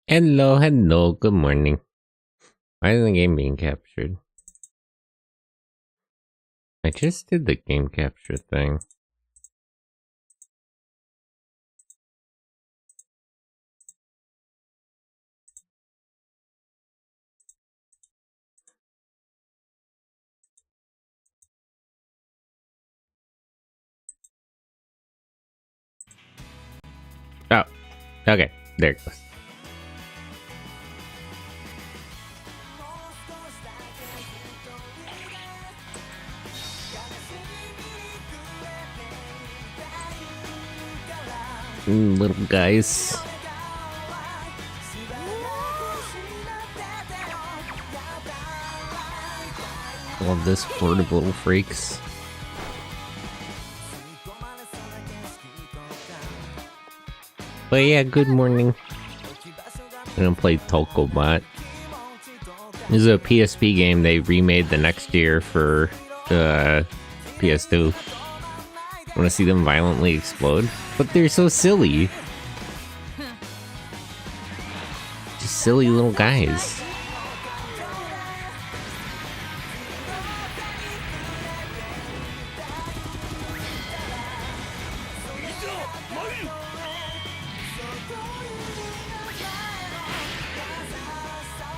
Hello, good morning. Why is the game being captured? I just did the game capture thing. Oh, okay, there it goes. Little guys. Love this horde of little freaks. But yeah, good morning. I'm gonna play Tokobot. This is a PSP game they remade the next year for PS2. I want to see them violently explode, but they're so silly. Just silly little guys.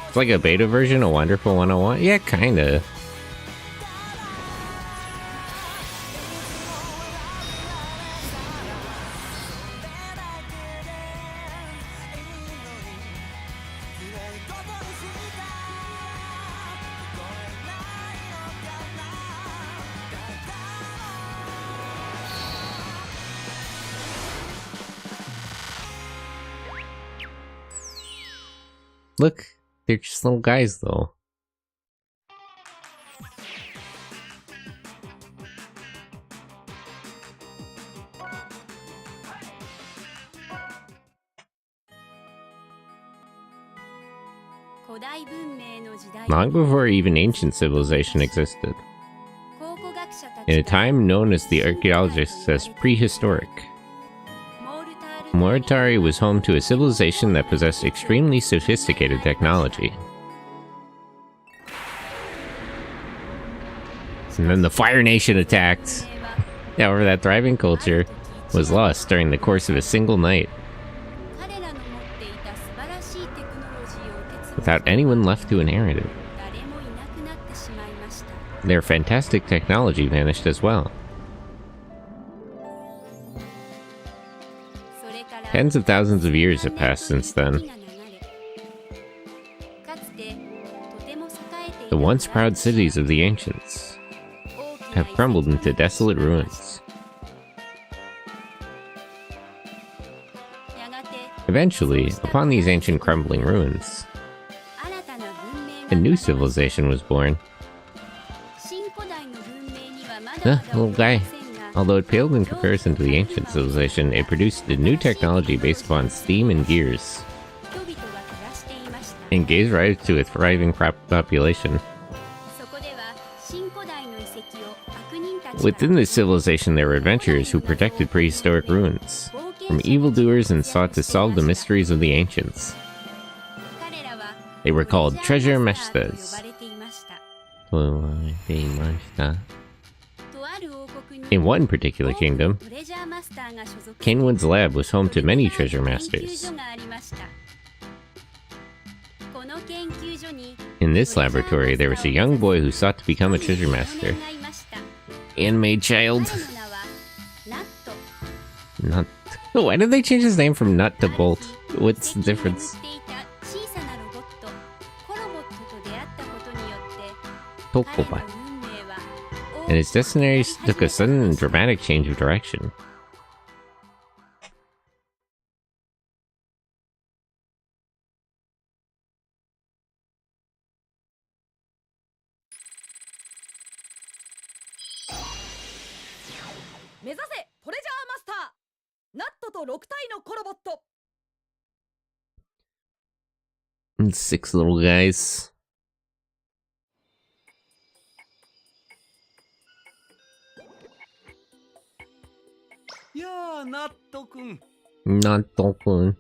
It's like a beta version of Wonderful 101? Yeah, kinda. Look, they're just little guys, though. Long before even ancient civilization existed. In a time known as the archaeologists as prehistoric. Moritari was home to a civilization that possessed extremely sophisticated technology. And then the Fire Nation attacked. However, that thriving culture was lost during the course of a single night, without anyone left to inherit it. Their fantastic technology vanished as well. Tens of thousands of years have passed since then. The once proud cities of the ancients have crumbled into desolate ruins. Eventually, upon these ancient crumbling ruins, a new civilization was born. Little guy. Although it paled in comparison to the ancient civilization, it produced a new technology based upon steam and gears, and gave rise to a thriving population. Within this civilization, there were adventurers who protected prehistoric ruins from evildoers and sought to solve the mysteries of the ancients. They were called treasure masters. In one particular kingdom, Kenwood's lab was home to many treasure masters. In this laboratory, there was a young boy who sought to become a treasure master. Handmaid child. Nut. Why did they change his name from Nut to Bolt? What's the difference? Tokobot. And his destinies took a sudden and dramatic change of direction. And 6 little guys. Natto-kun.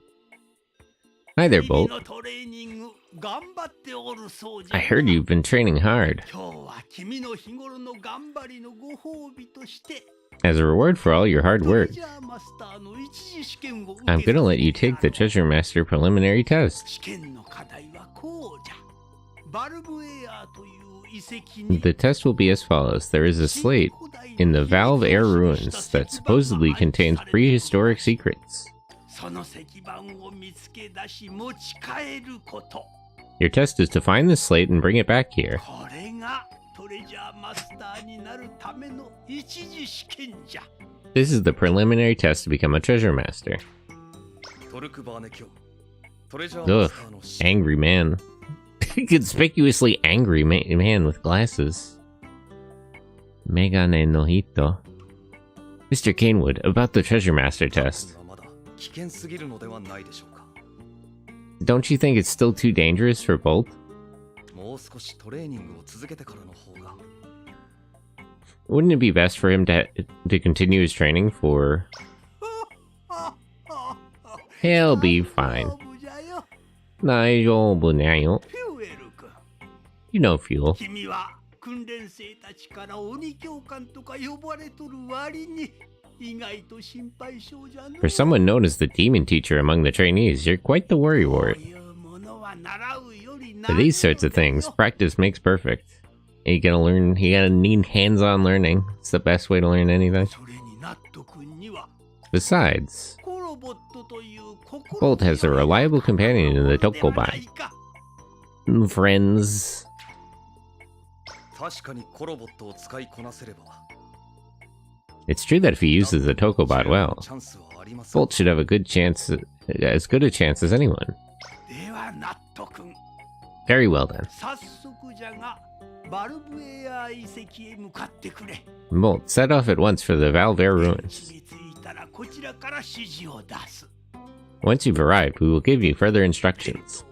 Hi there, Bolt. I heard you've been training hard. As a reward for all your hard work, I'm gonna let you take the Treasure Master preliminary test. The test will be as follows. There is a slate in the Valve Air Ruins that supposedly contains prehistoric secrets. Your test is to find this slate and bring it back here. This is the preliminary test to become a Treasure Master. Ugh, angry man. Conspicuously angry man with glasses. Megane no Hito. Mr. Kenwood, about the Treasure Master test. Don't you think it's still too dangerous for Bolt? Wouldn't it be best for him to continue his training for... He'll be fine. You know Fuel. For someone known as the demon teacher among the trainees, you're quite the worrywart. For these sorts of things, practice makes perfect. You gotta need hands-on learning. It's the best way to learn anything. Besides, Bolt has a reliable companion in the Tokobot. Friends. It's true that if he uses the Tokobot well, Bolt should have a good chance, as good a chance as anyone. Very well then. Bolt, set off at once for the Valvere ruins. Once you've arrived, we will give you further instructions.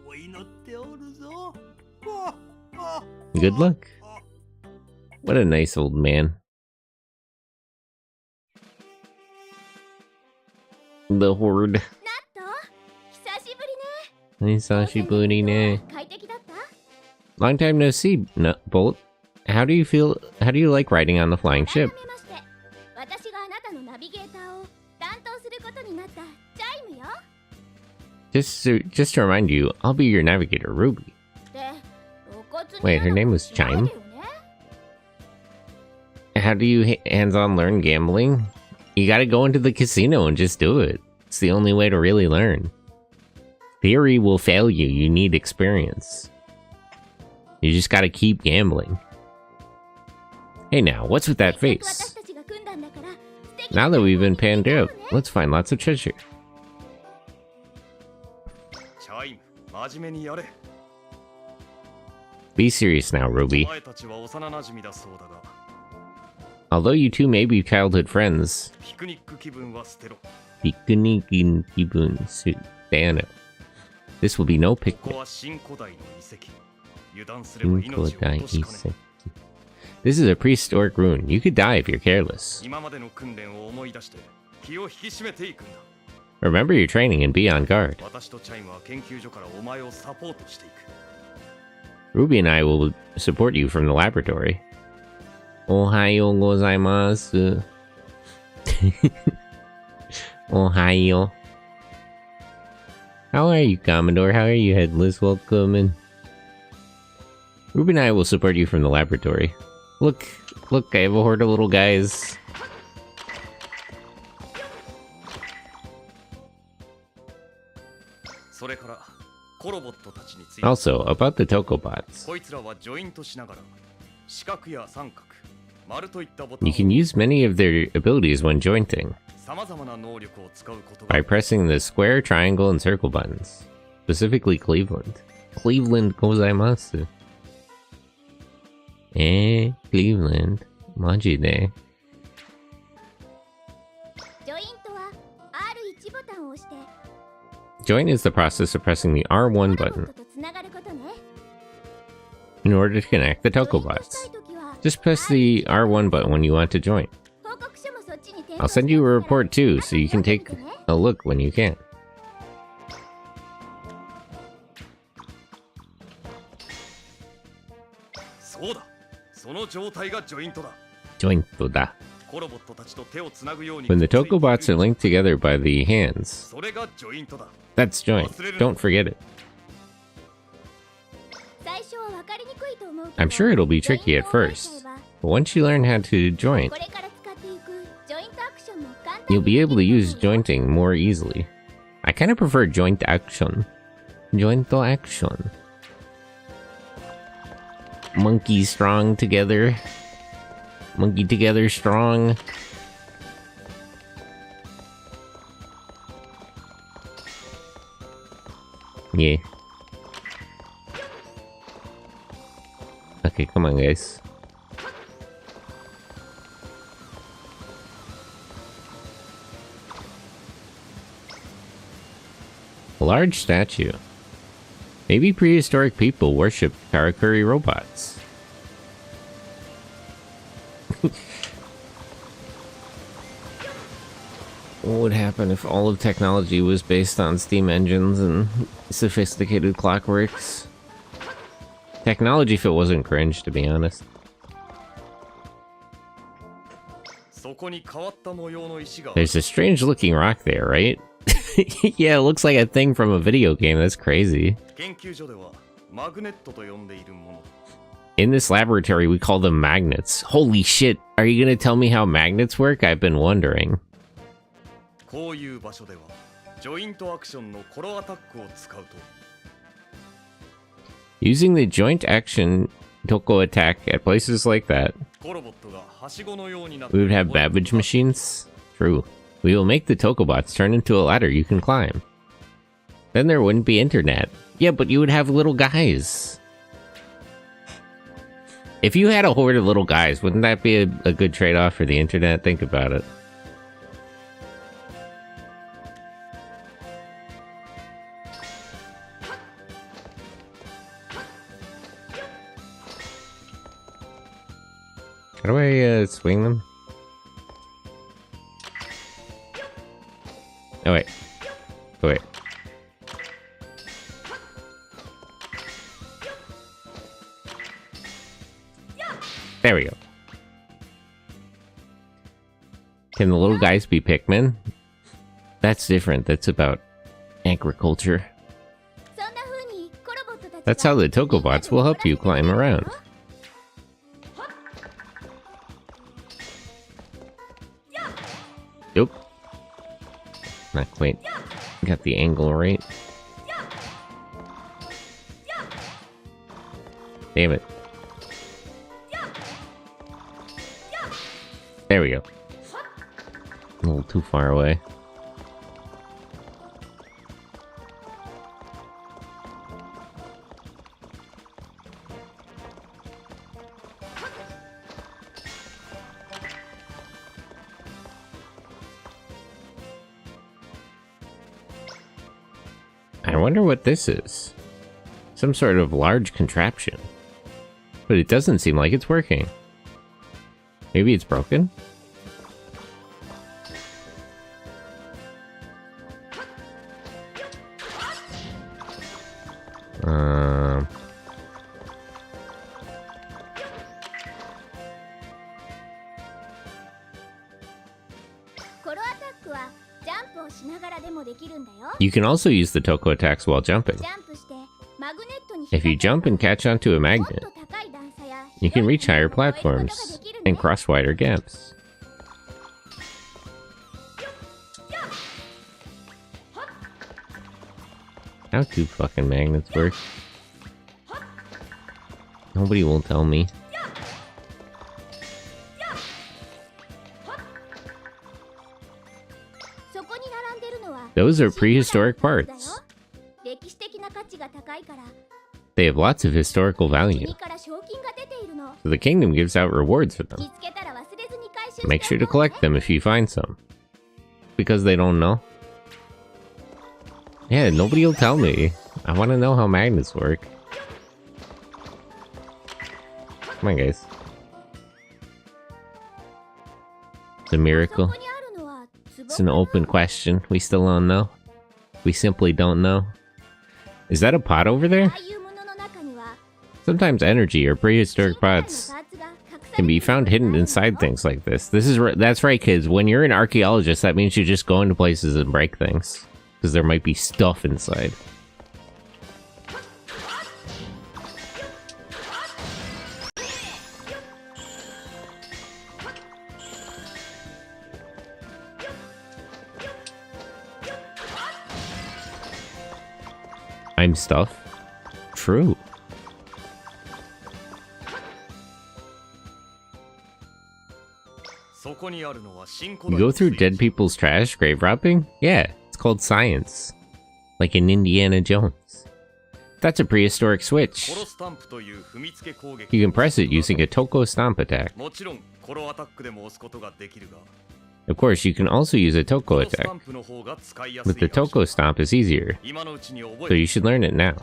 Good luck. What a nice old man. The Horde. Hisashiburi ne. Long time no see, Bolt. How do you feel? How do you like riding on the flying ship? Just to remind you, I'll be your navigator, Ruby. Wait, her name was Chime? How do you hands-on learn gambling? You gotta go into the casino and just do it. It's the only way to really learn. Theory will fail you, you need experience. You just gotta keep gambling. Hey now, what's with that face? Now that we've been panned out, let's find lots of treasure. Be serious now, Ruby. Although you two may be childhood friends, this will be no picnic. This is a prehistoric ruin. You could die if you're careless. Remember your training and be on guard. Ruby and I will support you from the laboratory. Ohayo gozaimasu. Ohayo. How are you, Commodore? How are you, Headless? Welcome in. Ruby and I will support you from the laboratory. Look, I have a horde of little guys. Also, about the Tokobots. You can use many of their abilities when jointing by pressing the square, triangle, and circle buttons. Specifically Cleveland. Cleveland gozaimasu. Cleveland. Majide. Join is the process of pressing the R1 button in order to connect the Tokobots. Just press the R1 button when you want to join. I'll send you a report too, so you can take a look when you can. Jointo da. When the Tokobots are linked together by the hands, that's joint. Don't forget it. I'm sure it'll be tricky at first, but once you learn how to joint, you'll be able to use jointing more easily. I kind of prefer joint action. Jointo action. Monkey strong together. Monkey together strong. Yeah. Okay, come on, guys. A large statue. Maybe prehistoric people worshipped Karakuri robots. What would happen if all of technology was based on steam engines and sophisticated clockworks? Technology if it wasn't cringe, to be honest. There's a strange looking rock there, right? Yeah, it looks like a thing from a video game. That's crazy. In this laboratory, we call them magnets. Holy shit, are you gonna tell me how magnets work? I've been wondering. Using the joint action Toko attack at places like that, we would have babbage machines? True. We will make the Tokobots turn into a ladder you can climb. Then there wouldn't be internet. Yeah, but you would have little guys. If you had a horde of little guys, wouldn't that be a good trade-off for the internet? Think about it. How do I swing them? Oh wait. Oh wait. There we go. Can the little guys be Pikmin? That's different. That's about agriculture. That's how the Tokobots will help you climb around. Nope. Not quite. Got the angle right. Damn it. There we go. A little too far away. I wonder what this is. Some sort of large contraption. But it doesn't seem like it's working. Maybe it's broken? You can also use the Toko attacks while jumping. If you jump and catch onto a magnet, you can reach higher platforms and cross wider gaps. How do fucking magnets work? Nobody will tell me. Those are prehistoric parts. They have lots of historical value. So the kingdom gives out rewards for them. Make sure to collect them if you find some. Because they don't know. Yeah, nobody will tell me. I want to know how magnets work. Come on, guys. It's a miracle. It's an open question. We still don't know. We simply don't know. Is that a pot over there? Sometimes energy or prehistoric pots can be found hidden inside things like this. That's right, kids. When you're an archaeologist, that means you just go into places and break things. Because there might be stuff inside. I'm stuff. True. You go through dead people's trash, grave robbing? Yeah, it's called science. Like in Indiana Jones. That's a prehistoric switch. You can press it using a Toko Stomp attack. Of course, you can also use a Toko attack, but the Toko Stomp is easier, so you should learn it now.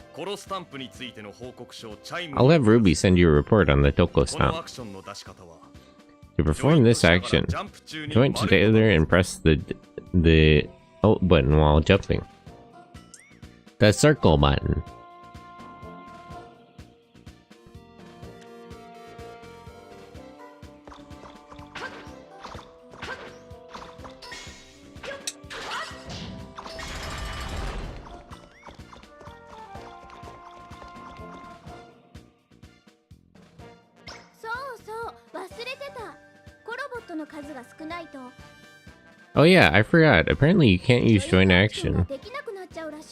I'll have Ruby send you a report on the Toko Stomp. To perform this action, join together and press the O button while jumping. The circle button. Oh yeah, I forgot. Apparently you can't use joint action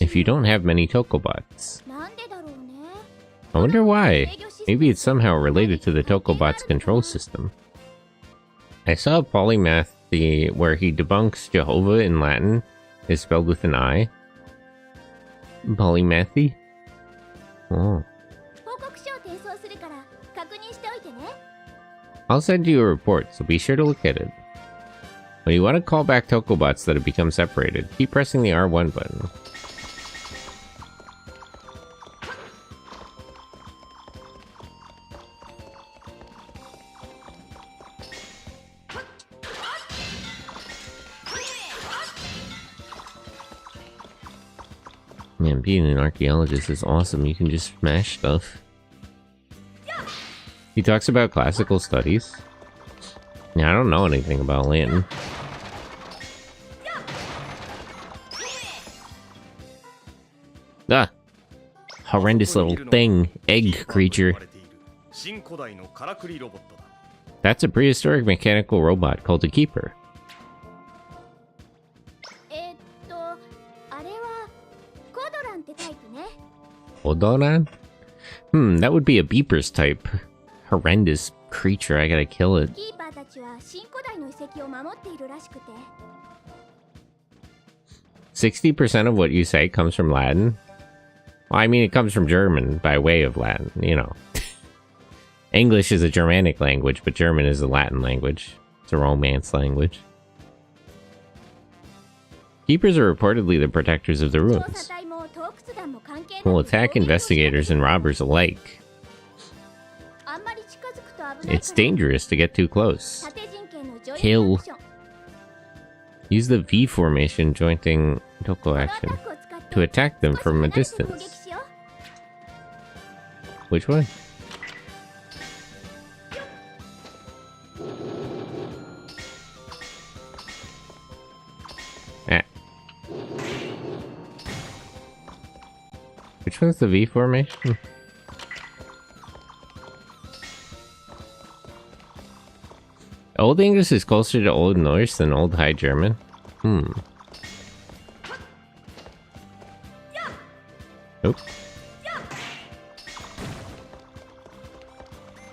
if you don't have many Tokobots. I wonder why. Maybe it's somehow related to the Tokobot's control system. I saw a polymath where he debunks Jehovah in Latin is spelled with an I. Polymathy? Oh. I'll send you a report, so be sure to look at it. When you want to call back Tokobots that have become separated, keep pressing the R1 button. Man, being an archaeologist is awesome. You can just smash stuff. He talks about classical studies. Yeah, I don't know anything about Latin. Ah! Horrendous little thing. Egg creature. That's a prehistoric mechanical robot called a keeper. Odoran? That would be a beepers type. Horrendous creature, I gotta kill it. 60% of what you say comes from Latin? Well, I mean, it comes from German by way of Latin, you know. English is a Germanic language, but German is a Latin language. It's a Romance language. Keepers are reportedly the protectors of the ruins. Will attack investigators and robbers alike. It's dangerous to get too close. Kill. Use the V formation jointing Toko action to attack them from a distance. Which one? Ah. Which one's the V formation? Old English is closer to Old Norse than Old High German. Nope.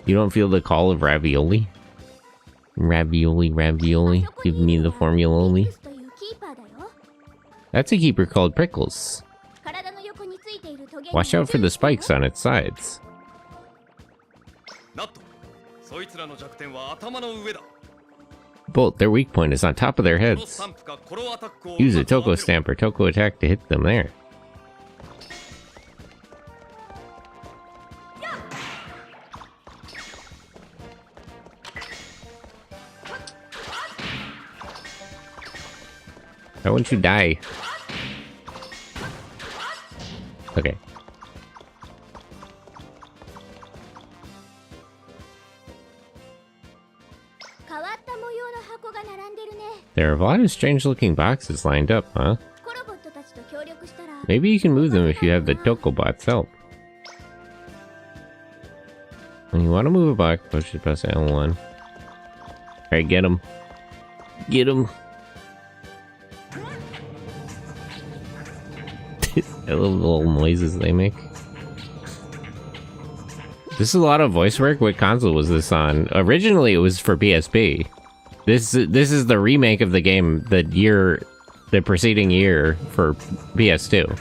You don't feel the call of ravioli? Ravioli, ravioli, give me the formuloli. That's a keeper called Prickles. Watch out for the spikes on its sides. Bolt, their weak point is on top of their heads. Use a Toko stamp or Toko attack to hit them there. Why won't you die? Okay. There are a lot of strange-looking boxes lined up, huh? Maybe you can move them if you have the Tokobot's help. When you want to move a box, push it press L1. Alright, get him. Get him. I love the little noises they make. This is a lot of voice work. What console was this on? Originally, it was for PSP. This is the remake of the game the preceding year for PS2.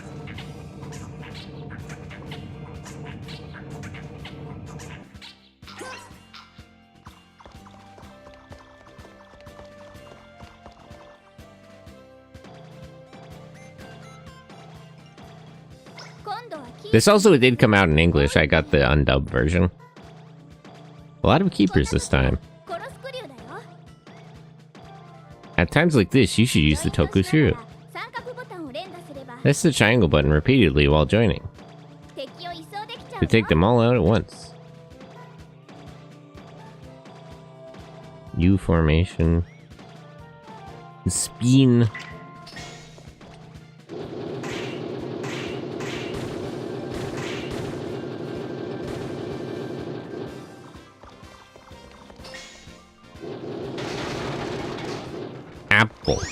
This also did come out in English. I got the UNDUB version. A lot of keepers this time. At times like this, you should use the Tokusuru. Press the triangle button repeatedly while joining to take them all out at once. U formation. Spin. apple.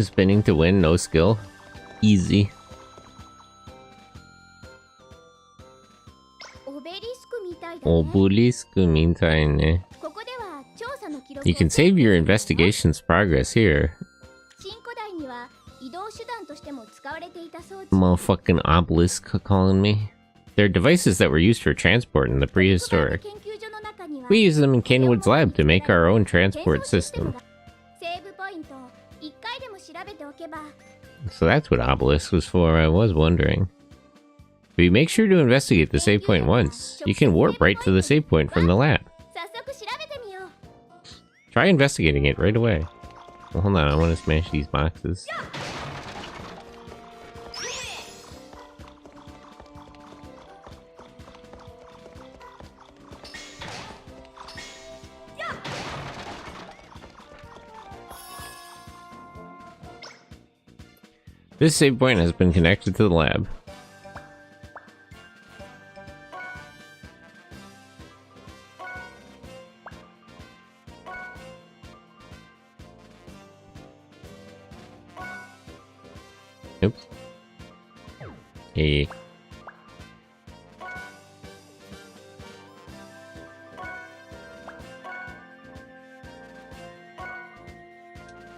Spinning to win, no skill. Easy. Obelisk mitai ne. You can save your investigation's progress here. Motherfucking obelisk calling me. They're devices that were used for transport in the prehistoric. We use them in Kenwood's lab to make our own transport system. So that's what obelisk was for, I was wondering. If you make sure to investigate the save point once, you can warp right to the save point from the lab. Try investigating it right away. Well, hold on, I want to smash these boxes. This save point has been connected to the lab. Oops. Hey.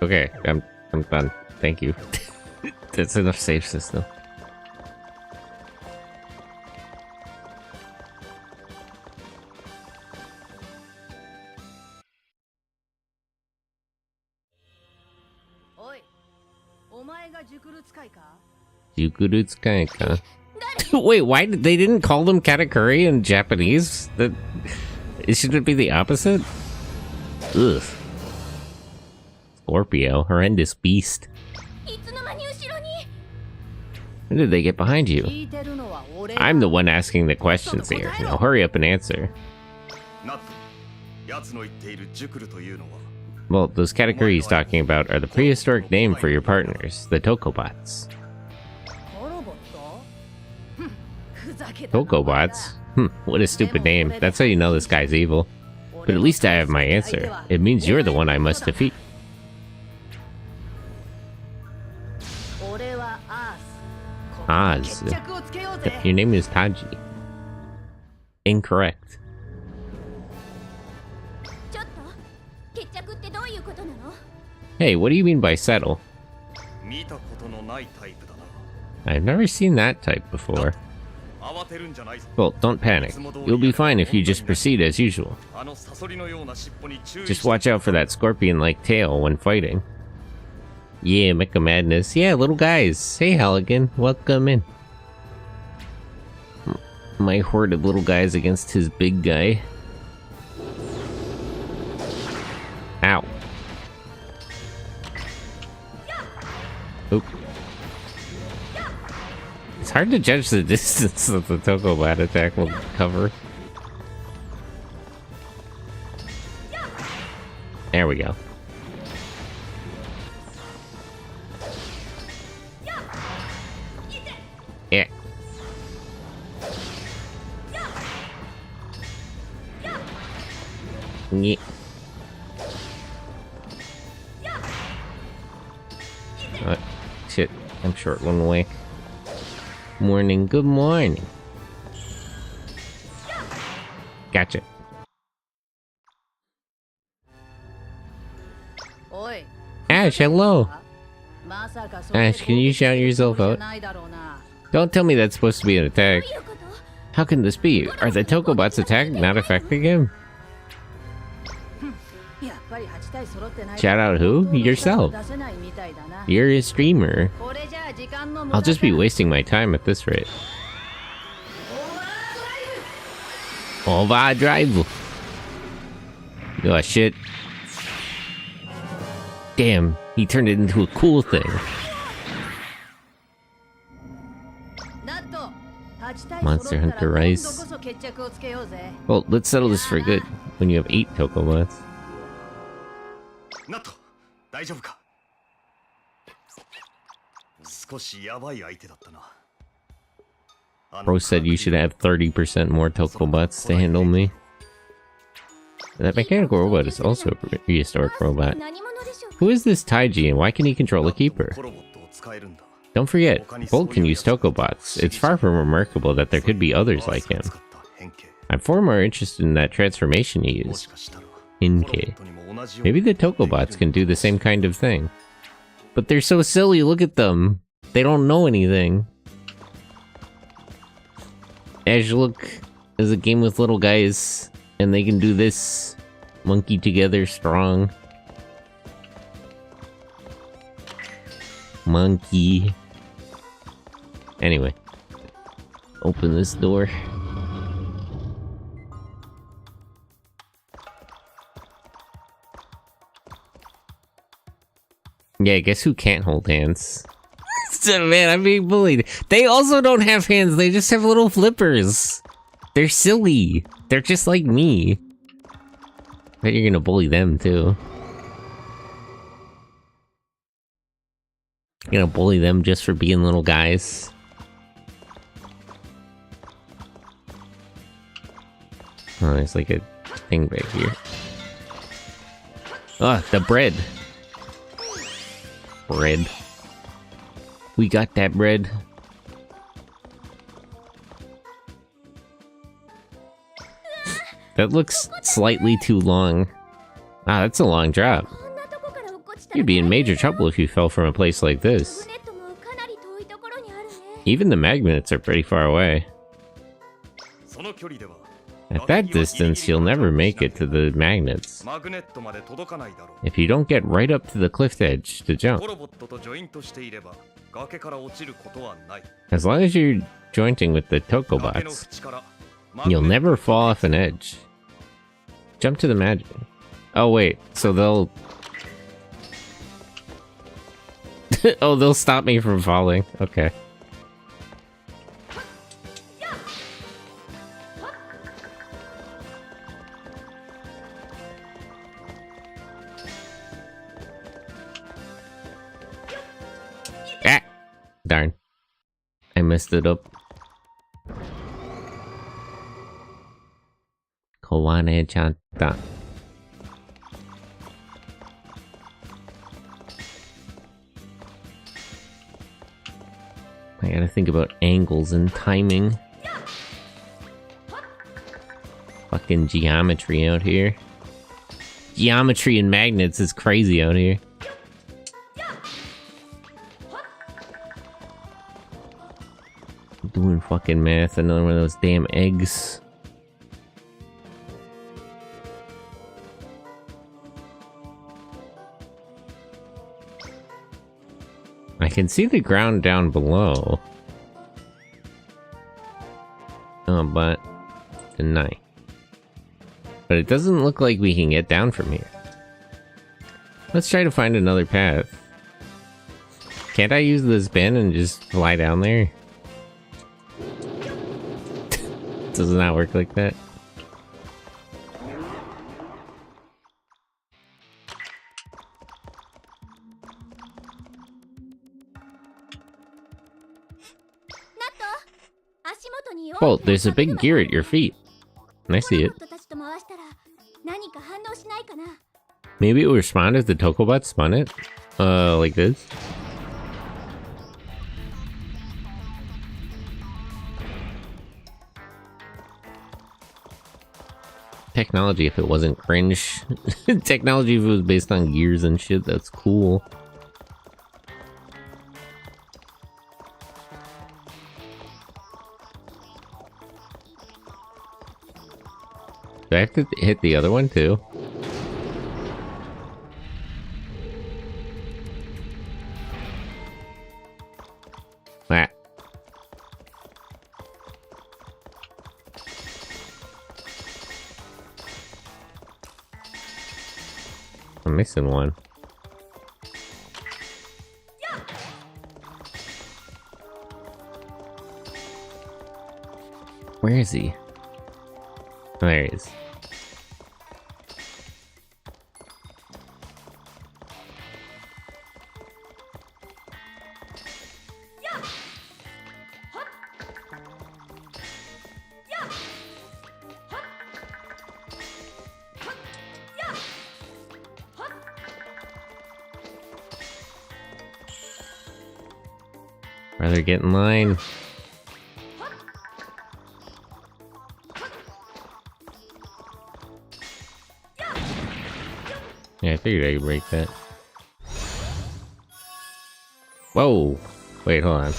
Okay, I'm done. Thank you. That's enough save system. Jukurutsukai ka? Wait, why did they didn't call them katakuri in Japanese? That should it be the opposite? Ugh. Scorpio, horrendous beast. When did they get behind you? I'm the one asking the questions here. Now hurry up and answer. Well, those katakuri he's talking about are the prehistoric name for your partners, the Tokobots. Tokobots? What a stupid name. That's how you know this guy's evil. But at least I have my answer. It means you're the one I must defeat. Oz. Your name is Taji. Incorrect. Hey, what do you mean by settle? I've never seen that type before. Well, don't panic. You'll be fine if you just proceed as usual. Just watch out for that scorpion-like tail when fighting. Yeah, Mecha Madness. Yeah, little guys. Hey, Halligan. Welcome in. My horde of little guys against his big guy. Ow. Oop. It's hard to judge the distance that the Tokobot attack will cover. There we go. Yeah. Yeah. Shit, I'm short one away. Morning, good morning. Gotcha. Ash, hello. Ash, can you shout yourself out? Don't tell me that's supposed to be an attack. How can this be? Are the Tokobots' attack not affecting him? Shout out who? Yourself. You're a streamer. I'll just be wasting my time at this rate. Overdrive. Oh shit. Damn, he turned it into a cool thing. Monster Hunter Rise. Well, let's settle this for good when you have 8 Tokobots. Bro said you should have 30% more Tokobots to handle me. That mechanical robot is also a prehistoric robot. Who is this Taiji and why can he control a keeper? Don't forget, Bolt can use Tokobots. It's far from remarkable that there could be others like him. I'm far more interested in that transformation he used. Inke. Maybe the Tokobots can do the same kind of thing. But they're so silly, look at them. They don't know anything. Ash, look, there's a game with little guys, and they can do this. Monkey together strong. Monkey. Anyway. Open this door. Yeah, guess who can't hold hands? Man, I'm being bullied. They also don't have hands, they just have little flippers. They're silly. They're just like me. I bet you're gonna bully them too. You're gonna bully them just for being little guys. Oh, there's like a thing back here. Oh, the bread. Bread. We got that bread. That looks slightly too long. Ah, that's a long drop. You'd be in major trouble if you fell from a place like this. Even the magnets are pretty far away. At that distance, you'll never make it to the magnets. If you don't get right up to the cliff edge to jump. As long as you're jointing with the Tokobots, you'll never fall off an edge. Jump to the magic. Oh wait, so they'll... oh, they'll stop me from falling. Okay. Ah! Darn. I messed it up. Kowane chanta. I gotta think about angles and timing. Fucking geometry out here. Geometry and magnets is crazy out here. Doing fucking math, another one of those damn eggs. I can see the ground down below. Oh, but deny. But it doesn't look like we can get down from here. Let's try to find another path. Can't I use this bin and just fly down there? Does it not work like that? Oh, there's a big gear at your feet. And I see it. Maybe it will respond if the Tokobot spun it? Like this? Technology if it wasn't cringe. Technology if it was based on gears and shit, that's cool. Do I have to hit the other one too? Ah. I'm missing one. Where is he? Oh, there he is. Rather get in line. Yeah, I figured I could break that. Whoa! Wait, hold on.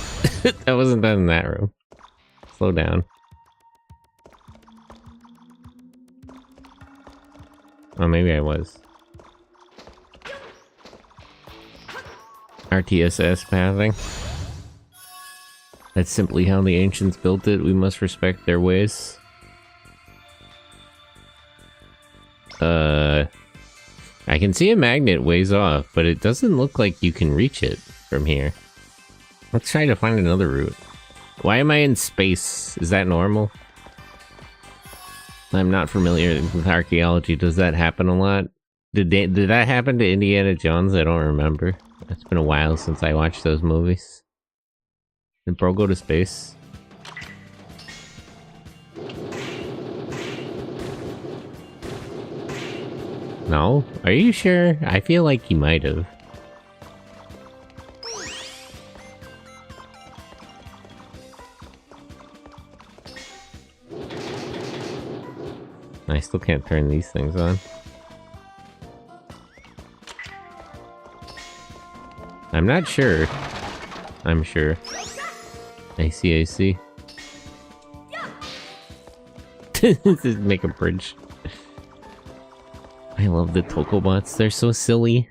That wasn't done in that room. Slow down. Oh, maybe I was. RTSS pathing. That's simply how the ancients built it. We must respect their ways. I can see a magnet ways off, but it doesn't look like you can reach it from here. Let's try to find another route. Why am I in space? Is that normal? I'm not familiar with archaeology. Does that happen a lot? Did that happen to Indiana Jones? I don't remember. It's been a while since I watched those movies. Did bro go to space? No? Are you sure? I feel like he might have. I still can't turn these things on. I'm not sure. I'm sure. I see. This is make a bridge. I love the Tokobots, they're so silly.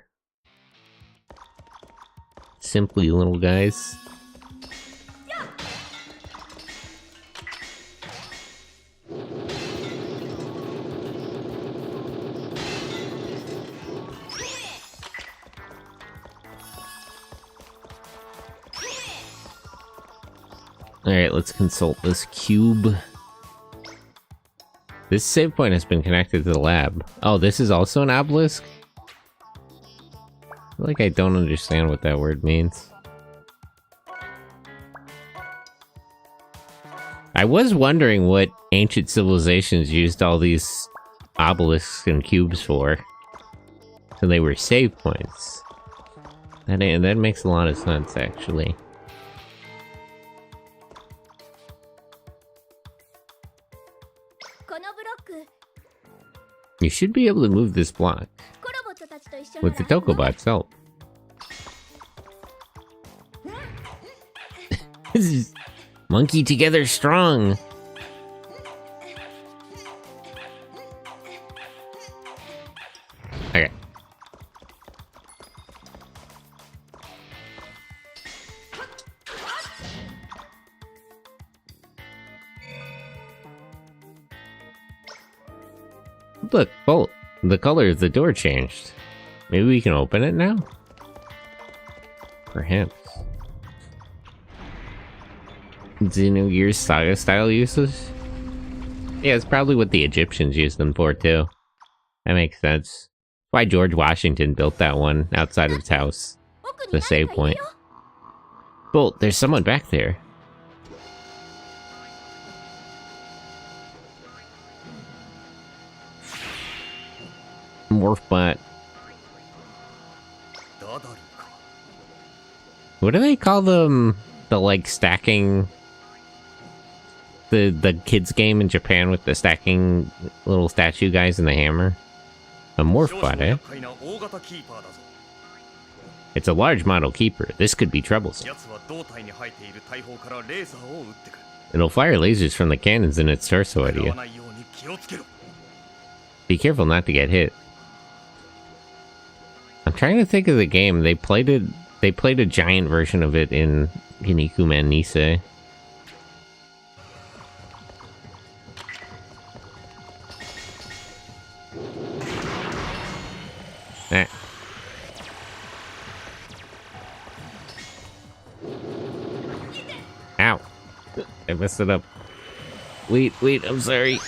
Simply little guys. Alright, let's consult this cube. This save point has been connected to the lab. Oh, this is also an obelisk? I feel like I don't understand what that word means. I was wondering what ancient civilizations used all these obelisks and cubes for. So they were save points. That makes a lot of sense, actually. You should be able to move this block with the Tokobot's help. Monkey together strong! Okay. Look, Bolt, the color of the door changed. Maybe we can open it now? Perhaps. Xenogears Saga style uses? Yeah, it's probably what the Egyptians used them for too. That makes sense. Why George Washington built that one outside of his house. The save point. Bolt, there's someone back there. Morph bot. What do they call them? The like stacking the kids game in Japan with the stacking little statue guys and the hammer? A morph bot, eh? It's a large model keeper. This could be troublesome. It'll fire lasers from the cannons in its torso at you. Be careful not to get hit. I'm trying to think of the game. They played a giant version of it in Kinnikuman Nisei. Ah. Ow. I messed it up. Wait, I'm sorry.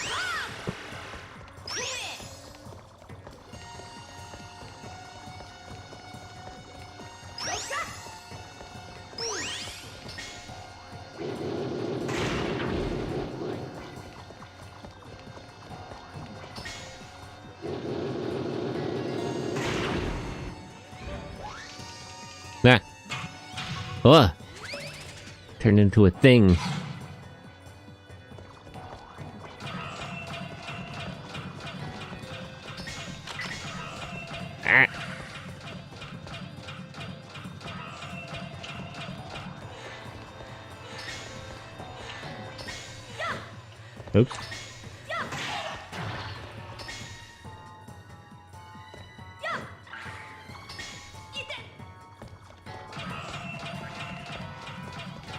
Ah. Oh. Turned into a thing. Ah. Oops.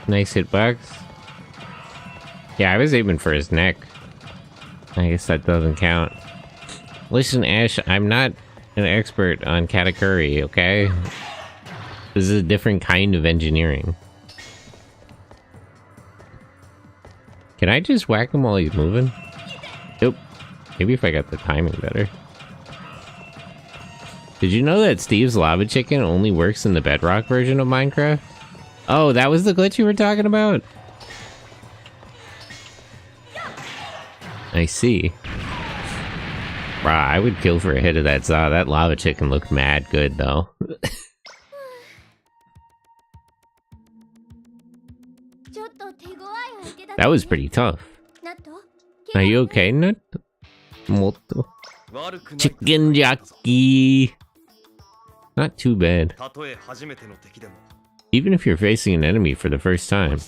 Nice hitbox. Yeah, I was aiming for his neck. I guess that doesn't count. Listen, Ash, I'm not an expert on Katakuri, okay? This is a different kind of engineering. Can I just whack him while he's moving? Nope. Maybe if I got the timing better. Did you know that Steve's Lava Chicken only works in the Bedrock version of Minecraft? Oh, that was the glitch you were talking about? I see. Bruh, I would kill for a hit of that Zaw. That Lava Chicken looked mad good, though. That was pretty tough. Are you okay, Nut? Moto. Chicken jockey. Not too bad. Even if you're facing an enemy for the first time,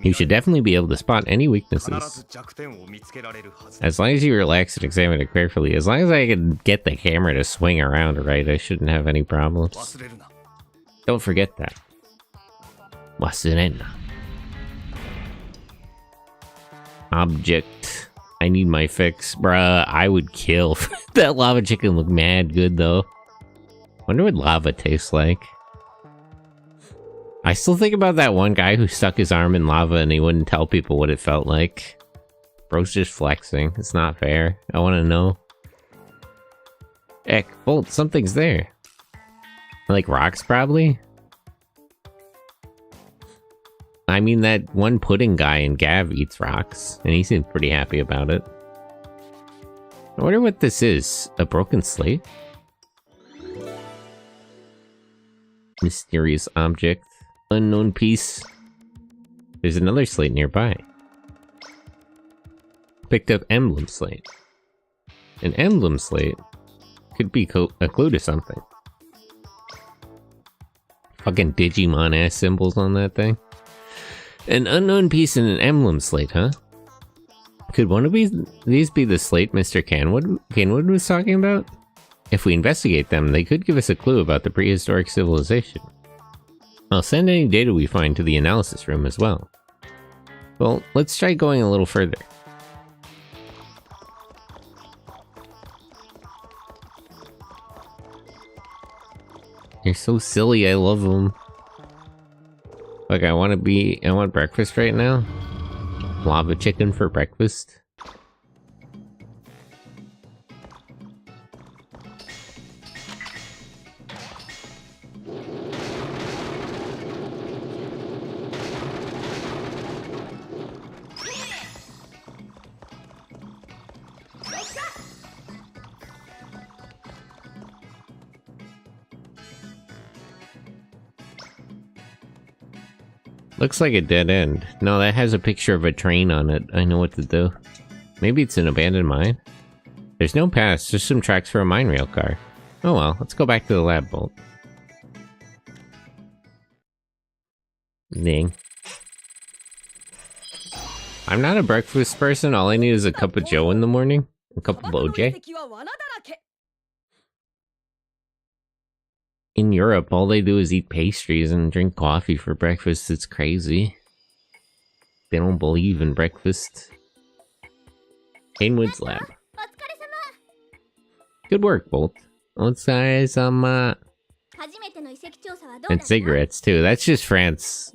you should definitely be able to spot any weaknesses. As long as you relax and examine it carefully, as long as I can get the camera to swing around right, I shouldn't have any problems. Don't forget that. Wasurena. Object. I need my fix. Bruh, I would kill. That lava chicken looked mad good, though. Wonder what lava tastes like. I still think about that one guy who stuck his arm in lava and he wouldn't tell people what it felt like. Bro's just flexing. It's not fair. I want to know. Heck, Bolt, something's there. Like rocks, probably? I mean, that one pudding guy in Gav eats rocks, and he seems pretty happy about it. I wonder what this is. A broken slate? Mysterious object. Unknown piece. There's another slate nearby. Picked up emblem slate. An emblem slate could be a clue to something. Fucking Digimon ass symbols on that thing. An unknown piece in an emblem slate, huh? Could one of these be the slate Mr. Kenwood was talking about? If we investigate them, they could give us a clue about the prehistoric civilization. I'll send any data we find to the analysis room as well. Well, let's try going a little further. You're so silly, I love them. Like, I want breakfast right now. Lava chicken for breakfast. Looks like a dead end. No, that has a picture of a train on it. I know what to do. Maybe it's an abandoned mine? There's no paths, just some tracks for a mine rail car. Oh well, let's go back to the lab, Bolt. Ding. I'm not a breakfast person, all I need is a cup of joe in the morning. A cup of OJ. In Europe, all they do is eat pastries and drink coffee for breakfast. It's crazy. They don't believe in breakfast. Hainwood's lab. Good work, Bolt. Let's try some, and cigarettes, too. That's just France.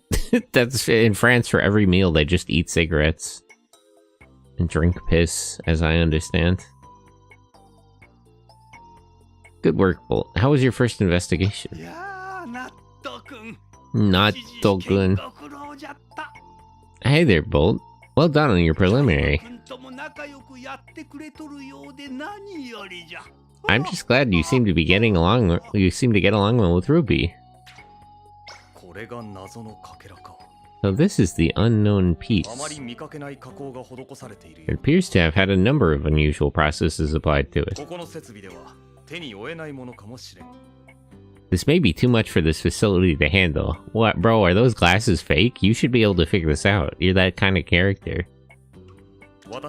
That's in France, for every meal, they just eat cigarettes. and drink piss, as I understand. Good work, Bolt. How was your first investigation? Not Dokun. Hey there, Bolt. Well done on your preliminary. I'm just glad you seem to be getting along. You seem to get along well with Ruby. So this is the unknown piece. It appears to have had a number of unusual processes applied to it. This may be too much for this facility to handle. What, bro, are those glasses fake? You should be able to figure this out. You're that kind of character. I'll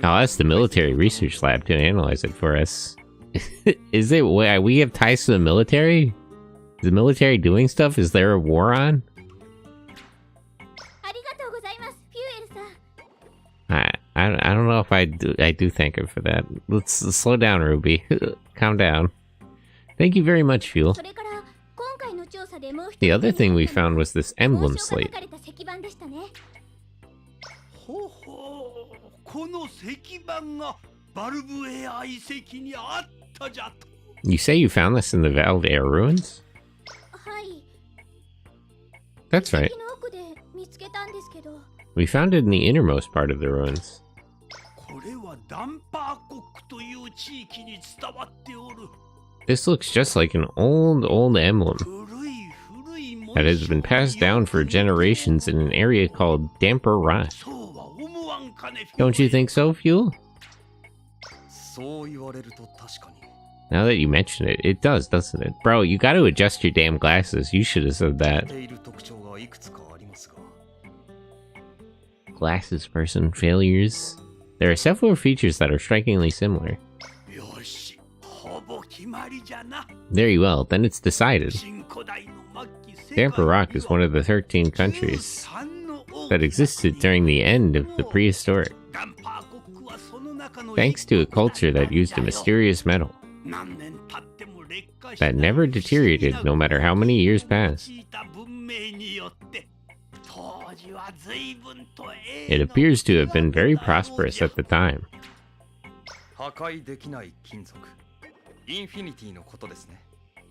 ask the military research lab to analyze it for us. Is it, we have ties to the military? Is the military doing stuff? Is there a war on? I don't know if I do thank him for that. Let's slow down, Ruby. Calm down. Thank you very much, Fuel. The other thing we found was this emblem slate. You say you found this in the Valve Air ruins? That's right. We found it in the innermost part of the ruins. This looks just like an old emblem that has been passed down for generations in an area called Damper Rock. Don't you think so, Fuel? Now that you mention it, it does, doesn't it? Bro, you gotta adjust your damn glasses. You should have said that. Glasses person failures. There are several features that are strikingly similar. Very well, then it's decided. Damper Rock is one of the 13 countries that existed during the end of the prehistoric, thanks to a culture that used a mysterious metal that never deteriorated no matter how many years passed. It appears to have been very prosperous at the time.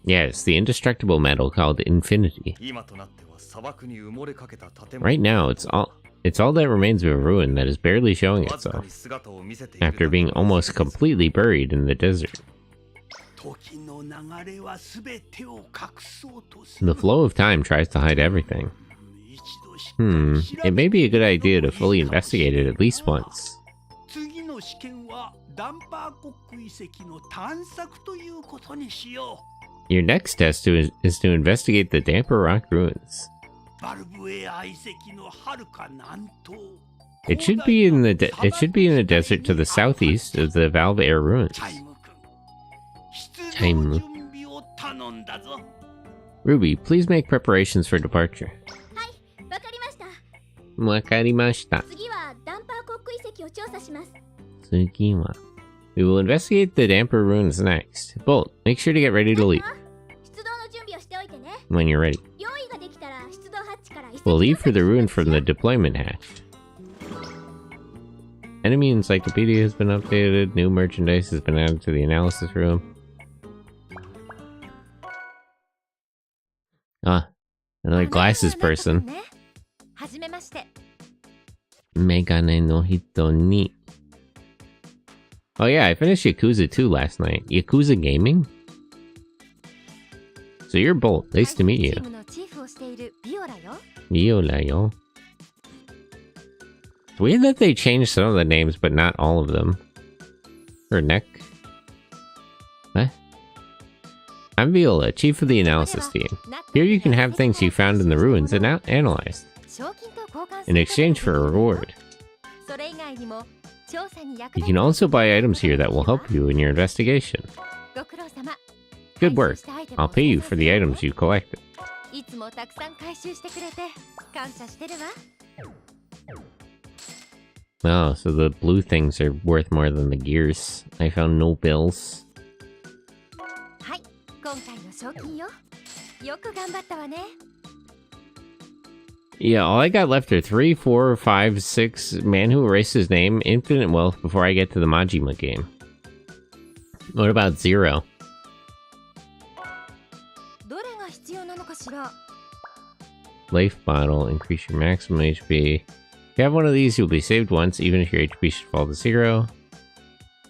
Yes, the indestructible metal called Infinity. Right now, it's all that remains of a ruin that is barely showing itself, after being almost completely buried in the desert. The flow of time tries to hide everything. It may be a good idea to fully investigate it at least once. Your next test is to investigate the Damper Rock ruins. It should be in the desert to the southeast of the Valve Air ruins. Ruby, please make preparations for departure. Wakarimashita. We will investigate the Damper ruins next. Bolt, make sure to get ready to leave. When you're ready. We'll leave for the ruin from the deployment hatch. Enemy encyclopedia has been updated. New merchandise has been added to the analysis room. Another glasses person. Megane no hito ni. Oh yeah, I finished Yakuza 2 last night. Yakuza Gaming? So you're Bolt. Nice to meet you. Viola, yo. It's weird that they changed some of the names, but not all of them. Or Neck. What? I'm Viola, chief of the analysis team. Here you can have things you found in the ruins and analyzed, in exchange for a reward. You can also buy items here that will help you in your investigation. Good work. I'll pay you for the items you collected. Oh, so the blue things are worth more than the gears. I found no bills. Yeah, all I got left are 3, 4, 5, 6, Man Who Erased His Name, Infinite Wealth before I get to the Majima game. What about 0? Life bottle, increase your maximum HP. If you have one of these, you'll be saved once, even if your HP should fall to 0.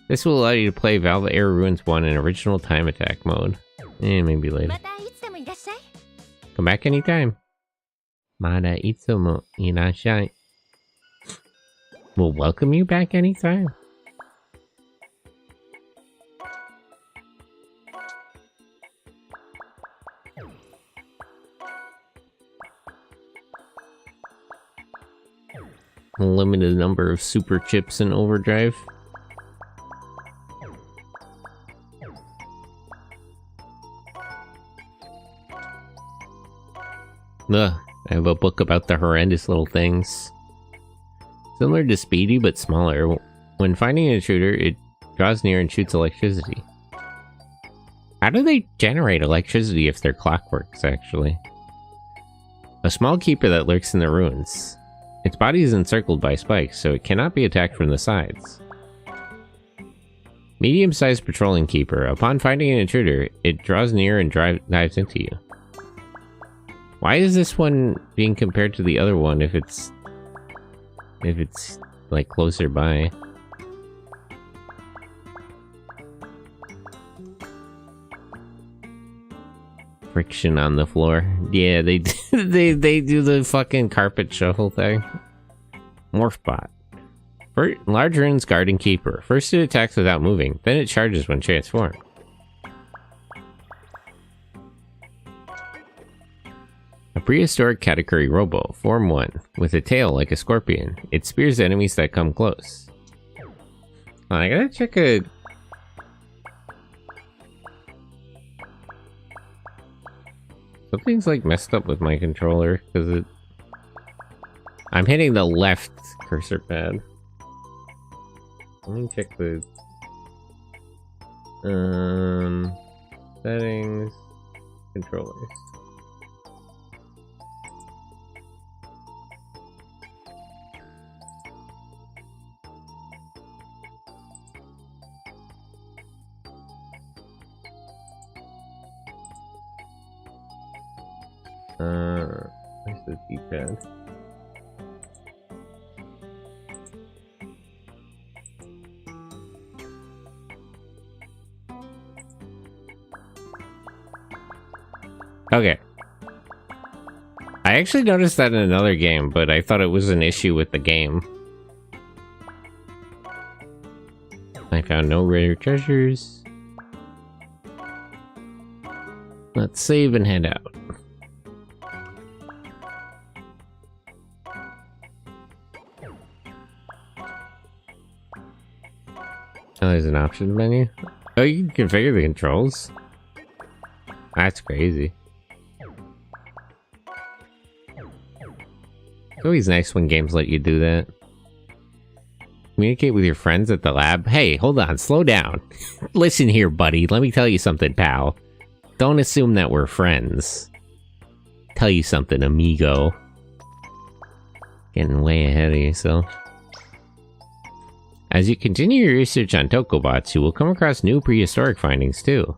This will allow you to play Valve Air Ruins 1 in original time attack mode. Maybe later. Come back anytime. Mada itsumo irashai. We'll welcome you back anytime. Limited number of super chips in overdrive. Ugh, I have a book about the horrendous little things. Similar to Speedy, but smaller. When finding an intruder, it draws near and shoots electricity. How do they generate electricity if they're clockworks, actually? A small keeper that lurks in the ruins. Its body is encircled by spikes, so it cannot be attacked from the sides. Medium-sized patrolling keeper. Upon finding an intruder, it draws near and dives into you. Why is this one being compared to the other one if it's like closer by? Friction on the floor. Yeah, they do the fucking carpet shuffle thing. Morphbot. Large runes guarding keeper. First it attacks without moving, then it charges when transformed. A prehistoric category robo, form 1, with a tail like a scorpion. It spears enemies that come close. Oh, I gotta check a... Something's like messed up with my controller, because it... I'm hitting the left cursor pad. Let me check the... Settings... Controllers. Where's the D-pad? Okay. I actually noticed that in another game, but I thought it was an issue with the game. I found no rare treasures. Let's save and head out. Oh, there's an options menu? Oh, you can configure the controls? That's crazy. It's always nice when games let you do that. Communicate with your friends at the lab. Hey, hold on, slow down. Listen here, buddy. Let me tell you something, pal. Don't assume that we're friends. Tell you something, amigo. Getting way ahead of yourself. As you continue your research on Tokobots, you will come across new prehistoric findings too.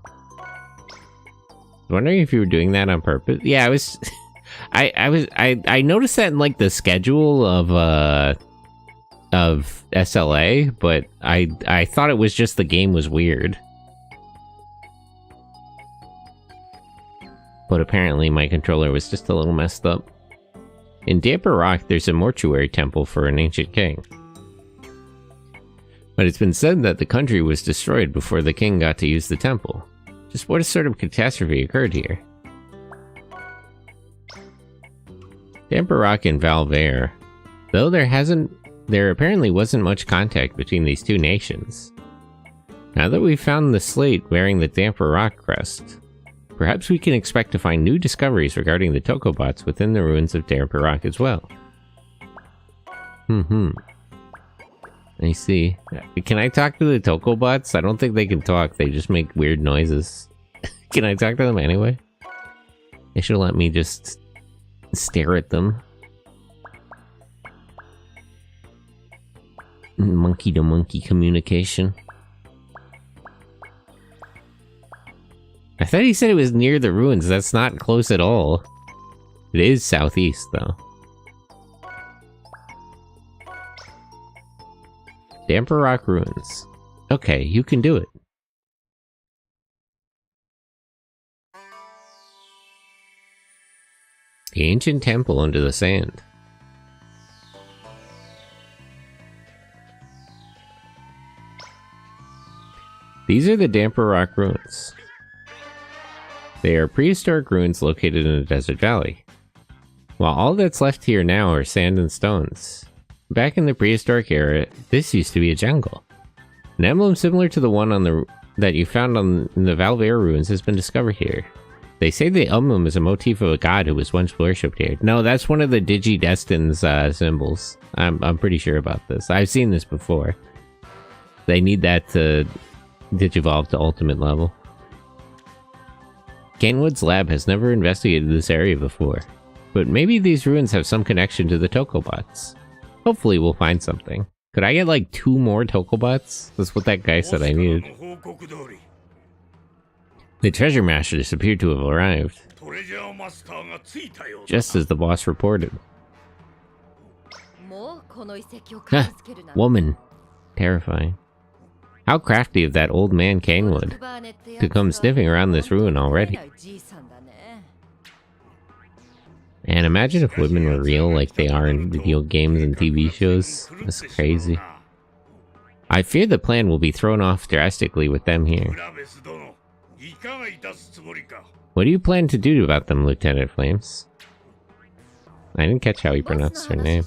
Wondering if you were doing that on purpose? Yeah, I was. I noticed that in like the schedule of SLA, but I thought it was just the game was weird. But apparently my controller was just a little messed up. In Damper Rock, there's a mortuary temple for an ancient king. But it's been said that the country was destroyed before the king got to use the temple. Just what sort of catastrophe occurred here? Damper Rock and Valve Air. Though there apparently wasn't much contact between these two nations. Now that we've found the slate bearing the Damper Rock crest, perhaps we can expect to find new discoveries regarding the Tokobots within the ruins of Damper Rock as well. I see. Can I talk to the Tokobots? I don't think they can talk, they just make weird noises. Can I talk to them anyway? They should let me just stare at them. Monkey to monkey communication. I thought he said it was near the ruins. That's not close at all. It is southeast, though. Damper Rock Ruins. Okay, you can do it. The ancient temple under the sand. These are the Damper Rock Ruins. They are prehistoric ruins located in a desert valley. While all that's left here now are sand and stones. Back in the prehistoric era, this used to be a jungle. An emblem similar to the one on that you found in the Valvera ruins has been discovered here. They say the emblem is a motif of a god who was once worshipped here. No, that's one of the Digi-Destin's symbols. I'm pretty sure about this. I've seen this before. They need that to digivolve to ultimate level. Kenwood's lab has never investigated this area before, but maybe these ruins have some connection to the Tokobots. Hopefully we'll find something. Could I get like 2 more Tokobots? That's what that guy said I needed. The treasure masters appear to have arrived, just as the boss reported. Woman. Terrifying. How crafty of that old man Kenwood to come sniffing around this ruin already. And imagine if women were real like they are in video games and TV shows. That's crazy. I fear the plan will be thrown off drastically with them here. What do you plan to do about them, Lieutenant Flames? I didn't catch how he pronounced her name.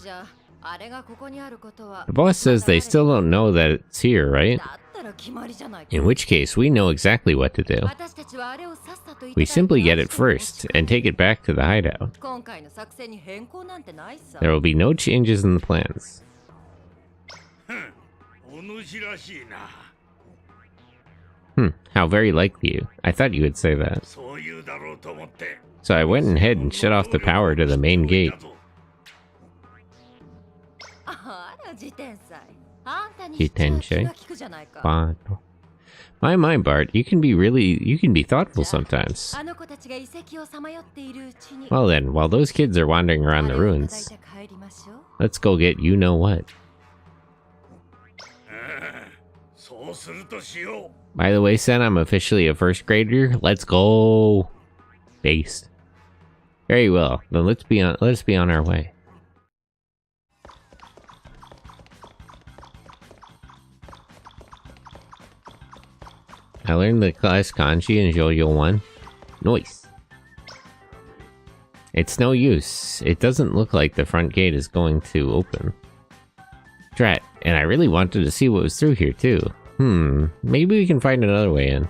The boss says they still don't know that it's here, right? In which case, we know exactly what to do. We simply get it first, and take it back to the hideout. There will be no changes in the plans. How very like you. I thought you would say that. So I went ahead and shut off the power to the main gate. My Bart, you can be thoughtful sometimes. Well then, while those kids are wandering around the ruins, let's go get you-know-what. By the way, Sen, I'm officially a first grader. Let's go. Based. Very well, then let's be on our way. I learned the class kanji in JoJo 1. Nice. It's no use. It doesn't look like the front gate is going to open. Drat, and I really wanted to see what was through here too. Maybe we can find another way in.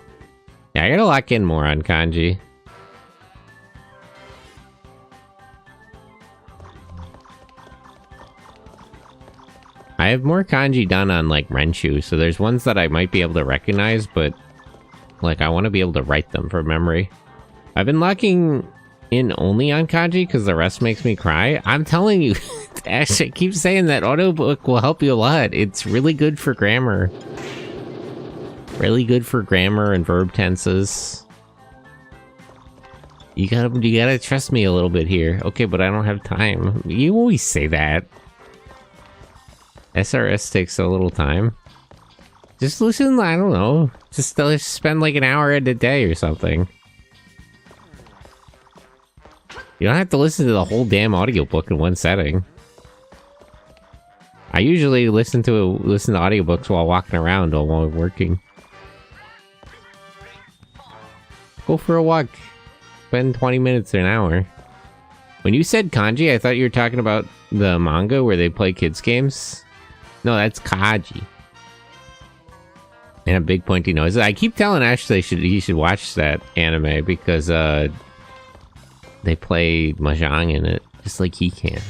Yeah, I gotta lock in more on kanji. I have more kanji done on like Renshu, so there's ones that I might be able to recognize, but like I want to be able to write them from memory. I've been locking in only on kanji because the rest makes me cry. I'm telling you, Ash, I keep saying that audiobook will help you a lot. It's really good for grammar. Really good for grammar and verb tenses. You gotta trust me a little bit here. Okay, but I don't have time. You always say that. SRS takes a little time. Just listen, I don't know. Just spend like an hour a day or something. You don't have to listen to the whole damn audiobook in one setting. I usually listen to audiobooks while walking around or while working. Go for a walk. Spend 20 minutes or an hour. When you said kanji, I thought you were talking about the manga where they play kids games. No, that's Kaji. And a big pointy nose. I keep telling Ash he should watch that anime because they play mahjong in it, just like he can.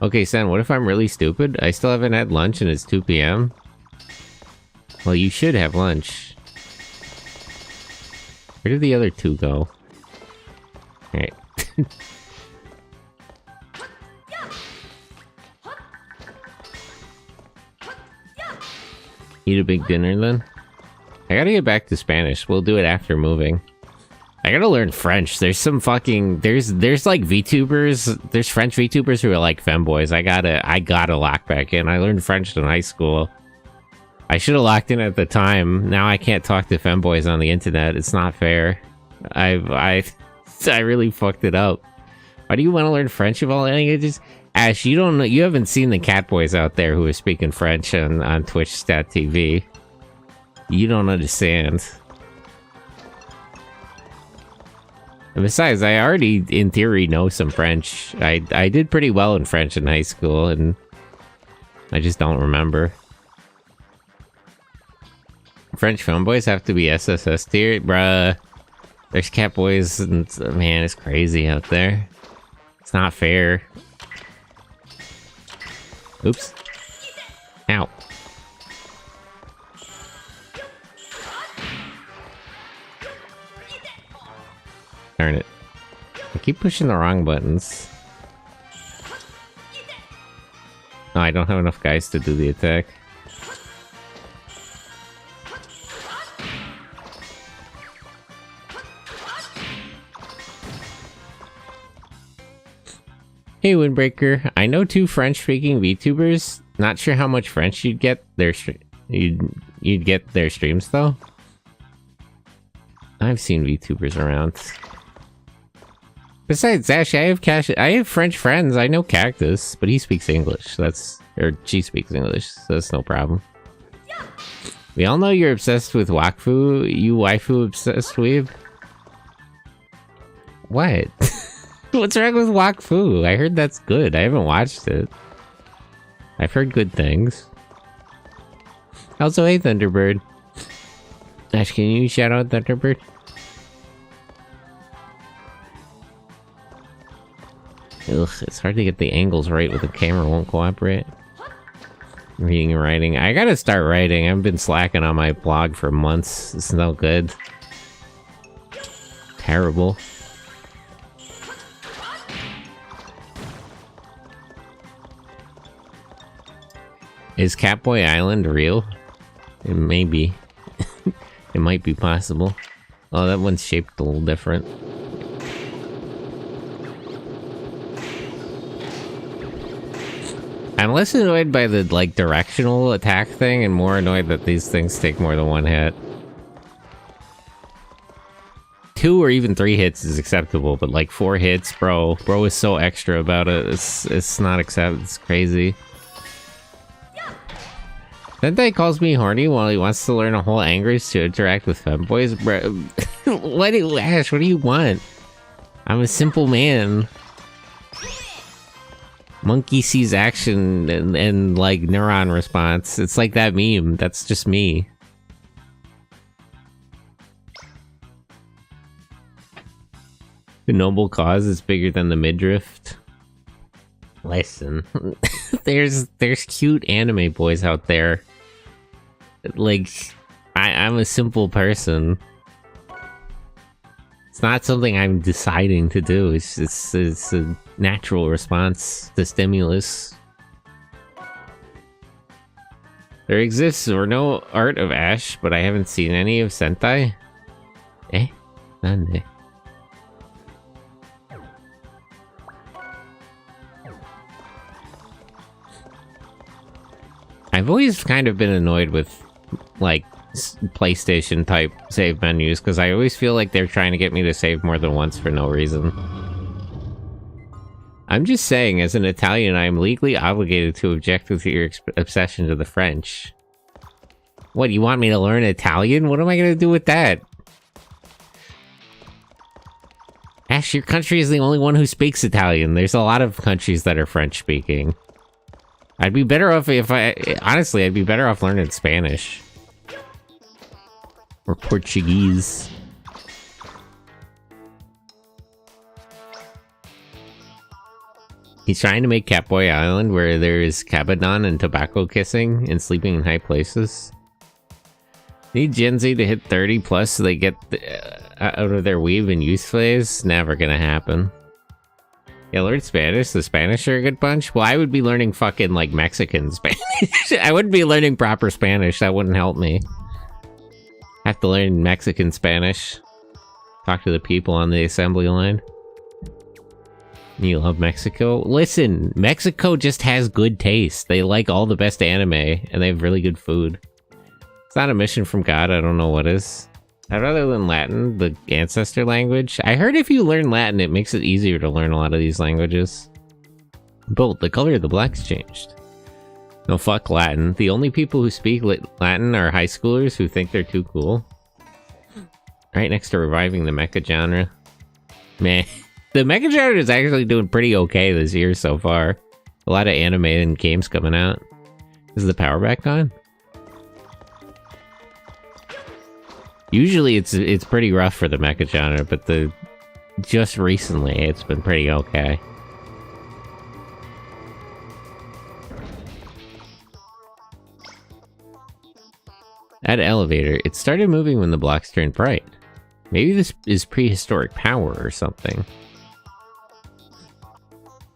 Okay, Sen, what if I'm really stupid? I still haven't had lunch and it's 2 PM? Well, you should have lunch. Where did the other two go? Alright. Eat a big dinner then. I gotta get back to Spanish. We'll do it after moving. I gotta learn French. There's some fucking... There's like VTubers. There's French VTubers who are like femboys. I gotta lock back in. I learned French in high school. I should have locked in at the time. Now I can't talk to femboys on the internet. It's not fair. I really fucked it up. Why do you want to learn French of all languages? Ash, you don't know. You haven't seen the catboys out there who are speaking French on Twitch.tv. You don't understand. And besides, I already, in theory, know some French. I did pretty well in French in high school, and I just don't remember. French femboys have to be SSS tier? Bruh. There's catboys, and man, it's crazy out there. It's not fair. Oops. Ow. Darn it. I keep pushing the wrong buttons. No, I don't have enough guys to do the attack. Hey Windbreaker, I know 2 French-speaking VTubers. Not sure how much French you'd get their you'd get their streams though. I've seen VTubers around. Besides, Ash, I have French friends. I know Cactus, but he speaks English. Or she speaks English, so that's no problem. We all know you're obsessed with Wakfu. You waifu obsessed weeb. What? What's wrong with Wakfu? I heard that's good. I haven't watched it. I've heard good things. Also, hey Thunderbird. Ash, can you shout out Thunderbird? Ugh, it's hard to get the angles right with the camera won't cooperate. Reading and writing. I gotta start writing. I've been slacking on my blog for months. It's no good. Terrible. Is Catboy Island real? It may be. It might be possible. Oh, that one's shaped a little different. I'm less annoyed by the, like, directional attack thing and more annoyed that these things take more than 1 hit. 2 or even 3 hits is acceptable, but like 4 hits, bro is so extra about it. It's not acceptable. It's crazy. Sentai calls me horny while he wants to learn a whole language to interact with femboys. Bro, Ash, what do you want? I'm a simple man. Monkey sees action and like neuron response. It's like that meme. That's just me. The noble cause is bigger than the midriff. Listen, there's cute anime boys out there. Like, I'm a simple person. It's not something I'm deciding to do. It's a natural response to stimulus. There exists or no art of Ash, but I haven't seen any of Sentai. Eh? Nande. I've always kind of been annoyed with, like, PlayStation type save menus, because I always feel like they're trying to get me to save more than once for no reason. I'm just saying, as an Italian, I am legally obligated to object with your obsession to the French. What, you want me to learn Italian? What am I gonna do with that? Ash, your country is the only one who speaks Italian. There's a lot of countries that are French speaking. I'd be better off honestly, I'd be better off learning Spanish. Or Portuguese. He's trying to make Catboy Island where there is cabadon and tobacco kissing and sleeping in high places. Need Gen Z to hit 30 plus so they get out of their weave and youth phase? Never gonna happen. Yeah, learn Spanish. The Spanish are a good bunch. Well, I would be learning fucking, like, Mexican Spanish. I wouldn't be learning proper Spanish. That wouldn't help me. I have to learn Mexican Spanish. Talk to the people on the assembly line. You love Mexico? Listen, Mexico just has good taste. They like all the best anime, and they have really good food. It's not a mission from God. I don't know what is. I'd rather learn Latin, the ancestor language. I heard if you learn Latin, it makes it easier to learn a lot of these languages. Both, the color of the black's changed. No, fuck Latin. The only people who speak Latin are high schoolers who think they're too cool. Right next to reviving the mecha genre. Man, the mecha genre is actually doing pretty okay this year so far. A lot of anime and games coming out. Is the power back on? Usually it's pretty rough for the mecha genre, but just recently it's been pretty okay. At elevator, it started moving when the blocks turned bright. Maybe this is prehistoric power or something.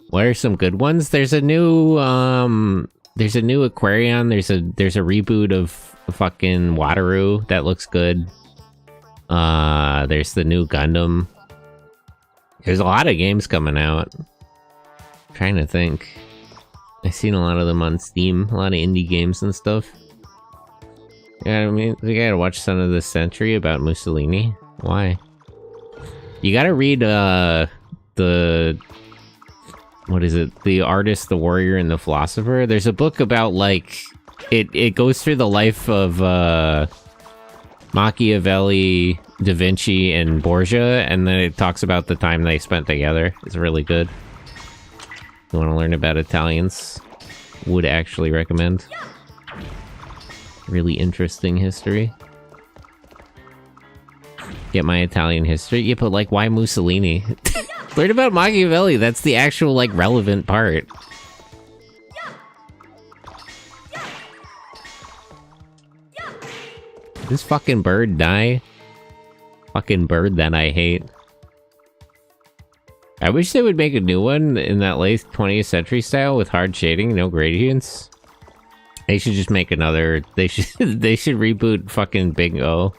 What are some good ones? There's a new Aquarion. There's a reboot of fucking Wataru that looks good. There's the new Gundam. There's a lot of games coming out. I'm trying to think. I've seen a lot of them on Steam. A lot of indie games and stuff. Yeah, I mean, we gotta watch Son of the Century about Mussolini. Why? You gotta read, what is it? The Artist, the Warrior, and the Philosopher. There's a book about, like, it goes through the life of, Machiavelli, Da Vinci, and Borgia, and then it talks about the time they spent together. It's really good. If you want to learn about Italians, would actually recommend. Really interesting history. Get my Italian history? Yeah, but like, why Mussolini? Learn about Machiavelli, that's the actual, like, relevant part. This fucking bird die? Fucking bird that I hate. I wish they would make a new one in that late 20th century style with hard shading, no gradients. They should just make another. They should reboot fucking Big O.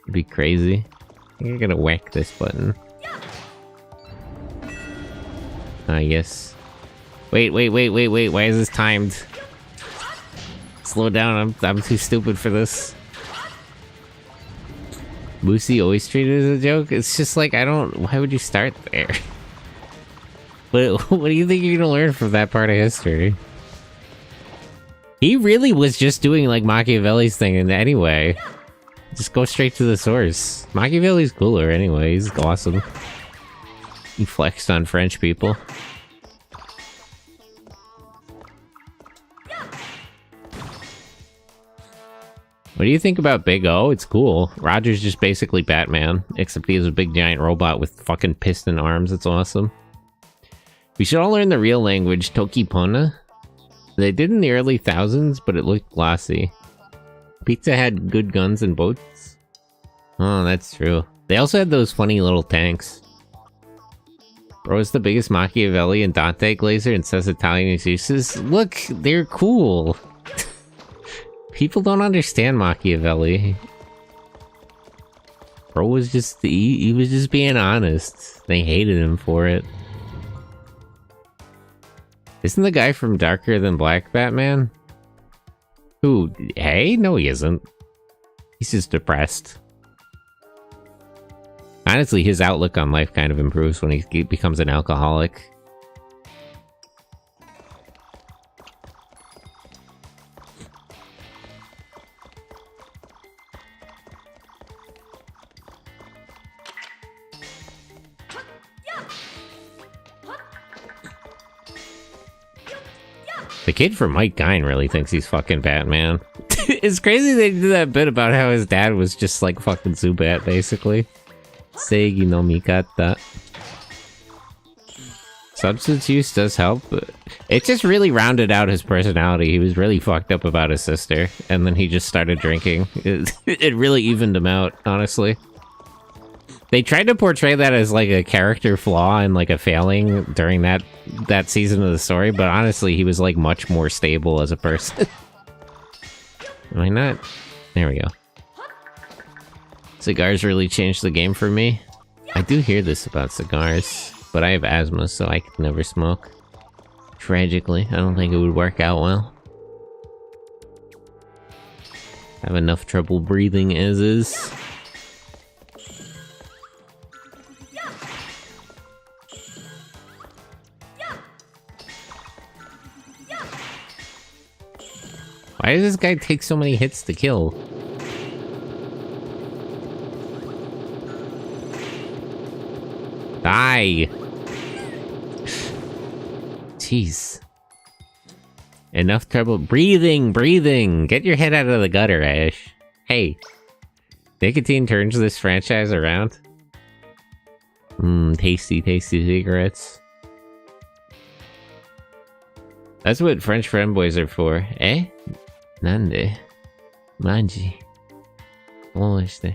It'd be crazy. I think I'm gonna whack this button. Yes. Wait. Why is this timed? Slow down. I'm too stupid for this. Moosey always treated as a joke? It's just like, why would you start there? What do you think you're gonna learn from that part of history? He really was just doing, like, Machiavelli's thing in anyway. Just go straight to the source. Machiavelli's cooler anyway, he's awesome. He flexed on French people. What do you think about Big O? It's cool. Roger's just basically Batman, except he has a big giant robot with fucking piston arms. It's awesome. We should all learn the real language, Tokipona. They did in the early thousands, but it looked glossy. Pizza had good guns and boats. Oh, that's true. They also had those funny little tanks. Bro is the biggest Machiavelli and Dante glazer and says Italian excuses. Look, they're cool. People don't understand Machiavelli. Bro was just, he was just being honest. They hated him for it. Isn't the guy from Darker Than Black Batman? Who? Hey? No, he isn't. He's just depressed. Honestly, his outlook on life kind of improves when he becomes an alcoholic. The kid from Mike Gine really thinks he's fucking Batman. It's crazy they did that bit about how his dad was just like fucking Zubat, basically. Seigi no Mikata. Substance use does help, but it just really rounded out his personality. He was really fucked up about his sister, and then he just started drinking. It really evened him out, honestly. They tried to portray that as like a character flaw and like a failing during that season of the story, but honestly, he was like much more stable as a person. Am I not? There we go. Cigars really changed the game for me. I do hear this about cigars, but I have asthma, so I could never smoke. Tragically, I don't think it would work out well. I have enough trouble breathing as is. Why does this guy take so many hits to kill? Die! Jeez. Enough trouble breathing! Get your head out of the gutter, Ash. Hey. Nicotine turns this franchise around. Tasty cigarettes. That's what French fanboys are for, eh? Nande. Manji. Moleste.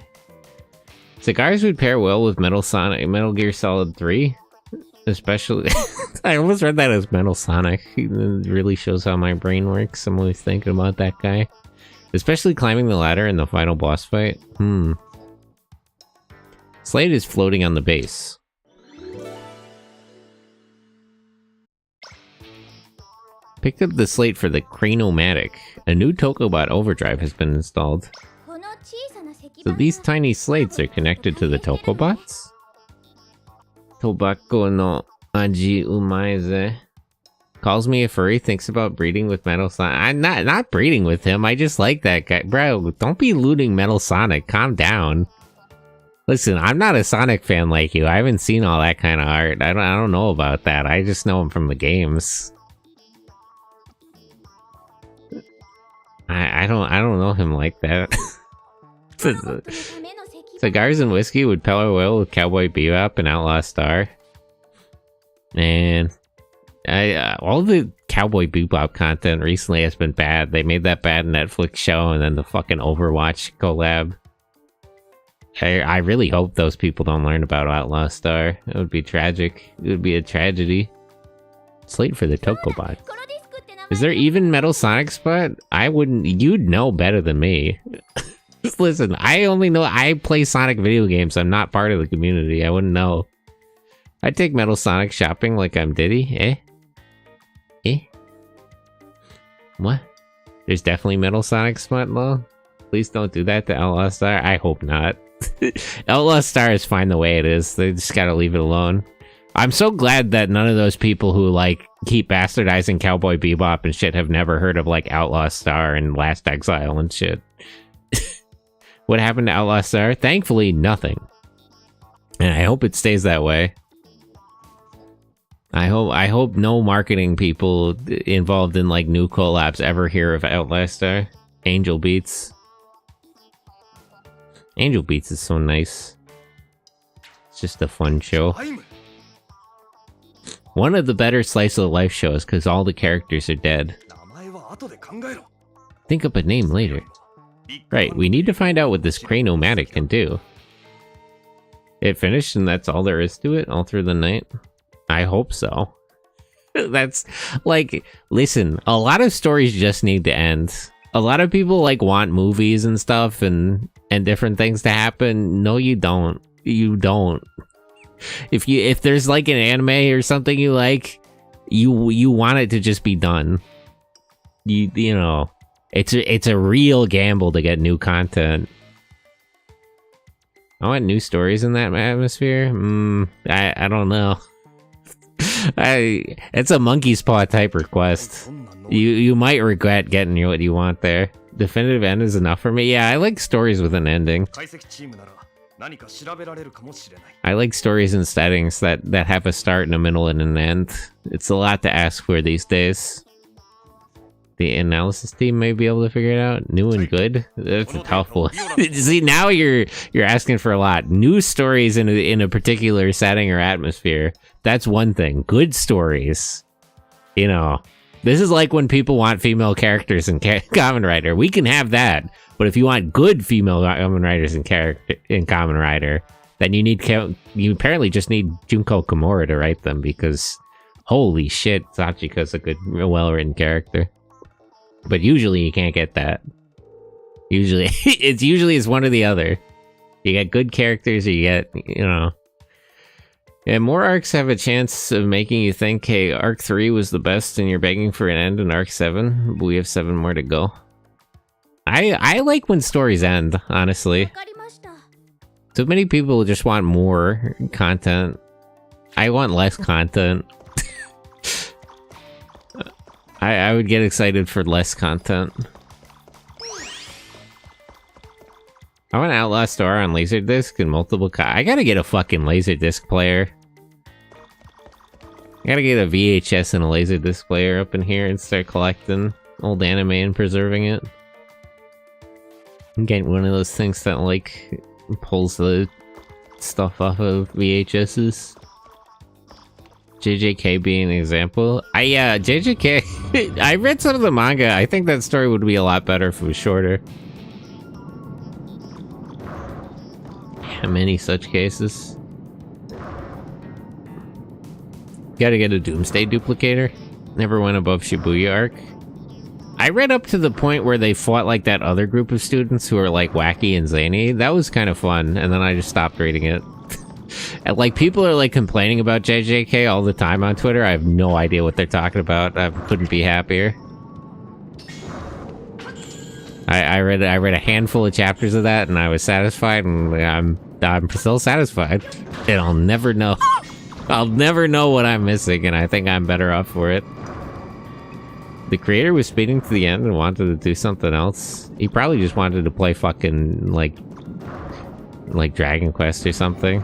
Cigars would pair well with Metal Gear Solid 3. Especially... I almost read that as Metal Sonic. It really shows how my brain works. I'm always thinking about that guy. Especially climbing the ladder in the final boss fight. Slade is floating on the base. Picked up the slate for the Cranomatic. A new Tokobot overdrive has been installed. So these tiny slates are connected to the Tokobots? Tobacco no aji umaize. Calls me a furry, thinks about breeding with Metal Sonic. I'm not breeding with him, I just like that guy. Bro, don't be looting Metal Sonic, calm down. Listen, I'm not a Sonic fan like you. I haven't seen all that kind of art. I don't know about that. I just know him from the games. I don't know him like that. Cigars and whiskey would pair well with Cowboy Bebop and Outlaw Star. Man, all the Cowboy Bebop content recently has been bad. They made that bad Netflix show and then the fucking Overwatch collab. I really hope those people don't learn about Outlaw Star. It would be tragic. It would be a tragedy. Slate for the Tokobot. Is there even Metal Sonic spot? I wouldn't. You'd know better than me. Just listen, I play Sonic video games. I'm not part of the community. I wouldn't know. I'd take Metal Sonic shopping like I'm Diddy. Eh? What? There's definitely Metal Sonic spot, though? Please don't do that to Outlaw Star. I hope not. Outlaw Star is fine the way it is. They just gotta leave it alone. I'm so glad that none of those people who, like, keep bastardizing Cowboy Bebop and shit have never heard of, like, Outlaw Star and Last Exile and shit. What happened to Outlaw Star? Thankfully, nothing. And I hope it stays that way. I hope no marketing people involved in, like, new collabs ever hear of Outlaw Star. Angel Beats. Angel Beats is so nice. It's just a fun show. One of the better slice of life shows because all the characters are dead. Think up a name later. Right, we need to find out what this Cranomatic can do. It finished and that's all there is to it all through the night? I hope so. That's, like, listen, a lot of stories just need to end. A lot of people, like, want movies and stuff and different things to happen. No, you don't. You don't. If there's, like, an anime or something you like, you want it to just be done. You know, it's a real gamble to get new content. I want new stories in that atmosphere. I don't know. It's a monkey's paw type request. You might regret getting what you want there. Definitive end is enough for me. Yeah, I like stories with an ending. I like stories and settings that have a start and a middle and an end. It's a lot to ask for these days. The analysis team may be able to figure it out. New and good? That's a tough one. See, now you're asking for a lot. New stories in a particular setting or atmosphere. That's one thing. Good stories. You know, this is like when people want female characters in Kamen Rider. We can have that. But if you want good female Kamen Riders in Kamen Rider, then you apparently just need Junko Kimura to write them, because holy shit, Sachiko's a good, well-written character. But usually you can't get that. Usually, it's one or the other. You get good characters, or you get, you know... Yeah, more arcs have a chance of making you think, hey, Arc 3 was the best and you're begging for an end in Arc 7, but we have 7 more to go. I like when stories end, honestly. So many people just want more content. I want less content. I would get excited for less content. I want Outlaw Star on Laserdisc and multiple I gotta get a fucking Laserdisc player. I gotta get a VHS and a Laserdisc player up in here and start collecting old anime and preserving it. Get one of those things that, like, pulls the stuff off of VHSs. JJK being an example. JJK... I read some of the manga. I think that story would be a lot better if it was shorter. Many such cases. Gotta get a Doomsday duplicator. Never went above Shibuya arc. I read up to the point where they fought like that other group of students who are like wacky and zany. That was kind of fun, and then I just stopped reading it. And like people are like complaining about JJK all the time on Twitter. I have no idea what they're talking about. I couldn't be happier. I read a handful of chapters of that, and I was satisfied, and I'm still satisfied. And I'll never know. I'll never know what I'm missing, and I think I'm better off for it. The creator was speeding to the end and wanted to do something else. He probably just wanted to play fucking, like Dragon Quest or something.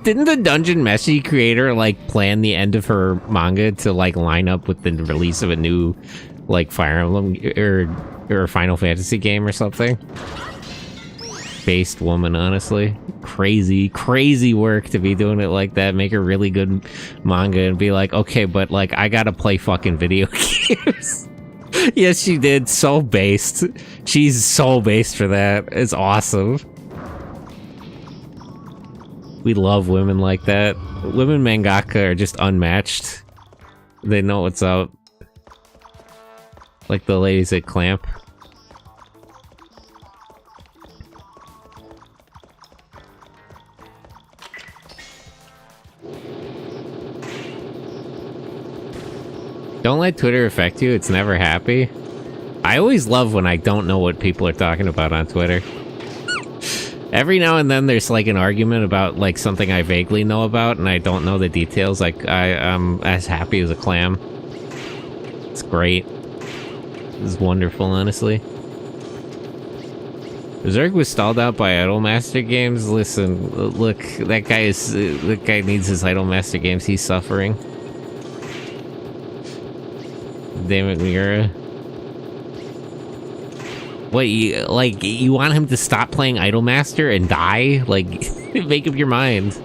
Didn't the Dungeon Meshi creator, like, plan the end of her manga to, like, line up with the release of a new, like, Fire Emblem or Final Fantasy game or something? Based woman, honestly. Crazy work to be doing it like that. Make a really good manga and be like, okay, but, like, I gotta play fucking video games. Yes, she did. So based. She's so based for that. It's awesome. We love women like that. Women mangaka are just unmatched. They know what's up. Like the ladies at Clamp. Don't let Twitter affect you. It's never happy. I always love when I don't know what people are talking about on Twitter. Every now and then there's like an argument about like something I vaguely know about and I don't know the details. Like I'm as happy as a clam. It's great. It's wonderful, honestly. Berserk was stalled out by Idolmaster games. Listen, look, that guy needs his Idolmaster games. He's suffering. Damn it, Miura. What, you want him to stop playing Idolmaster and die? Like, make up your mind.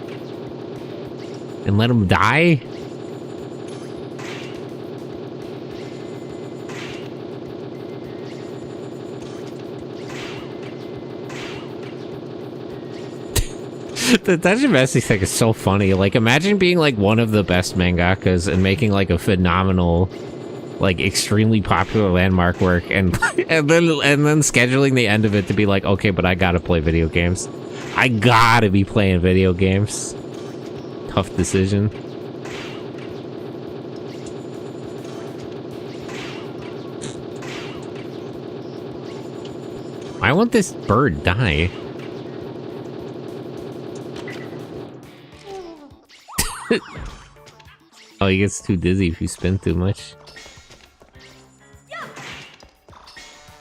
And let him die? The Dungeon Meshi thing is so funny. Like, imagine being, like, one of the best mangakas and making, like, a phenomenal... like extremely popular landmark work and and then scheduling the end of it to be like, okay, but I gotta play video games. I gotta be playing video games. Tough decision. Why won't this bird die? Oh, he gets too dizzy if you spin too much.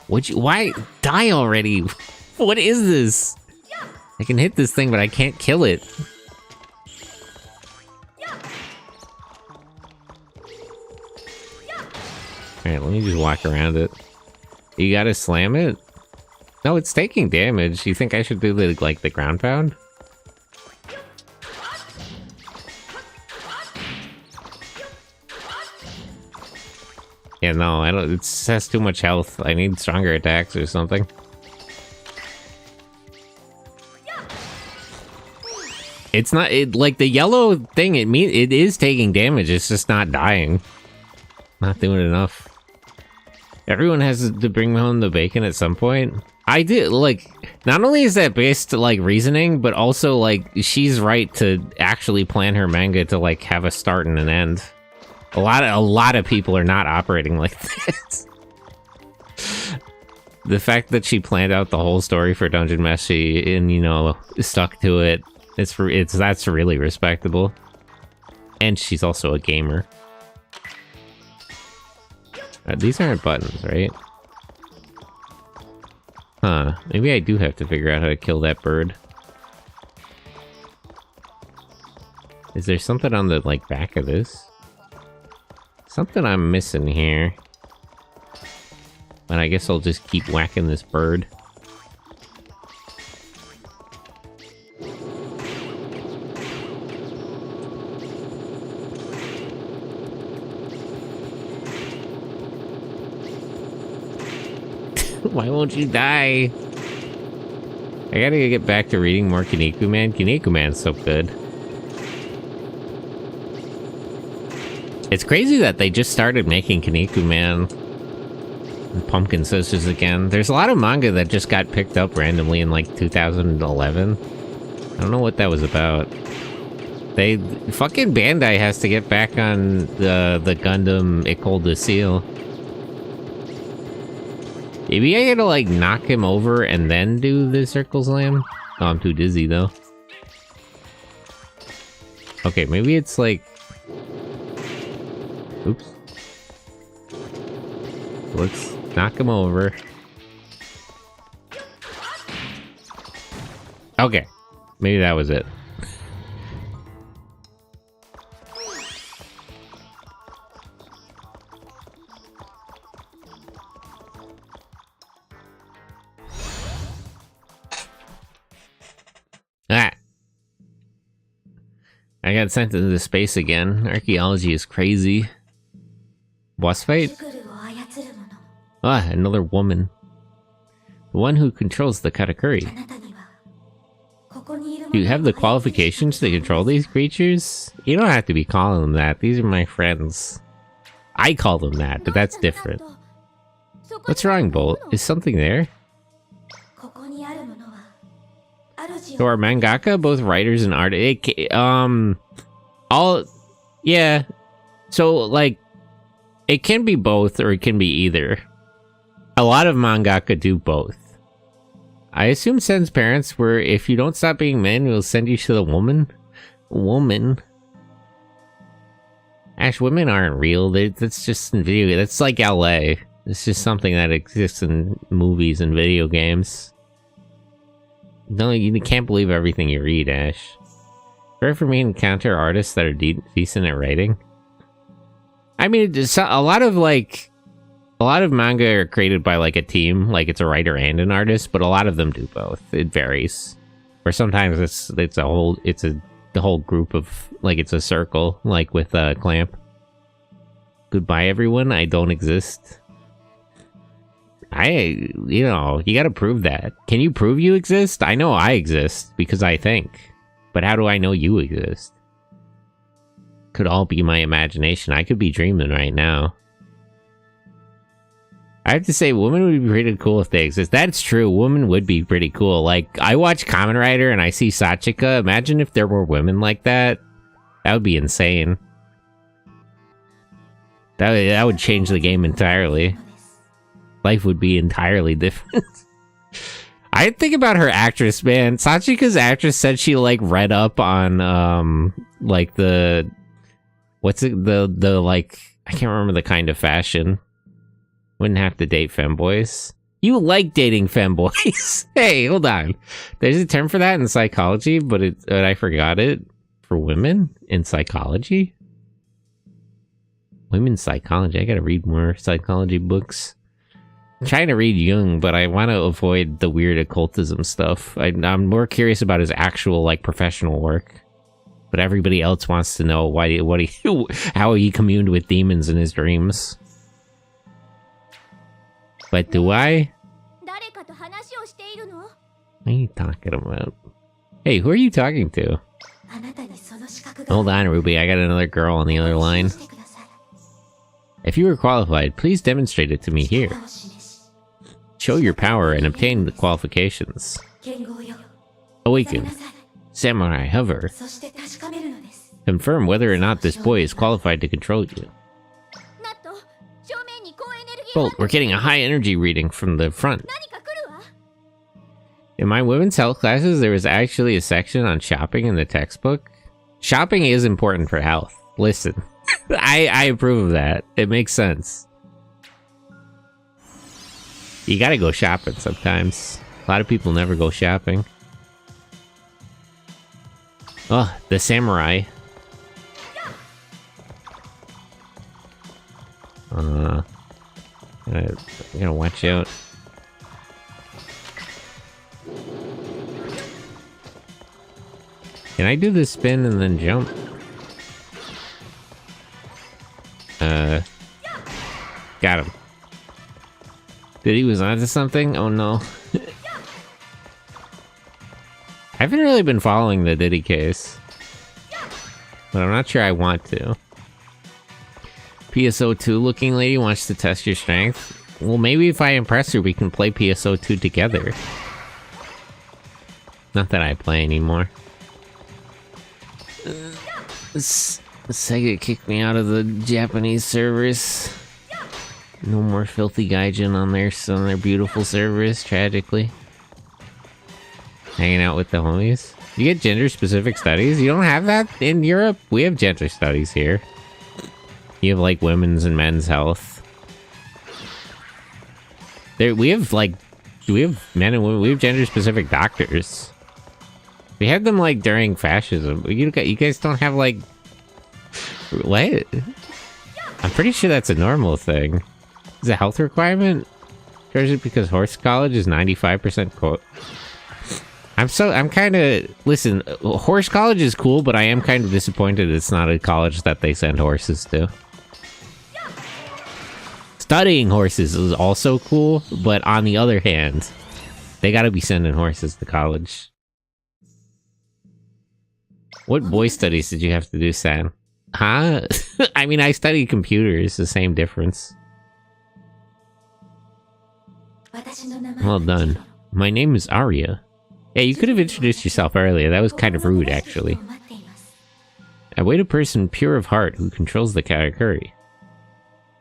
Why die already? What is this? I can hit this thing, but I can't kill it. Alright, let me just walk around it. You gotta slam it? No, it's taking damage. You think I should do the, like, the ground pound? Yeah, no, I don't. It has too much health. I need stronger attacks or something. It's not like the yellow thing. It is taking damage. It's just not dying. Not doing enough. Everyone has to bring home the bacon at some point. I did like. Not only is that based like reasoning, but also like she's right to actually plan her manga to like have a start and an end. A lot of people are not operating like this. The fact that she planned out the whole story for Dungeon Meshi and, you know, stuck to it, that's really respectable. And she's also a gamer. These aren't buttons, right? Huh, maybe I do have to figure out how to kill that bird. Is there something on the, like, back of this? Something I'm missing here. But I guess I'll just keep whacking this bird. Why won't you die? I gotta get back to reading more Kinnikuman. Man. Kinnikuman's so good. It's crazy that they just started making Kinnikuman and Pumpkin Sisters again. There's a lot of manga that just got picked up randomly in like 2011. I don't know what that was about. Fucking Bandai has to get back on the Gundam École de Seal. Maybe I gotta like knock him over and then do the Circle Slam? Oh, I'm too dizzy though. Okay, maybe it's like... Oops. Let's knock him over. Okay. Maybe that was it. Ah! I got sent into space again. Archaeology is crazy. Boss fight? Ah, another woman. The one who controls the katakuri. Do you have the qualifications to control these creatures? You don't have to be calling them that. These are my friends. I call them that, but that's different. What's wrong, Bolt? Is something there? So are mangaka both writers and artists? Yeah. So, like, it can be both or it can be either. A lot of mangaka do both. I assume Sen's parents were, if you don't stop being men, we'll send you to the woman. Woman. Ash, women aren't real. That's just in video. That's like LA. It's just something that exists in movies and video games. No, you can't believe everything you read, Ash. Rare for me to encounter artists that are decent at writing. I mean, a lot of manga are created by like a team, like it's a writer and an artist, but a lot of them do both. It varies. Or sometimes the whole group of, like, it's a circle, like with Clamp. Goodbye, everyone. I don't exist. You gotta prove that. Can you prove you exist? I know I exist because I think. But how do I know you exist? Could all be my imagination. I could be dreaming right now. I have to say, women would be pretty cool if they exist. That's true. Women would be pretty cool. Like, I watch Kamen Rider and I see Sachika. Imagine if there were women like that. That would be insane. That would change the game entirely. Life would be entirely different. I think about her actress, man. Sachika's actress said she, like, read up on, like, the... What's it? The, like... I can't remember the kind of fashion. Wouldn't have to date femboys. You like dating femboys. Hey, hold on. There's a term for that in psychology, but I forgot it. For women in psychology? Women's psychology. I gotta read more psychology books. I'm trying to read Jung, but I want to avoid the weird occultism stuff. I'm more curious about his actual, like, professional work. But everybody else wants to know how he communed with demons in his dreams. But do I? What are you talking about? Hey, who are you talking to? Hold on, Ruby, I got another girl on the other line. If you are qualified, please demonstrate it to me here. Show your power and obtain the qualifications. Awaken. Samurai Hover. Confirm whether or not this boy is qualified to control you. Bolt, we're getting a high energy reading from the front. In my women's health classes, there was actually a section on shopping in the textbook. Shopping is important for health. Listen, I approve of that. It makes sense. You gotta go shopping sometimes. A lot of people never go shopping. Oh, the samurai. I gotta watch out. Can I do the spin and then jump? Got him. Did he was onto something? Oh no. I haven't really been following the Diddy case, but I'm not sure I want to. PSO2 looking lady wants to test your strength. Well, maybe if I impress her, we can play PSO2 together. Not that I play anymore. Sega kicked me out of the Japanese servers. No more filthy gaijin on their beautiful servers, tragically. Hanging out with the homies. You get gender-specific studies? You don't have that in Europe? We have gender studies here. You have, like, women's and men's health. We have men and women. We have gender-specific doctors. We had them, like, during fascism. You guys don't have, like... What? I'm pretty sure that's a normal thing. Is it a health requirement? Or is it because horse college is 95% quote? I'm kind of... Listen, horse college is cool, but I am kind of disappointed it's not a college that they send horses to. Studying horses is also cool, but on the other hand, they gotta be sending horses to college. What boy studies did you have to do, Sam? Huh? I mean, I studied computers, the same difference. Well done. My name is Arya. Yeah, you could have introduced yourself earlier. That was kind of rude, actually. I wait a person pure of heart who controls the karakuri.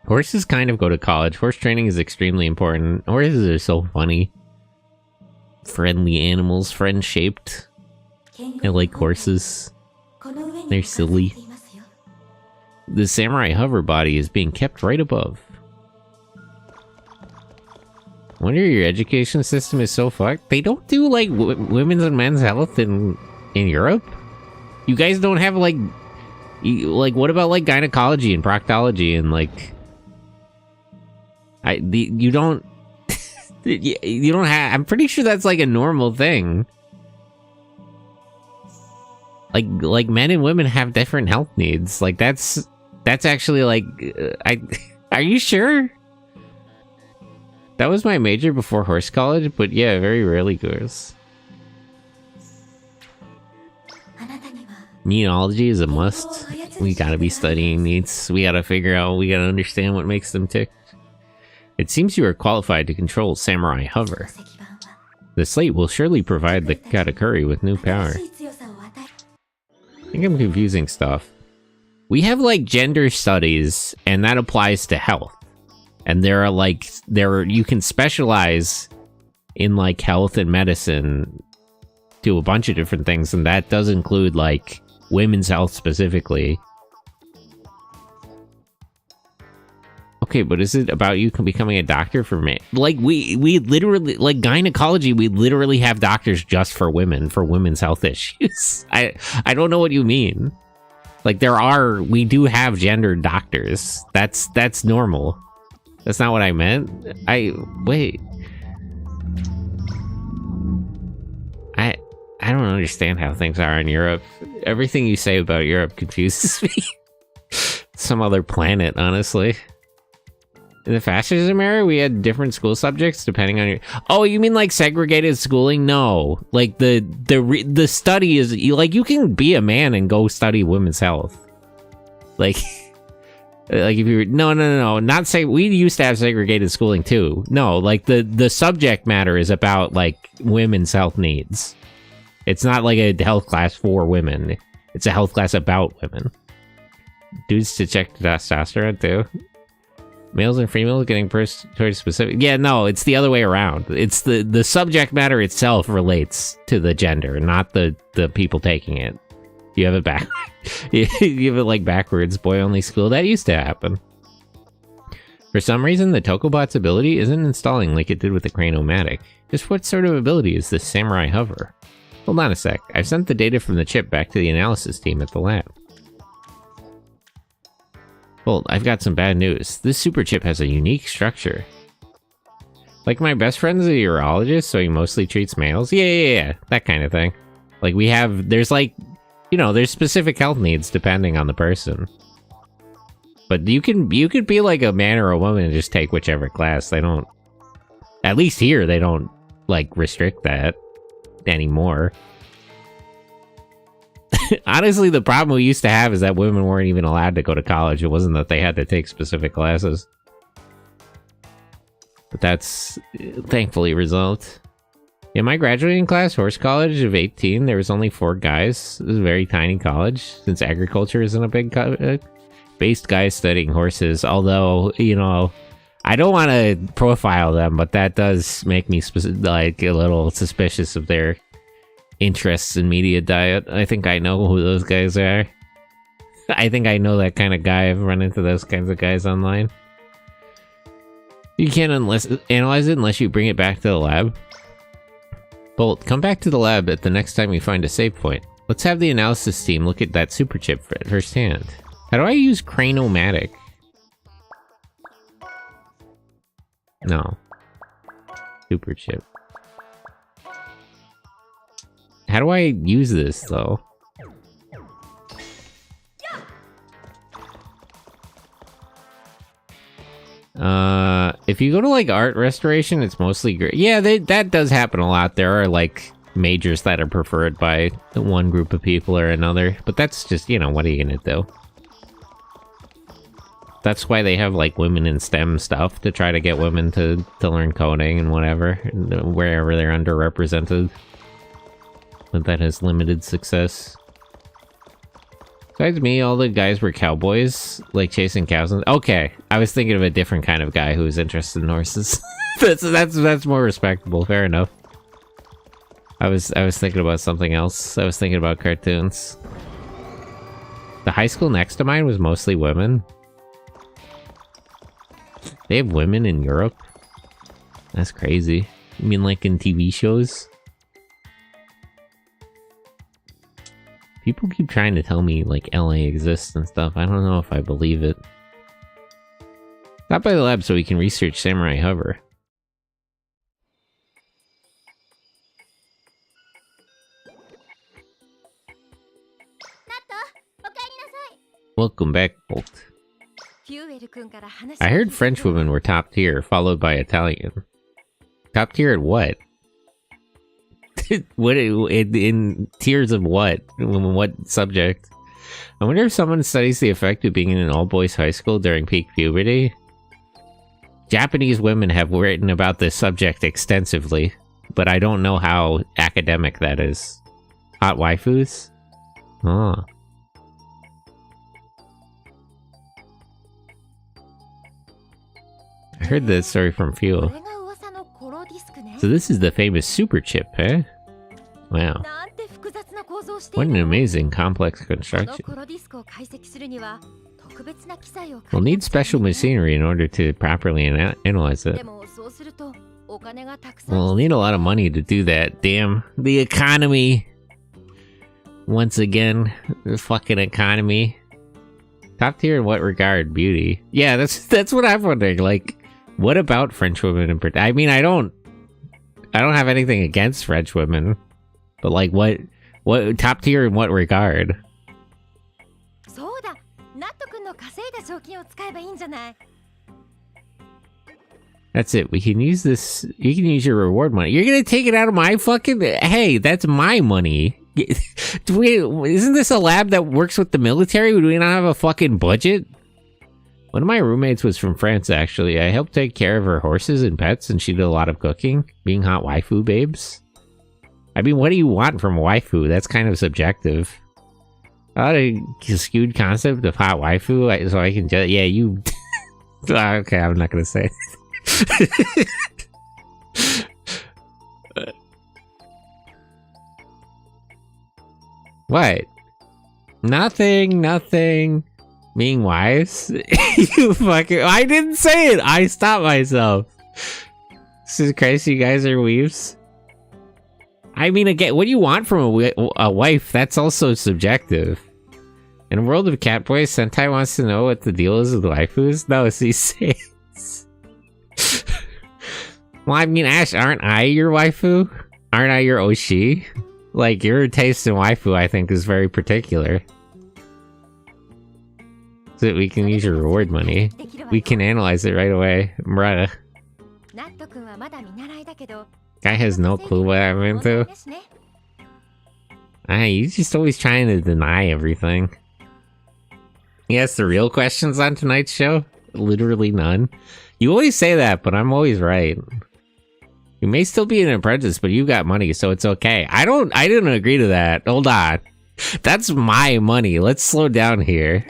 Horses kind of go to college. Horse training is extremely important. Horses are so funny. Friendly animals, friend-shaped. I like horses. They're silly. The samurai hover body is being kept right above. Wonder your education system is so fucked. They don't do, like, women's and men's health in Europe? You guys don't have, like... what about, like, gynecology and proctology and, like... You don't... you don't have... I'm pretty sure that's, like, a normal thing. Like, men and women have different health needs. Like, that's actually, like... Are you sure? That was my major before horse college, but yeah, very rarely goes. Neonology is a must. We gotta be studying needs. We gotta figure out, we gotta understand what makes them tick. It seems you are qualified to control Samurai Hover. The slate will surely provide the Katakuri with new power. I think I'm confusing stuff. We have, like, gender studies, and that applies to health. And there are, like, you can specialize in, like, health and medicine to a bunch of different things, and that does include, like, women's health specifically. Okay, but is it about you becoming a doctor for men? Like, we literally, like, gynecology, we literally have doctors just for women, for women's health issues. I don't know what you mean. Like, we do have gendered doctors. That's normal. That's not what I meant. Wait. I don't understand how things are in Europe. Everything you say about Europe confuses me. Some other planet, honestly. In the fascism era, we had different school subjects depending on your... Oh, you mean like segregated schooling? No. Like the study is... Like you can be a man and go study women's health. Like... Like if you were... No. Not say... We used to have segregated schooling too. No, like the subject matter is about like women's health needs. It's not like a health class for women. It's a health class about women. Dudes to check testosterone too. Males and females getting towards specific... Yeah, no, it's the other way around. It's the subject matter itself relates to the gender, not the people taking it. You have it back. You have it like backwards, boy-only school. That used to happen. For some reason, the Tokobot's ability isn't installing like it did with the Crane-O-Matic. Just what sort of ability is this Samurai Hover? Hold on a sec. I've sent the data from the chip back to the analysis team at the lab. Well, I've got some bad news. This super chip has a unique structure. Like my best friend's a urologist, so he mostly treats males. Yeah, that kind of thing. Like there's like, you know, there's specific health needs depending on the person. But you could be like a man or a woman and just take whichever class. They don't, at least here, they don't like restrict that anymore. Honestly, the problem we used to have is that women weren't even allowed to go to college. It wasn't that they had to take specific classes. But that's thankfully resolved. In my graduating class, horse college of 18, there was only 4 guys. It was a very tiny college, since agriculture isn't a big based guys studying horses. Although, you know, I don't want to profile them, but that does make me like a little suspicious of their interests in media diet. I think I know who those guys are. I think I know that kind of guy. I've run into those kinds of guys online. You can't analyze it unless you bring it back to the lab. Bolt, come back to the lab at the next time you find a save point. Let's have the analysis team look at that super chip firsthand. How do I use Crane-O-Matic? No. Super chip. How do I use this, though? If you go to, like, art restoration, it's mostly great. Yeah, that does happen a lot. There are, like, majors that are preferred by one group of people or another. But that's just, you know, what are you gonna do? That's why they have, like, women in STEM stuff, to try to get women to learn coding and whatever, wherever they're underrepresented. But that has limited success. Besides me, all the guys were cowboys, like chasing cows. Okay, I was thinking of a different kind of guy who was interested in horses. that's more respectable. Fair enough. I was thinking about something else. I was thinking about cartoons. The high school next to mine was mostly women. They have women in Europe? That's crazy. You mean like in TV shows? People keep trying to tell me, like, LA exists and stuff. I don't know if I believe it. Stop by the lab so we can research Samurai Hover. Welcome back, Bolt. I heard French women were top tier, followed by Italian. Top tier at what? What in tiers of what? What subject? I wonder if someone studies the effect of being in an all-boys high school during peak puberty. Japanese women have written about this subject extensively, but I don't know how academic that is. Hot waifus? Oh. I heard this story from Fuel. So this is the famous super chip, eh? Wow. What an amazing complex construction. We'll need special machinery in order to properly analyze it. We'll need a lot of money to do that. Damn, the economy. Once again, the fucking economy. Top tier in what regard? Beauty. Yeah, that's what I'm wondering. Like, what about French women in particular? I mean, I don't have anything against French women, but like, what top tier in what regard? That's it. We can use this. You can use your reward money. You're gonna take it out of my fucking... Hey, that's my money. Isn't this a lab that works with the military? Do we not have a fucking budget? One of my roommates was from France, actually. I helped take care of her horses and pets, and she did a lot of cooking. Being hot waifu babes. I mean, what do you want from waifu? That's kind of subjective. A skewed concept of hot waifu, so I can just... Yeah, you... Okay, I'm not gonna say it. What? Nothing. Being wives? You fucking... I didn't say it! I stopped myself. This is crazy, you guys are weaves. I mean, again, what do you want from a wife? That's also subjective. In a world of catboys, Sentai wants to know what the deal is with waifus? No, he says. Well, I mean, Ash, aren't I your waifu? Aren't I your Oshi? Like, your taste in waifu, I think, is very particular. So that we can use your reward money. We can analyze it right away. Bruh. Guy has no clue what I'm into. He's just always trying to deny everything. He asks the real questions on tonight's show? Literally none. You always say that, but I'm always right. You may still be an apprentice, but you got money, so it's okay. I didn't agree to that. Hold on. That's my money. Let's slow down here.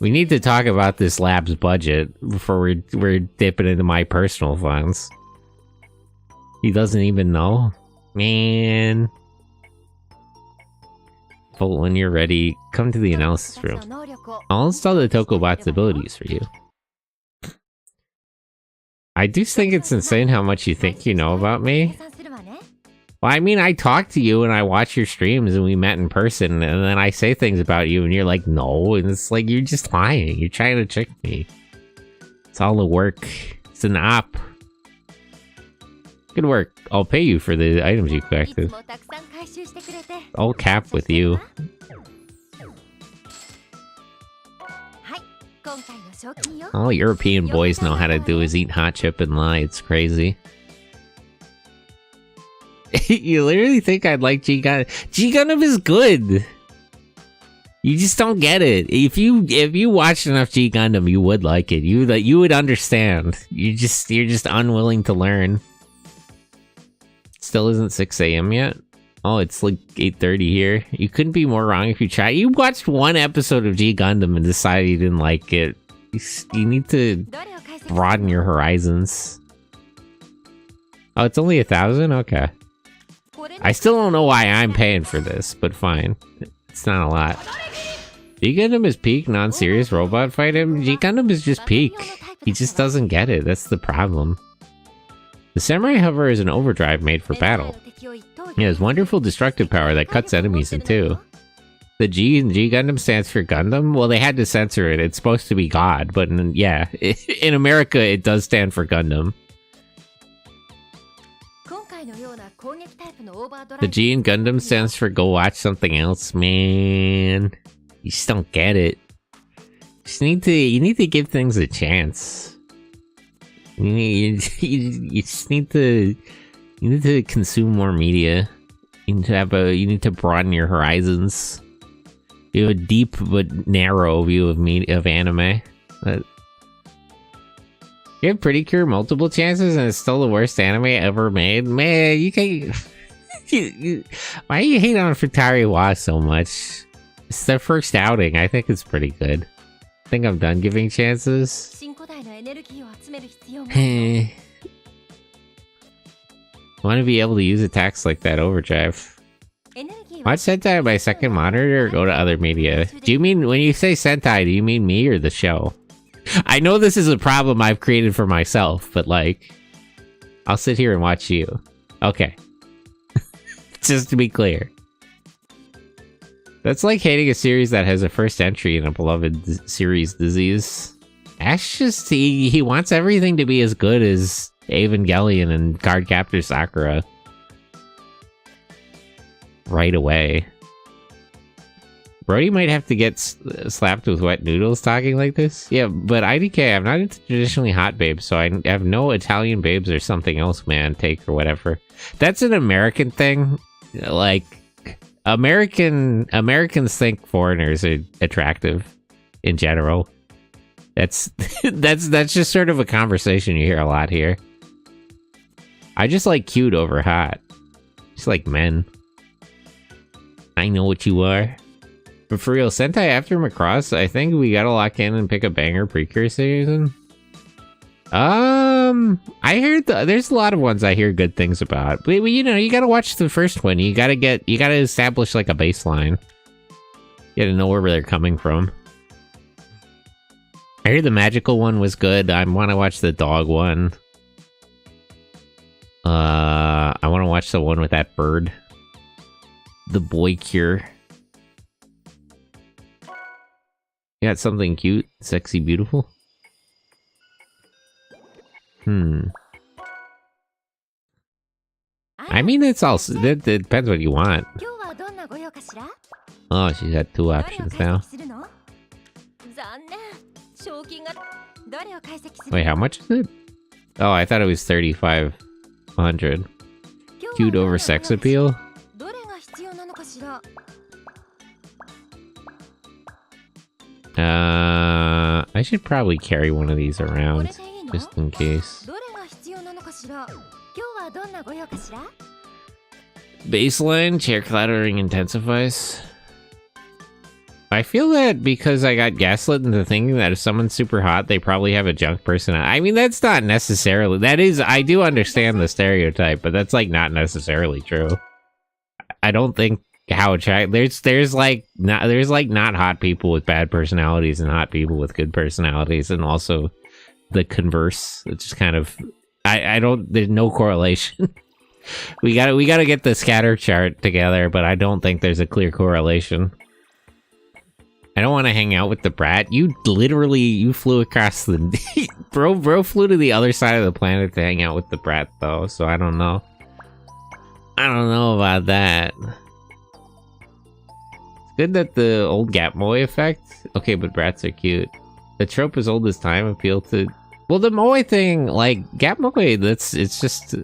We need to talk about this lab's budget before we're dipping into my personal funds. He doesn't even know? Man. But when you're ready, come to the analysis room. I'll install the Tokobot's abilities for you. I do think it's insane how much you think you know about me. Well, I mean, I talk to you and I watch your streams and we met in person and then I say things about you and you're like, no, and it's like, you're just lying. You're trying to trick me. It's all a work. It's an op. Good work. I'll pay you for the items you collected. I'll cap with you. All European boys know how to do is eat hot chip and lie. It's crazy. You literally think I'd like G Gundam? G Gundam is good. You just don't get it. If you watched enough G Gundam, you would like it. You would understand. You're just unwilling to learn. Still isn't 6 AM yet? Oh, it's like 8:30 here. You couldn't be more wrong if you tried. You watched one episode of G Gundam and decided you didn't like it. You need to broaden your horizons. Oh, it's only 1,000? Okay. I still don't know why I'm paying for this, but fine. It's not a lot. G Gundam is peak, non-serious robot fight him? G Gundam is just peak. He just doesn't get it. That's the problem. The Samurai Hover is an overdrive made for battle. It has wonderful destructive power that cuts enemies in two. The G in G Gundam stands for Gundam? Well, they had to censor it. It's supposed to be God, but yeah, in America it does stand for Gundam. The G in Gundam stands for go watch something else, man. You just don't get it. You need to give things a chance. You just need to consume more media. You need to broaden your horizons. You have a deep but narrow view of anime. You have Pretty Cure multiple chances and it's still the worst anime ever made? Man, you can't... why do you hate on Futari Wa so much? It's their first outing. I think it's pretty good. I think I'm done giving chances. I want to be able to use attacks like that overdrive. Watch Sentai on my second monitor or go to other media? Do you mean, when you say Sentai, do you mean me or the show? I know this is a problem I've created for myself, but like, I'll sit here and watch you. Okay. Just to be clear. That's like hating a series that has a first entry in a beloved series disease. Ash just, he wants everything to be as good as Evangelion and Cardcaptor Sakura. Right away. Brody might have to get slapped with wet noodles talking like this. Yeah, but IDK, I'm not into traditionally hot babes, so I have no Italian babes or something else, man, take or whatever. That's an American thing. Like, Americans think foreigners are attractive in general. That's just sort of a conversation you hear a lot here. I just like cute over hot. Just like men. I know what you are. But for real, Sentai after Macross, I think we gotta lock in and pick a banger precursor season. I heard there's a lot of ones I hear good things about. But you know, you gotta watch the first one. You gotta establish like a baseline. You gotta know where they're coming from. I heard the magical one was good. I want to watch the dog one. I want to watch the one with that bird. The boy cure. You got something cute, sexy, beautiful? I mean, it's all... It depends what you want. Oh, she's got two options now. Wait, how much is it? Oh, I thought it was 3,500. Cute over sex appeal? I should probably carry one of these around, just in case. Baseline, chair clattering intensifies. I feel that because I got gaslit into thinking that if someone's super hot, they probably have a junk personality. I mean, that's not necessarily... That is... I do understand the stereotype, but that's, like, not necessarily true. I don't think how attractive... There's not hot people with bad personalities and hot people with good personalities, and also the converse. It's just kind of... I don't... There's no correlation. we gotta get the scatter chart together, but I don't think there's a clear correlation. I don't want to hang out with the brat. You flew across the... bro flew to the other side of the planet to hang out with the brat, though, so I don't know. I don't know about that. It's good that the old Gap Moe effect... Okay, but brats are cute. The trope as old as time appeal to... Well, the Moe thing, like, Gap Moe, it's just...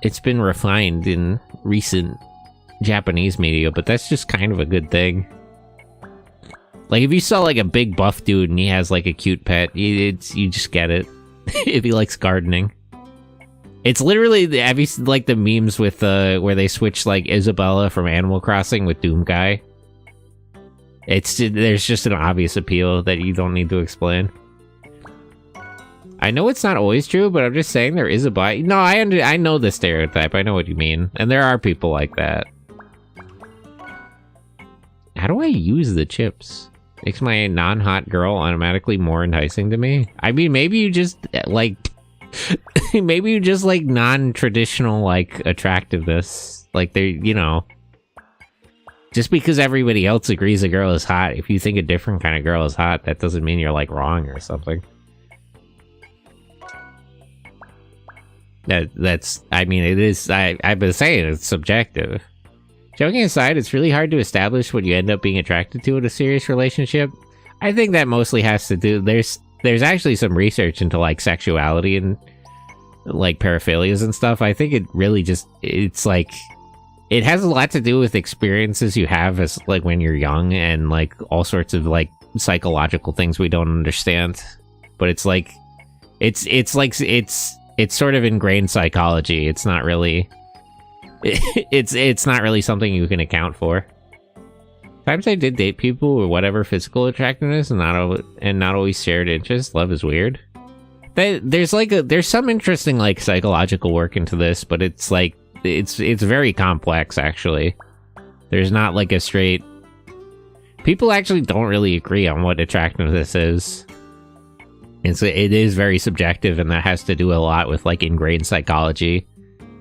It's been refined in recent Japanese media, but that's just kind of a good thing. Like, if you saw, like, a big buff dude and he has, like, a cute pet, you just get it. If he likes gardening. It's literally, have you seen, like, the memes with, where they switch, like, Isabella from Animal Crossing with Doom Guy? There's just an obvious appeal that you don't need to explain. I know it's not always true, but I'm just saying there is a bias. No, I know the stereotype. I know what you mean. And there are people like that. How do I use the chips? Makes my non-hot girl automatically more enticing to me. I mean, maybe you just, like... maybe you just like non-traditional, like, attractiveness. Like, they're, you know... Just because everybody else agrees a girl is hot, if you think a different kind of girl is hot, that doesn't mean you're, like, wrong or something. That's... I mean, it is... I've been saying it's subjective. Joking aside, it's really hard to establish what you end up being attracted to in a serious relationship. I think that mostly has to do... There's actually some research into, like, sexuality and, like, paraphilias and stuff. I think it really just... It's, like... It has a lot to do with experiences you have as, like, when you're young and, like, all sorts of, like, psychological things we don't understand. But it's, like... It's sort of ingrained psychology. It's not really... It's not really something you can account for. Times I did date people with whatever physical attractiveness and not always shared interests. Love is weird. There's some interesting, like, psychological work into this, but it's like it's very complex actually. There's not like a straight... People actually don't really agree on what attractiveness is. It is very subjective, and that has to do a lot with, like, ingrained psychology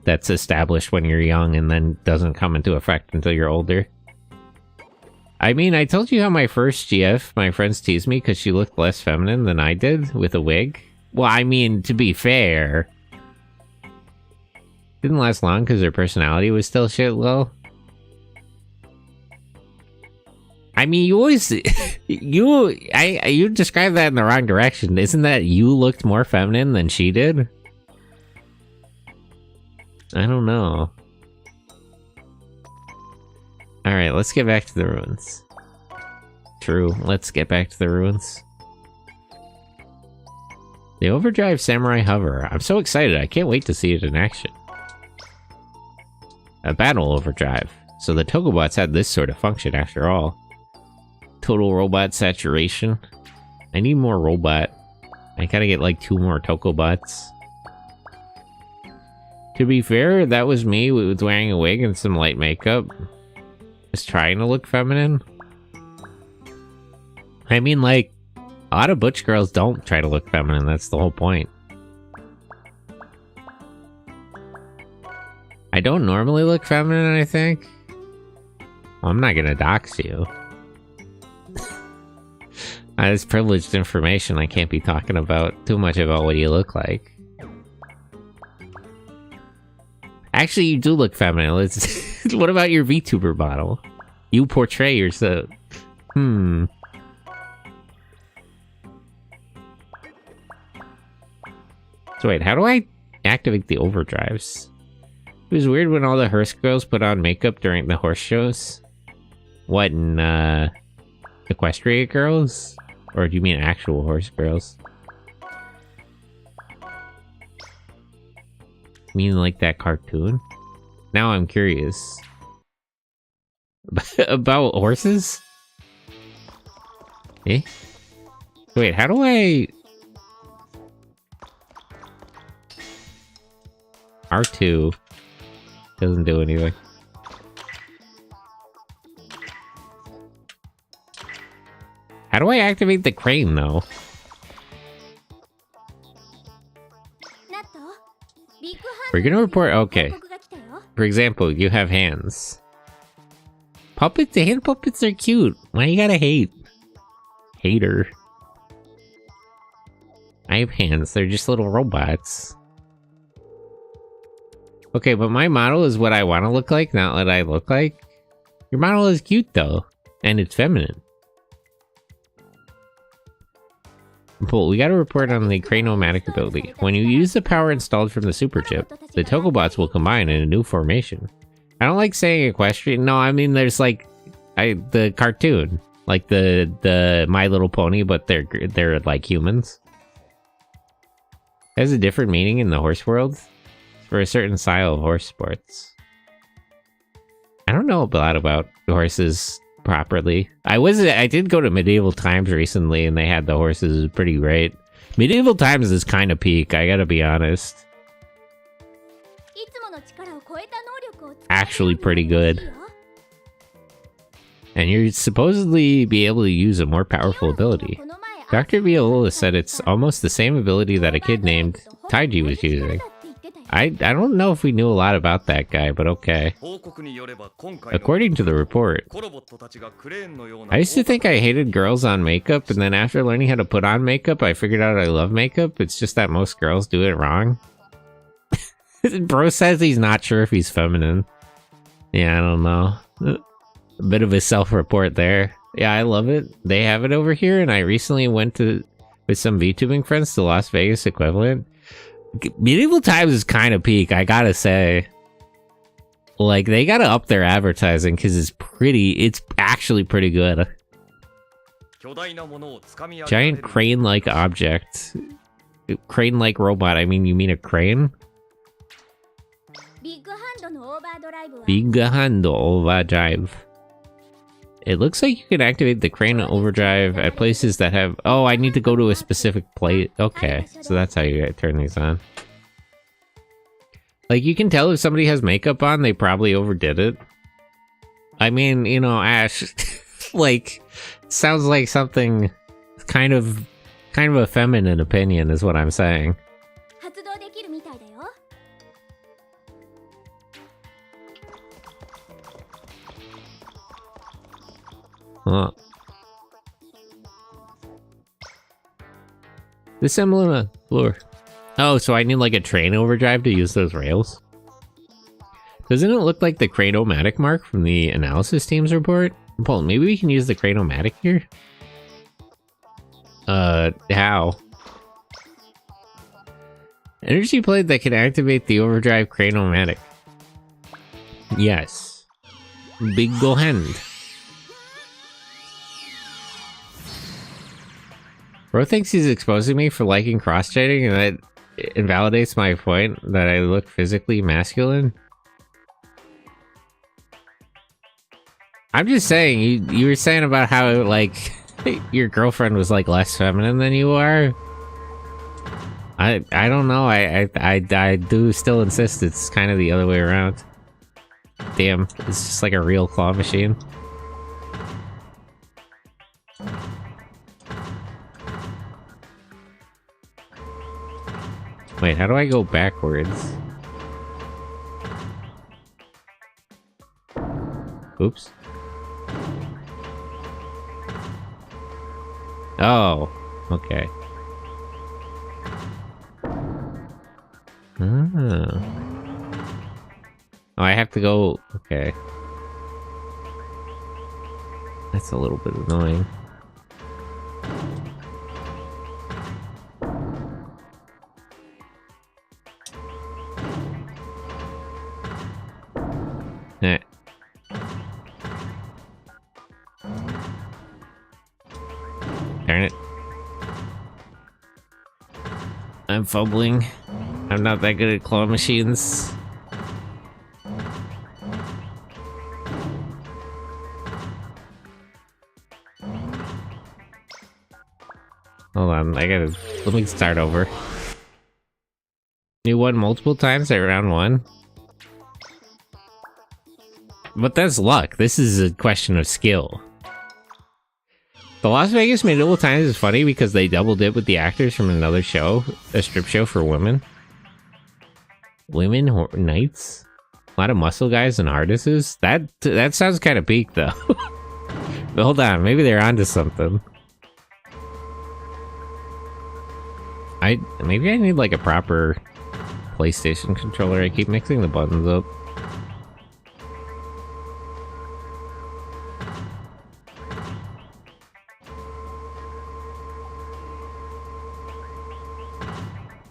that's established when you're young and then doesn't come into effect until you're older. I mean, I told you how my first GF, my friends teased me because she looked less feminine than I did with a wig. Well, I mean, to be fair, didn't last long because her personality was still shit low. I mean, you always you described that in the wrong direction. Isn't that you looked more feminine than she did? I don't know. Alright, let's get back to the ruins. True, let's get back to the ruins. The Overdrive Samurai Hover. I'm so excited, I can't wait to see it in action. A battle overdrive. So the Tokobots had this sort of function after all. Total robot saturation. I need more robot. I gotta get like 2 more Tokobots. To be fair, that was me with wearing a wig and some light makeup. Just trying to look feminine. I mean, like, a lot of butch girls don't try to look feminine, that's the whole point. I don't normally look feminine, I think. Well, I'm not gonna dox you. That's privileged information, I can't be talking about too much about what you look like. Actually, you do look feminine. What about your VTuber model? You portray yourself. So wait, how do I activate the overdrives? It was weird when all the horse girls put on makeup during the horse shows. What, in, Equestria girls? Or do you mean actual horse girls? You mean like that cartoon? Now I'm curious. About horses? Eh? Wait, how do I... R2 doesn't do anything. How do I activate the crane, though? We're gonna report... Okay. For example, you have hands. Puppets? The hand puppets are cute. Why you gotta hate? Hater. I have hands. They're just little robots. Okay, but my model is what I want to look like, not what I look like. Your model is cute, though. And it's feminine. But we gotta report on the Crane-O-Matic ability. When you use the power installed from the super chip, the Tokobots will combine in a new formation. I don't like saying equestrian. No, I mean there's like the cartoon, like the My Little Pony, but they're like humans. It has a different meaning in the horse world for a certain style of horse sports. I don't know a lot about horses properly. I did go to Medieval Times recently and they had the horses. It was pretty great. Medieval Times is kind of peak, I gotta be honest. Actually pretty good. And you're supposedly be able to use a more powerful ability. Dr. Viola said it's almost the same ability that a kid named Taiji was using. I don't know if we knew a lot about that guy, but okay. According to the report, I used to think I hated girls on makeup, and then after learning how to put on makeup, I figured out I love makeup. It's just that most girls do it wrong. Bro says he's not sure if he's feminine. Yeah, I don't know. A bit of a self-report there. Yeah, I love it. They have it over here, and I recently went with some VTubing friends to Las Vegas equivalent. Medieval Times is kind of peak, I gotta say. Like, they gotta up their advertising, because it's actually pretty good. Giant crane-like object. Crane-like robot, I mean, you mean a crane? Big hand overdrive. It looks like you can activate the crane overdrive at places that have... Oh, I need to go to a specific place. Okay, so that's how you turn these on. Like, you can tell if somebody has makeup on, they probably overdid it. I mean, you know, Ash, like, sounds like something kind of a feminine opinion is what I'm saying. Huh. The similar floor. Oh, so I need like a train overdrive to use those rails? Doesn't it look like the Crane-O-Matic mark from the analysis team's report? Paul, maybe we can use the Cranomatic here? How? Energy plate that can activate the overdrive Cranomatic. Yes. Big go hand. Bro thinks he's exposing me for liking cross-shading, and that invalidates my point that I look physically masculine. I'm just saying, you were saying about how, like, your girlfriend was, like, less feminine than you are. I don't know, I do still insist it's kind of the other way around. Damn, it's just like a real claw machine. Wait, how do I go backwards? Oops. Oh, okay. Oh, I have to go... Okay. That's a little bit annoying. Eh. Darn it. I'm fumbling. I'm not that good at claw machines. Hold on, let me start over. You won multiple times at round 1? But that's luck. This is a question of skill. The Las Vegas Medieval Times is funny because they doubled it with the actors from another show, a strip show for women. Women knights? A lot of muscle guys and artists? That sounds kind of peak though. But hold on, maybe they're onto something. Maybe I need like a proper PlayStation controller. I keep mixing the buttons up.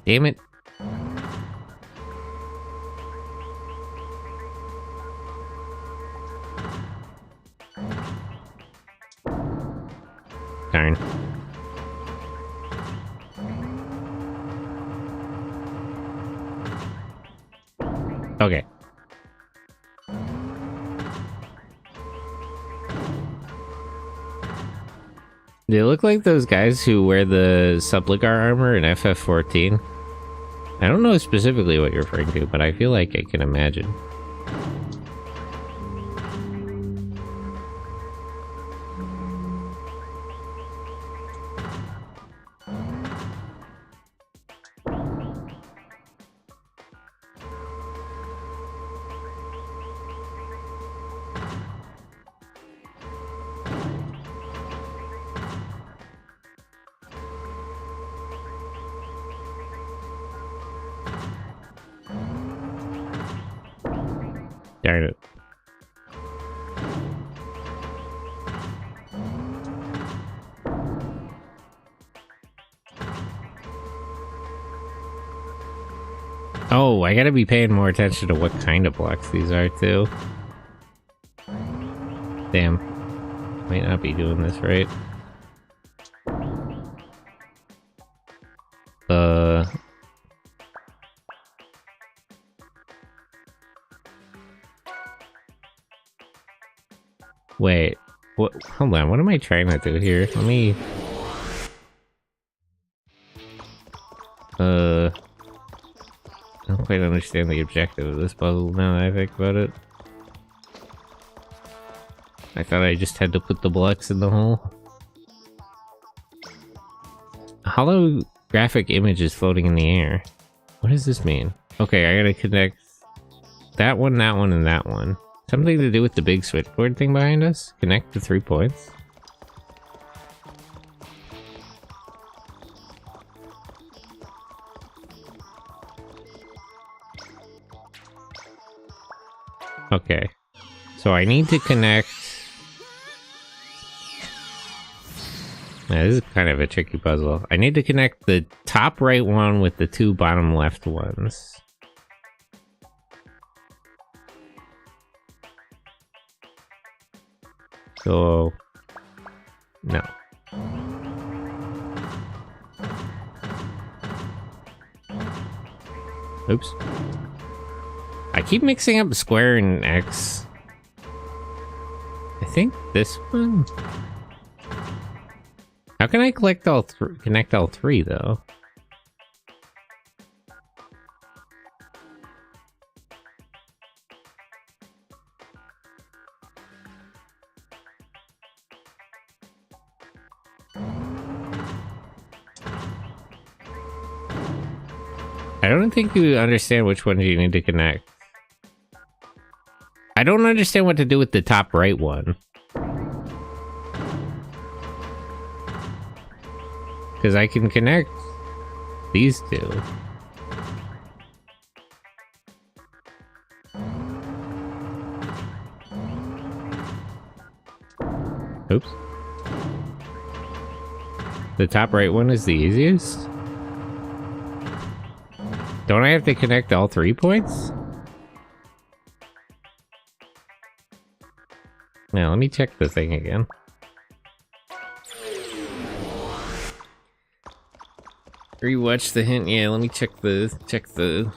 Damn it. Darn. Okay. They look like those guys who wear the Subligar armor in FF14. I don't know specifically what you're referring to, but I feel like I can imagine. Darn it. Oh, I gotta be paying more attention to what kind of blocks these are, too. Damn. Might not be doing this right. Wait. What? Hold on, what am I trying to do here? Let me... I don't quite understand the objective of this puzzle now that I think about it. I thought I just had to put the blocks in the hole. A holographic image is floating in the air. What does this mean? Okay, I gotta connect that one, and that one. Something to do with the big switchboard thing behind us? Connect the 3 points? Okay. So I need to connect Yeah, this is kind of a tricky puzzle. I need to connect the top right one with the two bottom left ones. So, no. Oops. I keep mixing up square and X. I think this one. How can I connect all three though? I don't think you understand which ones you need to connect. I don't understand what to do with the top right one. Because I can connect these two. Oops. The top right one is the easiest? Don't I have to connect all 3 points? Now, let me check the thing again. Rewatch the hint. Yeah, let me check the...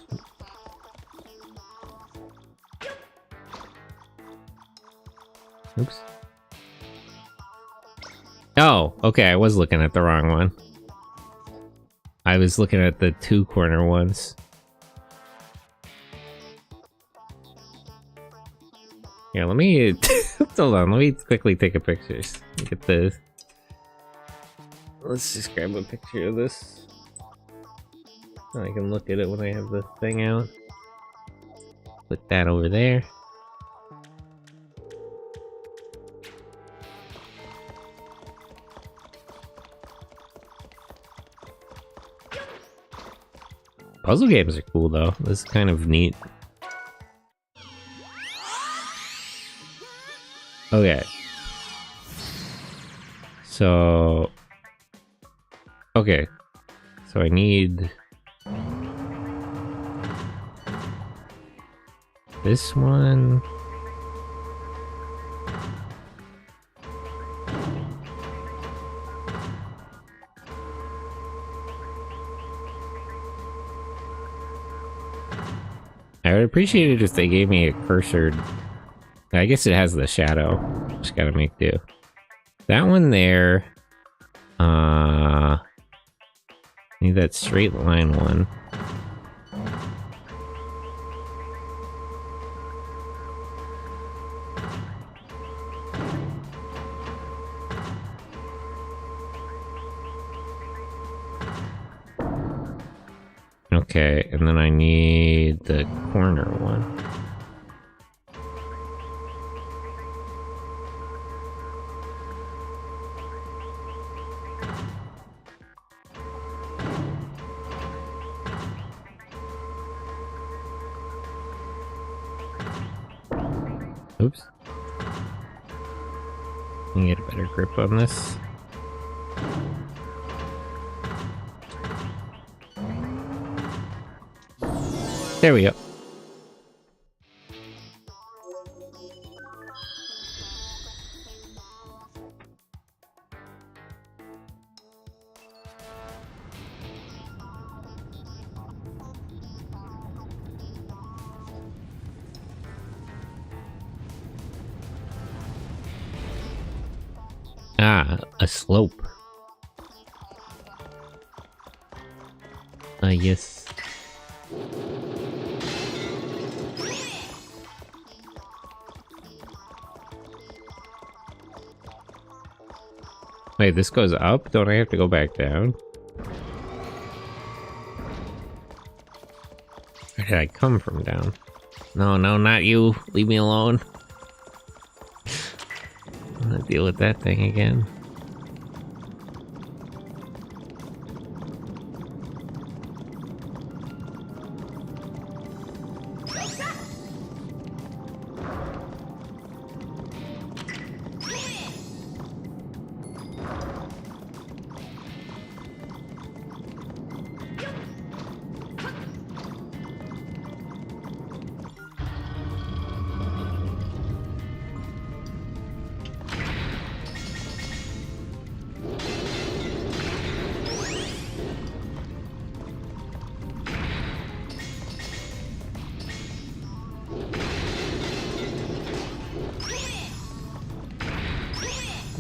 Oops. Oh, okay, I was looking at the wrong one. I was looking at the 2 corner ones. Yeah, let me... Hold on, let me quickly take a picture. Look at this. Let's just grab a picture of this. I can look at it when I have the thing out. Put that over there. Puzzle games are cool though. This is kind of neat. Okay. So... Okay. So I need... this one... I would appreciate it if they gave me a cursor. I guess it has the shadow. Just gotta make do. That one there. Need that straight line one. Okay, and then I need the corner one. Oops. Let me get a better grip on this. There we go. Ah, a slope. Ah, yes. Wait, this goes up? Don't I have to go back down? Where did I come from down? No, no, not you. Leave me alone. I'm gonna deal with that thing again.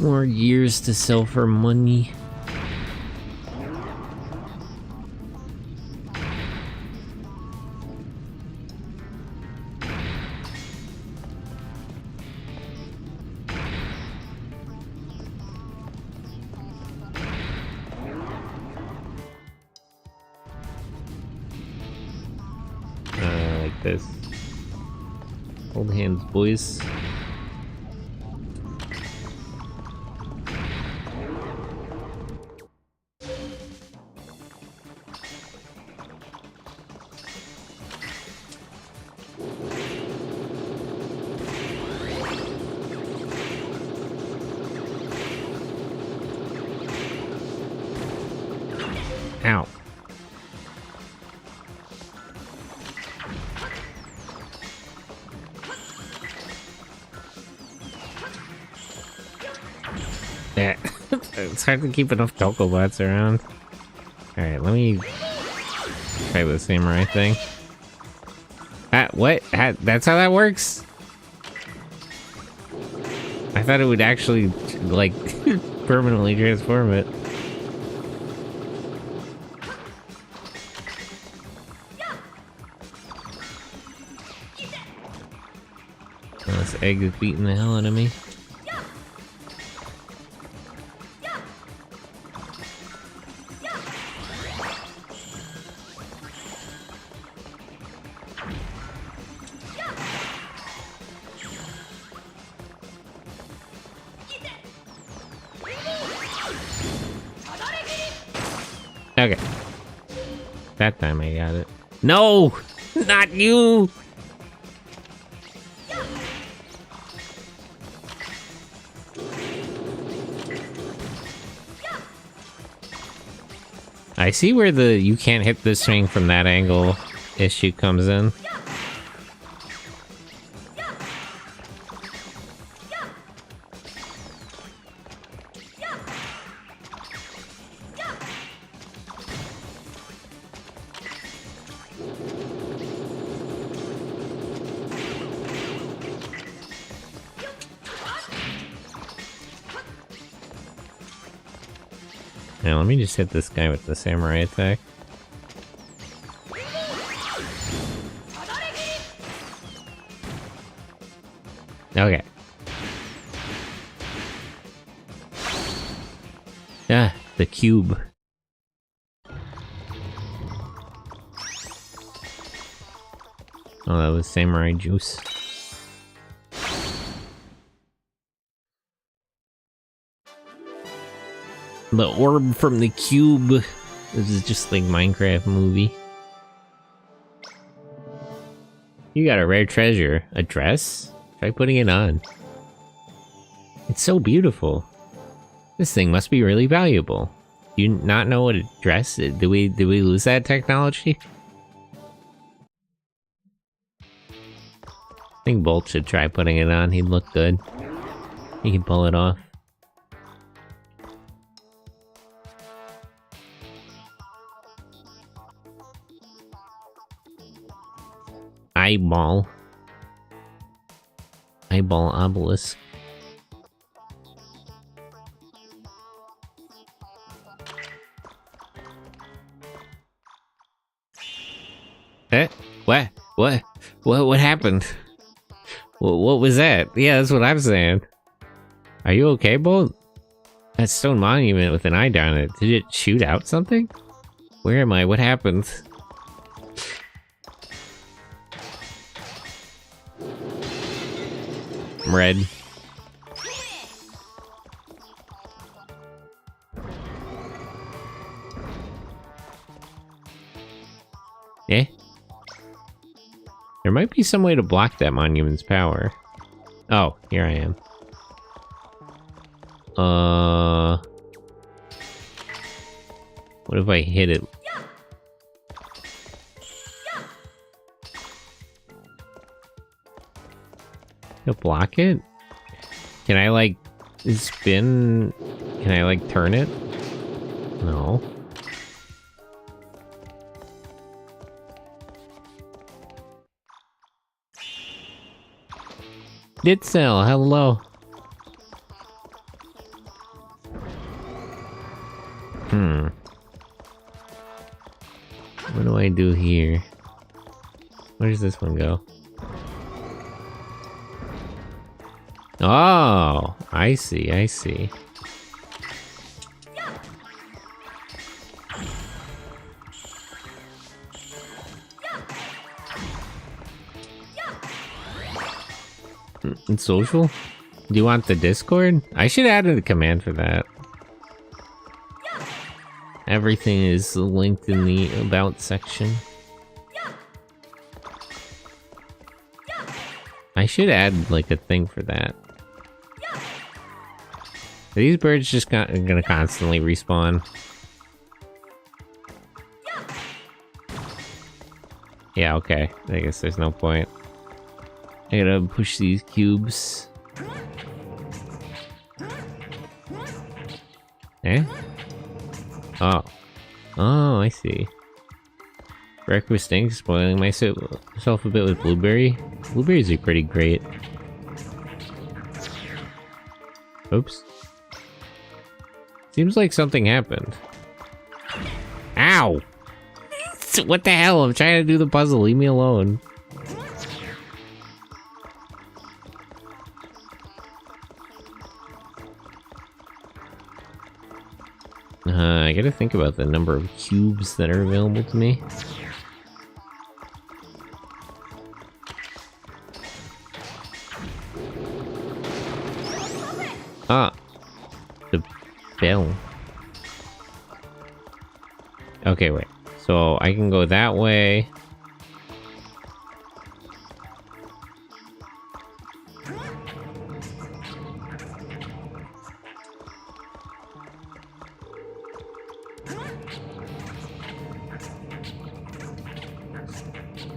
More gears to sell for money. Like this. Hold hands, boys. Ow. Yeah, it's hard to keep enough Tokobots around. Alright, let me try the samurai thing. What? That's how that works? I thought it would actually, like, permanently transform it. Oh, this egg is beating the hell out of me. Okay. That time I got it. No! Not you! I see where the you can't hit this thing from that angle issue comes in. Now let me just hit this guy with the samurai attack. Okay. Ah, the cube. Oh, that was samurai juice. The orb from the cube. This is just like Minecraft movie. You got a rare treasure. A dress? Try putting it on. It's so beautiful. This thing must be really valuable. Do you not know what a dress is? Did we lose that technology? I think Bolt should try putting it on. He'd look good. He can pull it off. Eyeball obelisk. What happened? What was that? Yeah, that's what I'm saying. Are you okay, Bolt? That stone monument with an eye down it. Did it shoot out something? Where am I? What happened? Red. Eh? There might be some way to block that monument's power. Oh, here I am. What if I hit it? To block it? Can I, like, spin? Can I, like, turn it? No. Did sell, hello. What do I do here? Where does this one go? Oh, I see, I see. In social? Do you want the Discord? I should add a command for that. Everything is linked in the About section. I should add, like, a thing for that. Are these birds just gonna constantly respawn? Yeah, okay. I guess there's no point. I gotta push these cubes. Eh? Oh. Oh, I see. Breakfast stinks, spoiling myself a bit with blueberry. Blueberries are pretty great. Oops. Seems like something happened. Ow! What the hell? I'm trying to do the puzzle, leave me alone. I gotta think about the number of cubes that are available to me. Ah! The bell. Okay, wait. So I can go that way.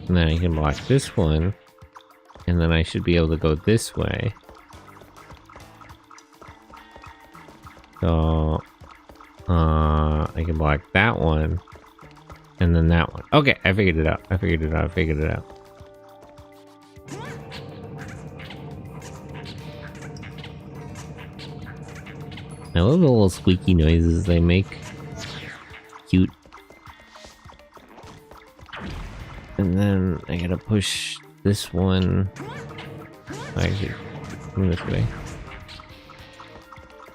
And then I can block this one. And then I should be able to go this way. So, I can block that one. And then that one. Okay, I figured it out. I figured it out. I figured it out. I love the little squeaky noises they make. Cute. And then I gotta push this one. Actually, come this way.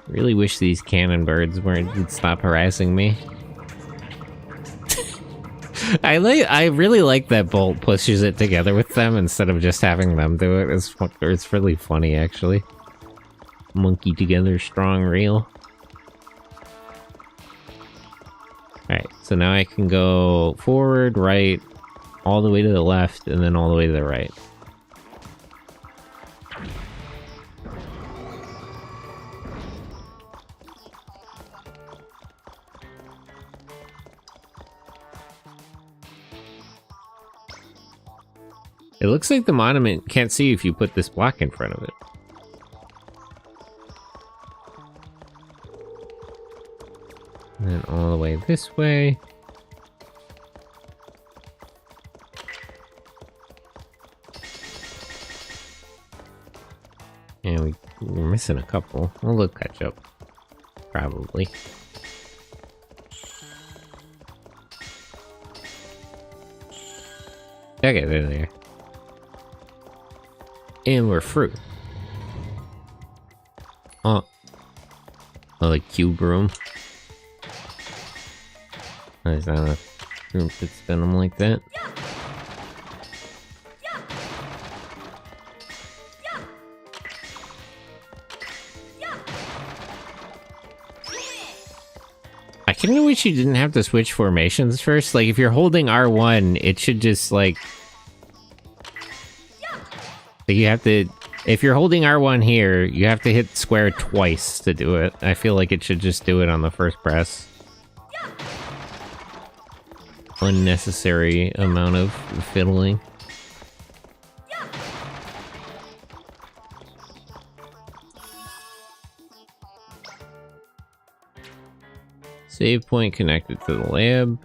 Really wish these cannon birds would stop harassing me. I really like that Bolt pushes it together with them instead of just having them do it. It's really funny, actually. Monkey together, strong, real. Alright, so now I can go forward, right, all the way to the left, and then all the way to the right. It looks like the monument can't see if you put this block in front of it. And then all the way this way. And we're missing a couple. We'll catch up. Probably. Okay, they're there. And we're through. Oh. Oh, the cube room. There's not enough room to spin them like that. I kind of wish you didn't have to switch formations first. Like, if you're holding R1, it should just, like you have to... If you're holding R1 here, you have to hit square twice to do it. I feel like it should just do it on the first press. Unnecessary amount of fiddling. Save point connected to the lab.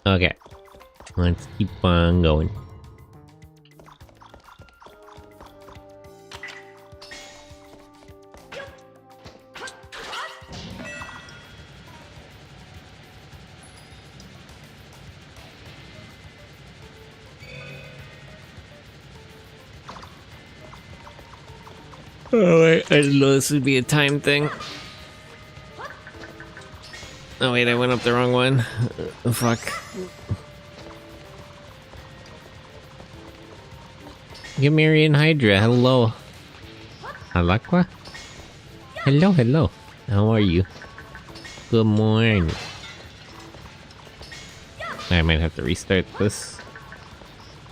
Okay. Let's keep on going. Oh wait, I didn't know this would be a time thing. Oh wait, I went up the wrong one. Oh, fuck. Gamerian Hydra, hello. Halakwa? Hello, hello. How are you? Good morning. I might have to restart this.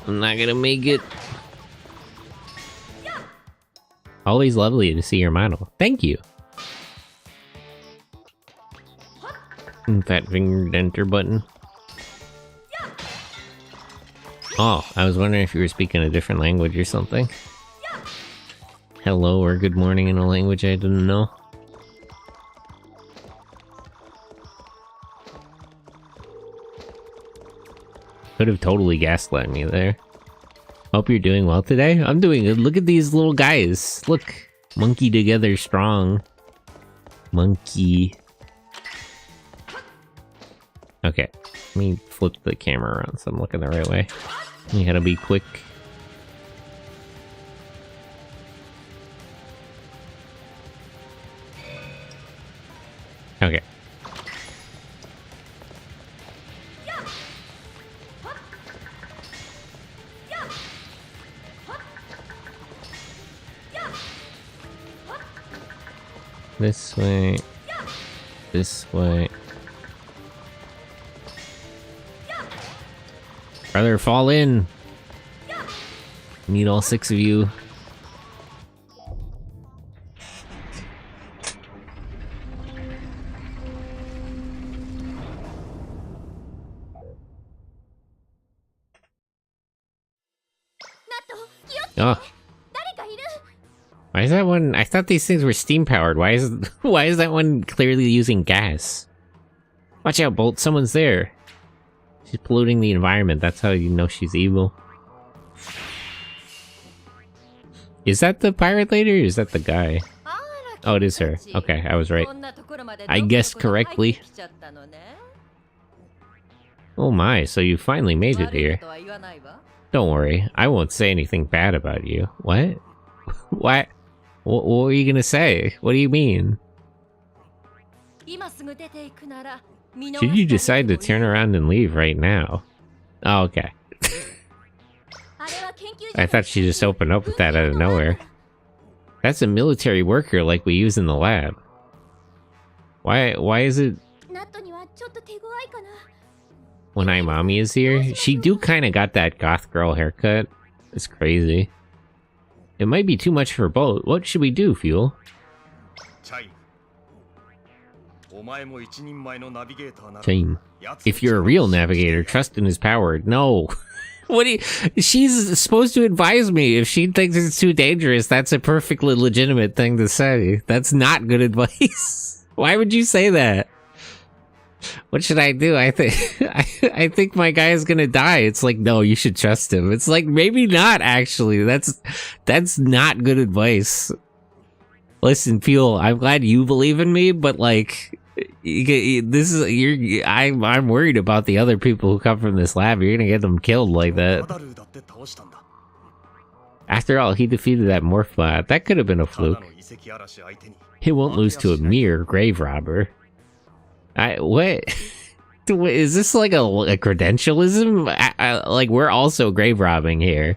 I'm not gonna make it. Always lovely to see your model. Thank you. Fat fingered enter button. Oh, I was wondering if you were speaking a different language or something. Hello or good morning in a language I didn't know. Could have totally gaslit me there. Hope you're doing well today. I'm doing good. Look at these little guys. Look. Monkey together strong. Monkey. Okay. Let me flip the camera around so I'm looking the right way. You gotta be quick. Okay. This way. This way. Brother, fall in! Need all 6 of you. Oh. Why is that one? I thought these things were steam powered. Why is that one clearly using gas? Watch out, Bolt. Someone's there. She's polluting the environment. That's how you know she's evil. Is that the pirate lady or is that the guy? Oh, it is her. Okay, I was right. I guessed correctly. Oh my, so you finally made it here. Don't worry, I won't say anything bad about you. What? What? What were you gonna say? What do you mean? Should you decide to turn around and leave right now? Oh, okay. I thought she just opened up with that out of nowhere. That's a military worker like we use in the lab. Why is it... When Imami is here? She do kinda got that goth girl haircut. It's crazy. It might be too much for both. What should we do, Fuel? Team. If you're a real navigator, trust in his power. No. What do you... She's supposed to advise me. If she thinks it's too dangerous, that's a perfectly legitimate thing to say. That's not good advice. Why would you say that? What should I do? I think my guy is gonna die. It's like, no, you should trust him. It's like, maybe not, actually. That's not good advice. Listen, Fuel, I'm glad you believe in me, but like, I'm worried about the other people who come from this lab. You're gonna get them killed like that. After all, he defeated that morph bot. That could have been a fluke. He won't lose to a mere grave robber. What? Is this like a credentialism? Like, we're also grave robbing here.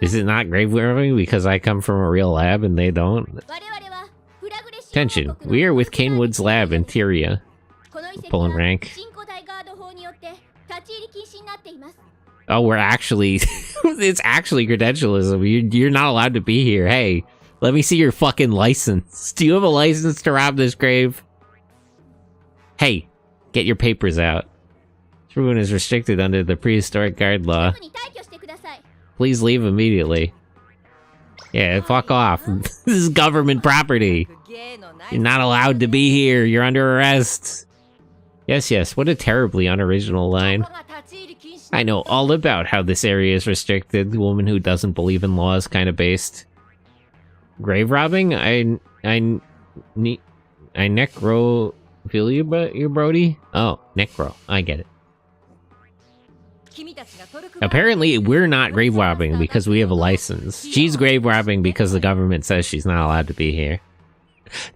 Is it not grave robbing because I come from a real lab and they don't? Attention, we are with Kanewood's lab in Tyria. Pulling rank. Oh, we're actually... it's actually credentialism. You're not allowed to be here. Hey, let me see your fucking license. Do you have a license to rob this grave? Hey, get your papers out. This room is restricted under the prehistoric guard law. Please leave immediately. Yeah, fuck off. This is government property. You're not allowed to be here. You're under arrest. Yes, yes, what a terribly unoriginal line. I know all about how this area is restricted. The woman who doesn't believe in law is kind of based. Grave robbing? I necro feel you, Brody? Oh, necro. I get it. Apparently, we're not grave robbing because we have a license. She's grave robbing because the government says she's not allowed to be here.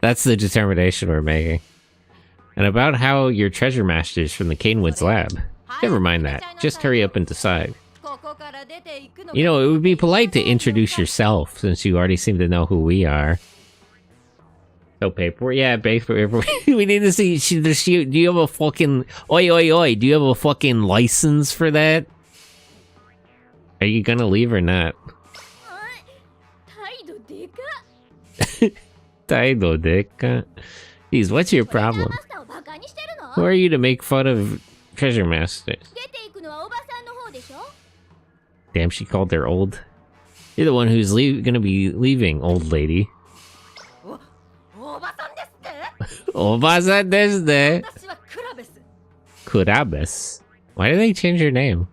That's the determination we're making. And about how your treasure masters from the Canewoods lab. Never mind that. Just hurry up and decide. You know, it would be polite to introduce yourself, since you already seem to know who we are. So paperwork? Yeah, paperwork. We need to see, do you have a fucking... Oi, oi, oi, do you have a fucking license for that? Are you gonna leave or not? Taido deka. Jeez, what's your problem? Who are you to make fun of treasure masters? Damn, she called her old. You're the one who's gonna be leaving, old lady. Obasan desu ne? Kurabes. Why did they change your name?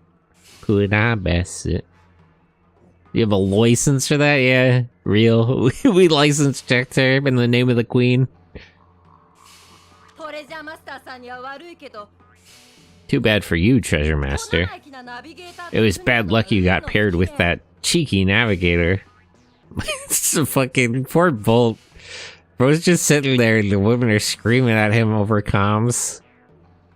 Kurabes. You have a license for that? Yeah, real. We license checked her in the name of the queen. Too bad for you, Treasure Master. It was bad luck you got paired with that cheeky navigator. It's a fucking poor Bolt. Bro's just sitting there and the women are screaming at him over comms.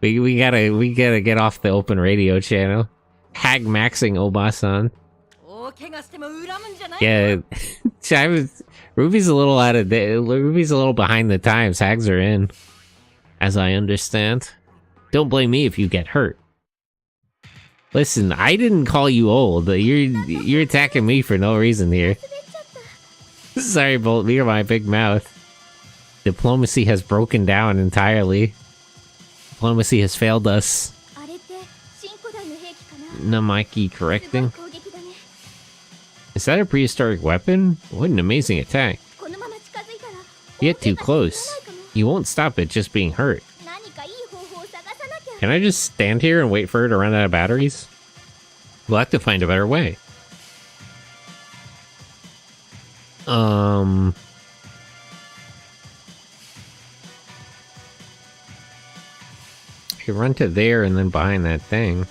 We gotta get off the open radio channel. Hag maxing Obasan. Yeah, Ruby's a little out of Ruby's a little behind the times. Hags are in, as I understand. Don't blame me if you get hurt. Listen, I didn't call you old. You're attacking me for no reason here. Sorry, Bolt. Me or my big mouth. Diplomacy has broken down entirely. Diplomacy has failed us. Namaki correcting. Is that a prehistoric weapon? What an amazing attack. Get too close. You won't stop it just being hurt. Can I just stand here and wait for her to run out of batteries? We'll have to find a better way. I could run to there and then behind that thing.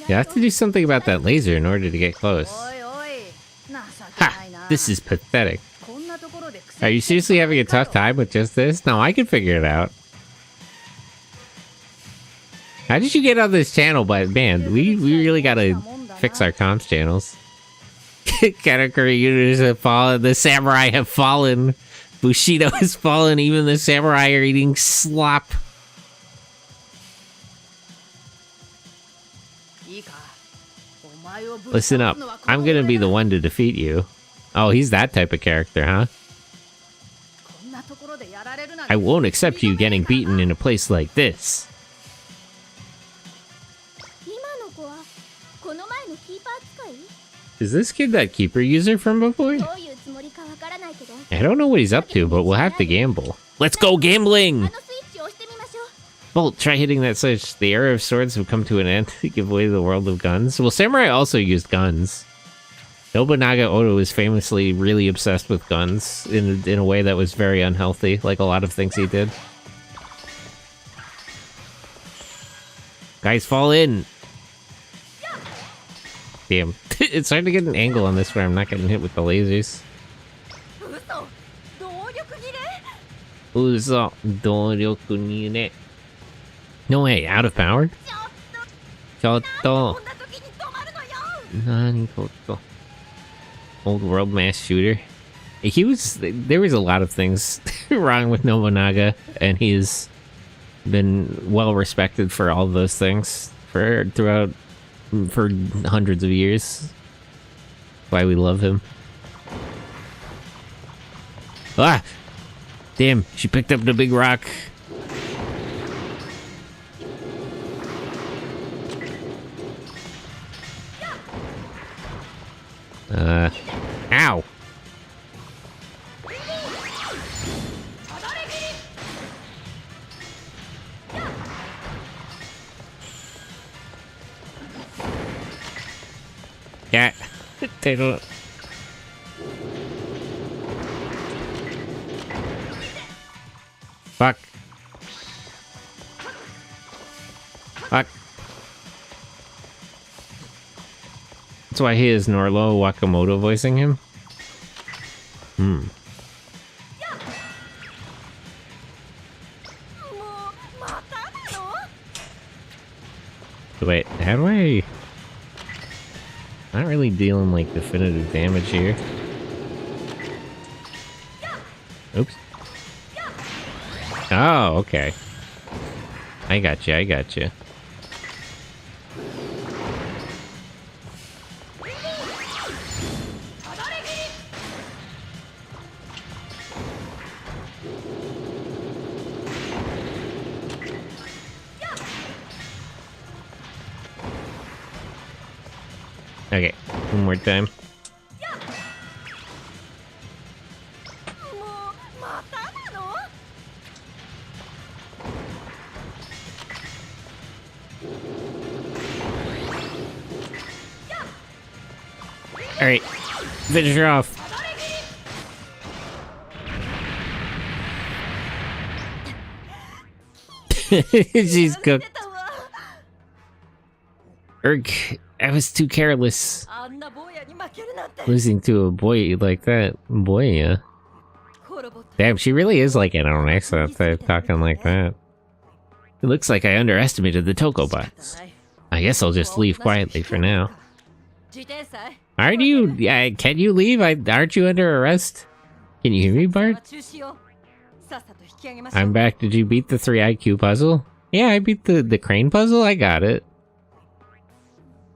You have to do something about that laser in order to get close. Ha! This is pathetic. Are you seriously having a tough time with just this? No, I can figure it out. How did you get on this channel? But man, we really gotta fix our comms channels. Katakuri units have fallen. The samurai have fallen. Bushido has fallen. Even the samurai are eating slop. Listen up. I'm gonna be the one to defeat you. Oh, he's that type of character, huh? I won't accept you getting beaten in a place like this. Is this kid that keeper user from before? I don't know what he's up to, but we'll have to gamble. Let's go gambling! Bolt, try hitting that switch. The era of swords have come to an end. Give away the world of guns. Well, samurai also used guns. Nobunaga Oda was famously really obsessed with guns in a way that was very unhealthy, like a lot of things he did. Guys, fall in! Damn. It's hard to get an angle on this where I'm not getting hit with the lasers. Uzo, doryoku ni ne. No way, out of power? Chotto. Nani koto. Old world mass shooter. There was a lot of things wrong with Nobunaga, and he's been well respected for all of those things for hundreds of years. Why we love him. Ah! Damn, she picked up the big rock. potato. Fuck. Fuck. That's why he is Norlo Wakamoto voicing him. Wait, how do I... Not really dealing, like, definitive damage here. Oops. Oh, okay. I got you, I got you. Okay, one more time. Alright, finish her off. She's cooked. Erg, I was too careless. Losing to a boy like that. Boy, yeah. Damn, she really is like an own accent talking like that. It looks like I underestimated the Tokobots. I guess I'll just leave quietly for now. Aren't you? Yeah, can you leave? Aren't you under arrest? Can you hear me, Bart? I'm back. Did you beat the 3 IQ puzzle? Yeah, I beat the crane puzzle. I got it.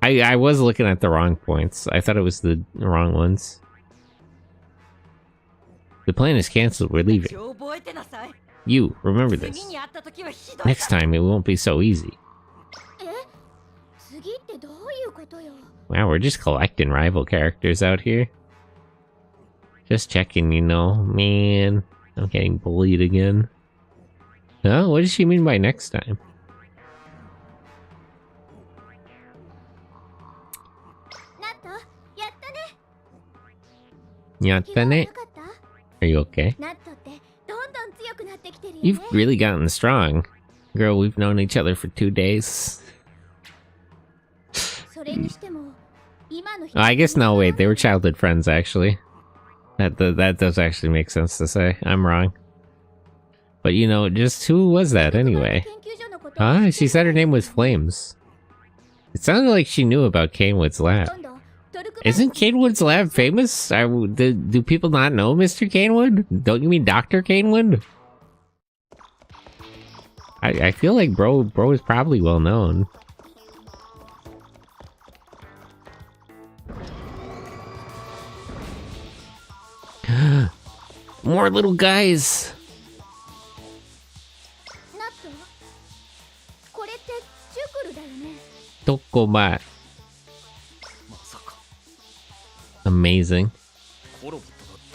I was looking at the wrong points. I thought it was the wrong ones. The plan is cancelled. We're leaving. You, remember this. Next time, it won't be so easy. Wow, we're just collecting rival characters out here. Just checking, you know. Man, I'm getting bullied again. Huh? What does she mean by next time? Yattane? Are you okay? You've really gotten strong. Girl, we've known each other for 2 days. I guess no, wait, they were childhood friends, actually. That does actually make sense to say. I'm wrong. But you know, just who was that anyway? Huh? She said her name was Flames. It sounded like she knew about Kanewood's lab. Isn't Kanewood's lab famous? Do people not know Mr. Kanewood? Don't you mean Dr. Kanewood? I feel like bro is probably well known. More little guys. Tokobot. Amazing.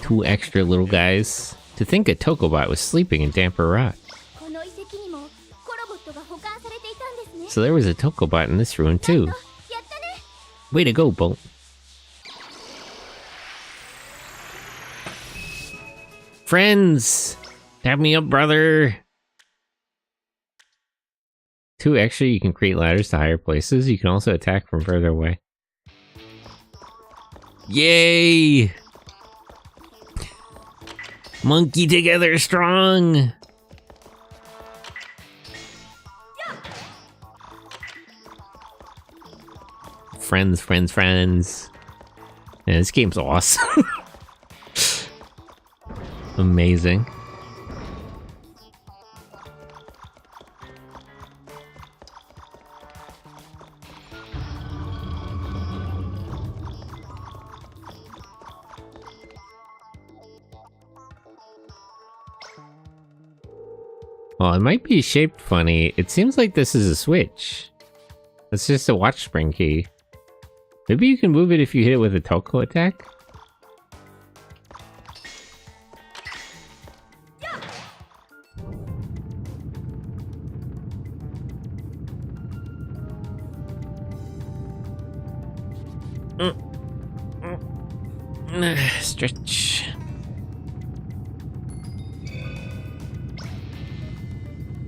2 extra little guys. To think a Tokobot was sleeping in Damper Rock. So there was a Tokobot in this ruin too. Way to go, Bolt. Friends! Tap me up, brother! 2 extra, you can create ladders to higher places. You can also attack from further away. Yay! Monkey together strong! Friends, friends, friends. Yeah, this game's awesome. Amazing. Well, it might be shaped funny. It seems like this is a switch. It's just a watch spring key. Maybe you can move it if you hit it with a Toko attack? Stretch.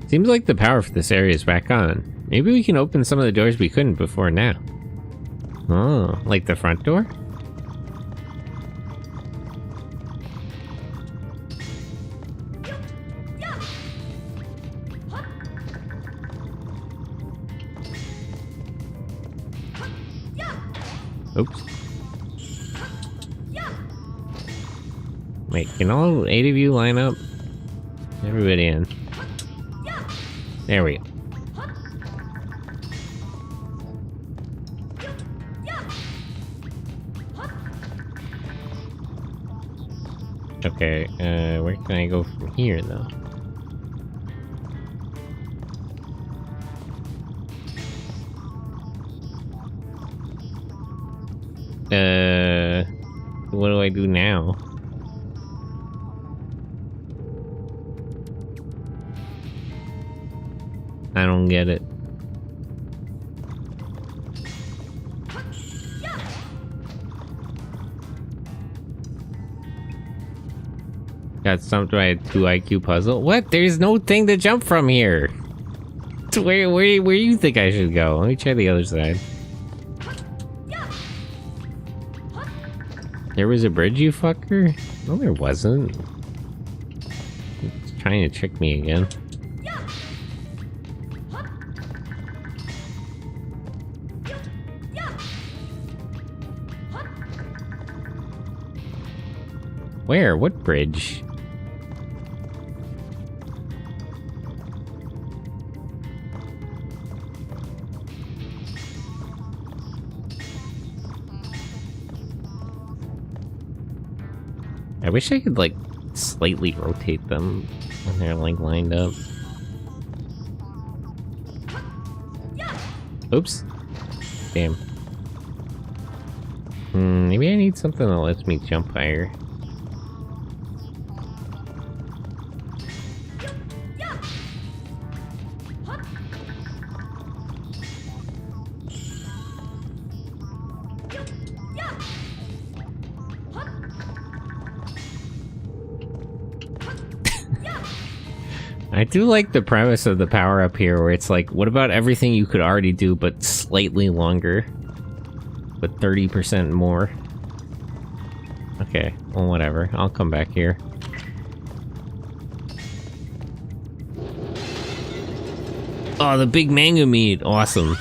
Seems like the power for this area is back on. Maybe we can open some of the doors we couldn't before now. Oh, like the front door? Oops. Wait, can all 8 of you line up? Everybody in. There we go. Okay, where can I go from here, though? What do I do now? I don't get it. Got stumped by a 2 IQ puzzle? What? There's no thing to jump from here! Where do you think I should go? Let me try the other side. There was a bridge, you fucker? No, there wasn't. It's trying to trick me again. Where? What bridge? I wish I could, like, slightly rotate them when they're, like, lined up. Oops. Damn. Maybe I need something that lets me jump higher. I do like the premise of the power up here where it's like, what about everything you could already do but slightly longer? But 30% more? Okay, well whatever, I'll come back here. Oh, the big mango meat, awesome.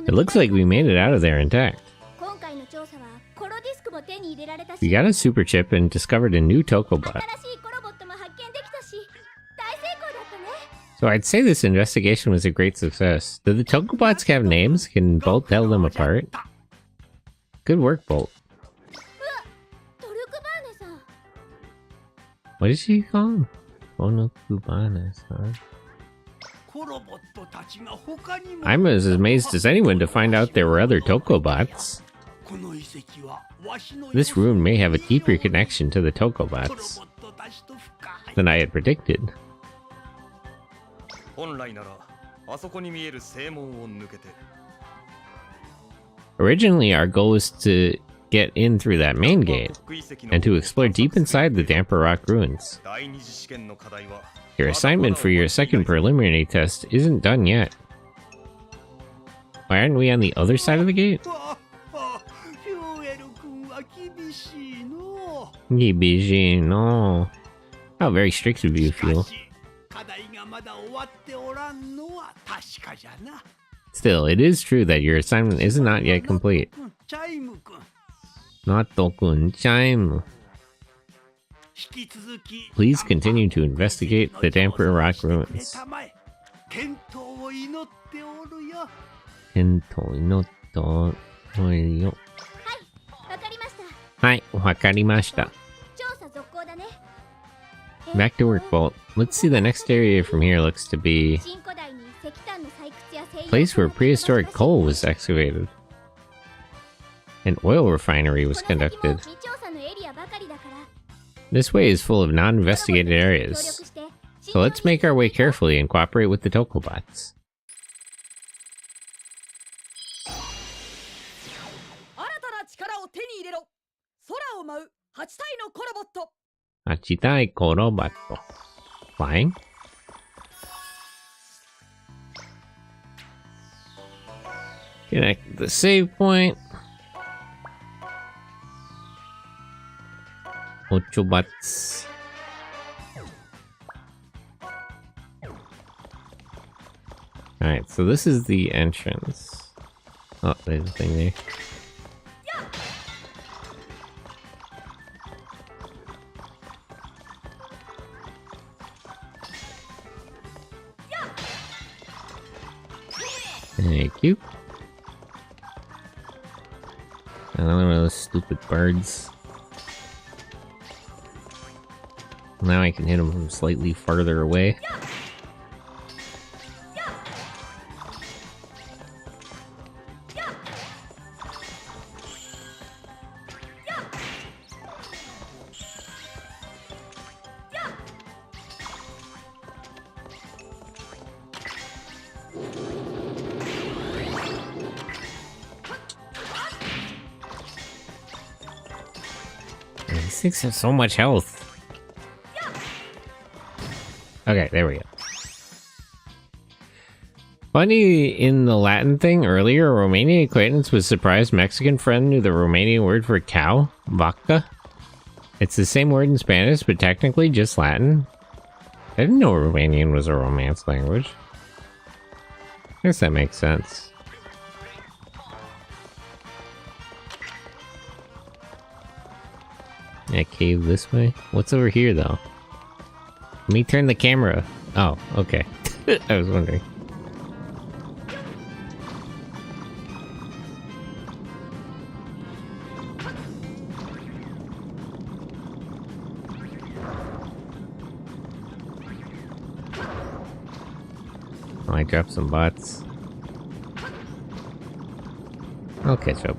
It looks like we made it out of there intact. We got a super chip and discovered a new Tokobot. So I'd say this investigation was a great success. Do the Tokobots have names? Can Bolt tell them apart? Good work, Bolt. What did she call him? Bonokubanas, huh? I'm as amazed as anyone to find out there were other Tokobots. This ruin may have a deeper connection to the Tokobots than I had predicted. Originally, our goal was to get in through that main gate and to explore deep inside the Damper Rock ruins. Your assignment for your second preliminary test isn't done yet. Why aren't we on the other side of the gate? No. How very strict of you feel. Still, it is true that your assignment is not yet complete. Not Tokun Chime. Please continue to investigate the Damper Rock ruins. Hai, wakarimashita. Back to work, Bolt. Let's see, the next area from here looks to be a place where prehistoric coal was excavated. An oil refinery was conducted. This way is full of non-investigated areas. So let's make our way carefully and cooperate with the Tokobots. Hachitai Korobato. Flying? Connect the save point. Ochobots. Alright, so this is the entrance. Oh, there's a thing there. Thank you. Another one of those stupid birds. Now I can hit them from slightly farther away. These things have so much health. Okay, there we go. Funny, in the Latin thing earlier, a Romanian acquaintance was surprised Mexican friend knew the Romanian word for cow, vaca. It's the same word in Spanish, but technically just Latin. I didn't know Romanian was a Romance language. I guess that makes sense. Yeah, cave this way. What's over here, though? Let me turn the camera. Oh, okay. I was wondering. Oh, I dropped some bots. I'll catch up.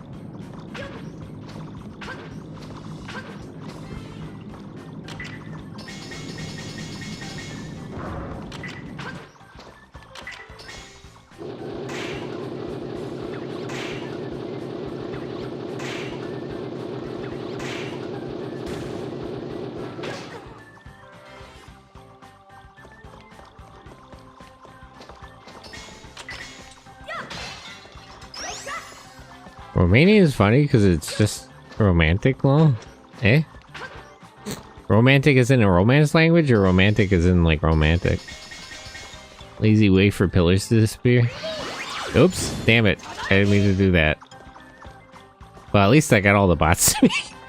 Romania is funny because it's just romantic, lol. Eh? Romantic is in a romance language, or romantic is in, like, romantic? Lazy way for pillars to disappear. Oops, damn it. I didn't mean to do that. Well, at least I got all the bots.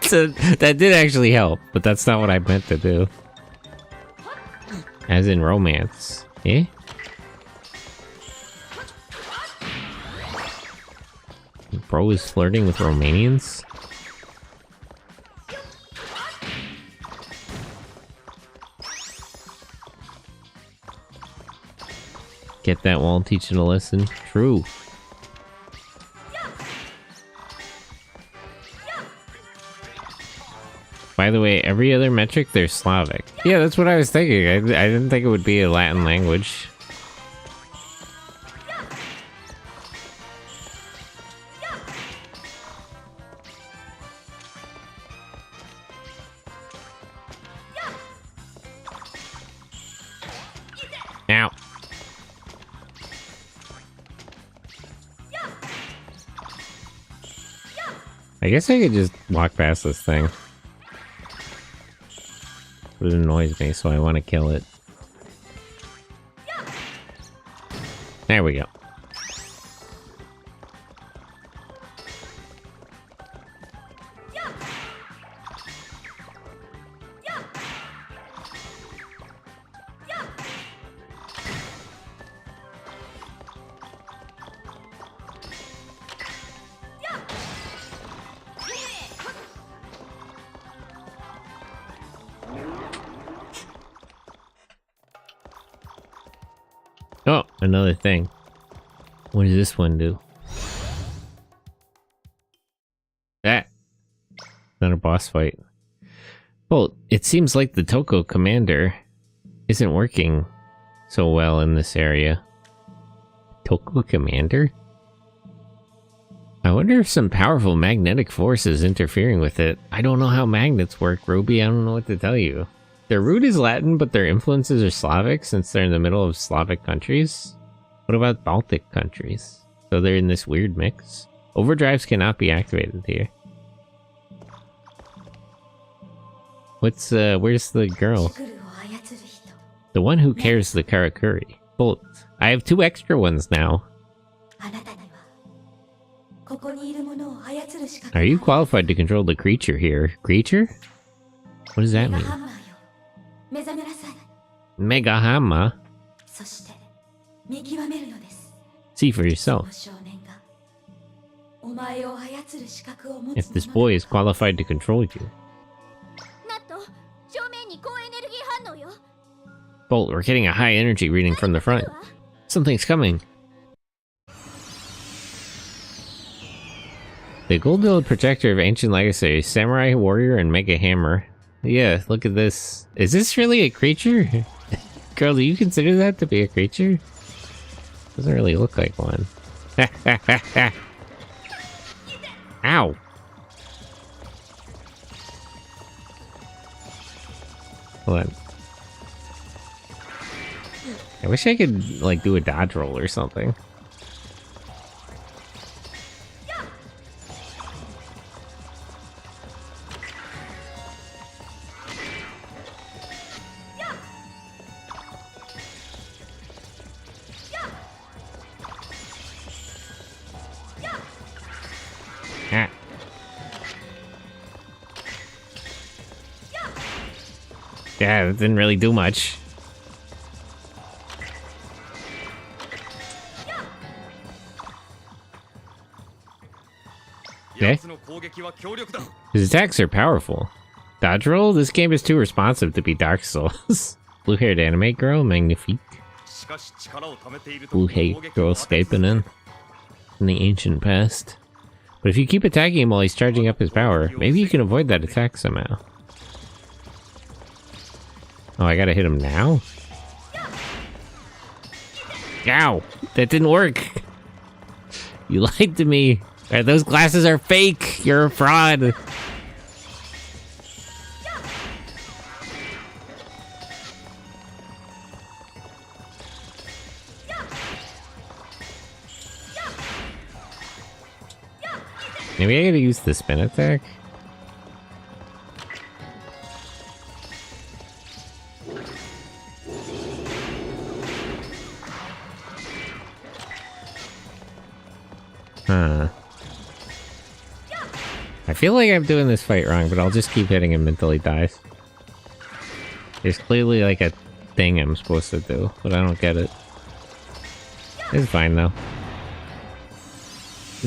So that did actually help, but that's not what I meant to do. As in romance. Eh? Bro is flirting with Romanians? Get that while teaching a lesson. True. By the way, every other metric, they're Slavic. Yeah, that's what I was thinking. I didn't think it would be a Latin language. Now. I guess I could just walk past this thing. It annoys me, so I want to kill it. There we go. Oh, another thing. What does this one do? boss fight. Well, it seems like the Toko commander isn't working so well in this area. Toko commander? I wonder if some powerful magnetic force is interfering with it. I don't know how magnets work, Ruby. I don't know what to tell you. Their root is Latin, but their influences are Slavic since they're in the middle of Slavic countries. What about Baltic countries? So they're in this weird mix. Overdrives cannot be activated here. What's, where's the girl? The one who carries the Karakuri. Bolt. I have 2 extra ones now. Are you qualified to control the creature here? Creature? What does that mean? Megahama? See for yourself. If this boy is qualified to control you. Bolt, we're getting a high energy reading from the front. Something's coming. The gold-billed protector of ancient legacy, samurai, warrior, and mega hammer. Yeah, look at this. Is this really a creature? Girl, do you consider that to be a creature? Doesn't really look like one. Ow! Hold on. I wish I could, like, do a dodge roll or something. Yeah, it didn't really do much. Okay. His attacks are powerful. Dodge roll? This game is too responsive to be Dark Souls. Blue-haired anime girl, magnifique. Blue-haired girl escaping in the ancient past. But if you keep attacking him while he's charging up his power, maybe you can avoid that attack somehow. Oh, I gotta hit him now? Ow! That didn't work! You lied to me! Those glasses are fake! You're a fraud! Maybe I gotta use the spin attack? Huh. I feel like I'm doing this fight wrong, but I'll just keep hitting him until he dies. There's clearly like a thing I'm supposed to do, but I don't get it. It's fine though.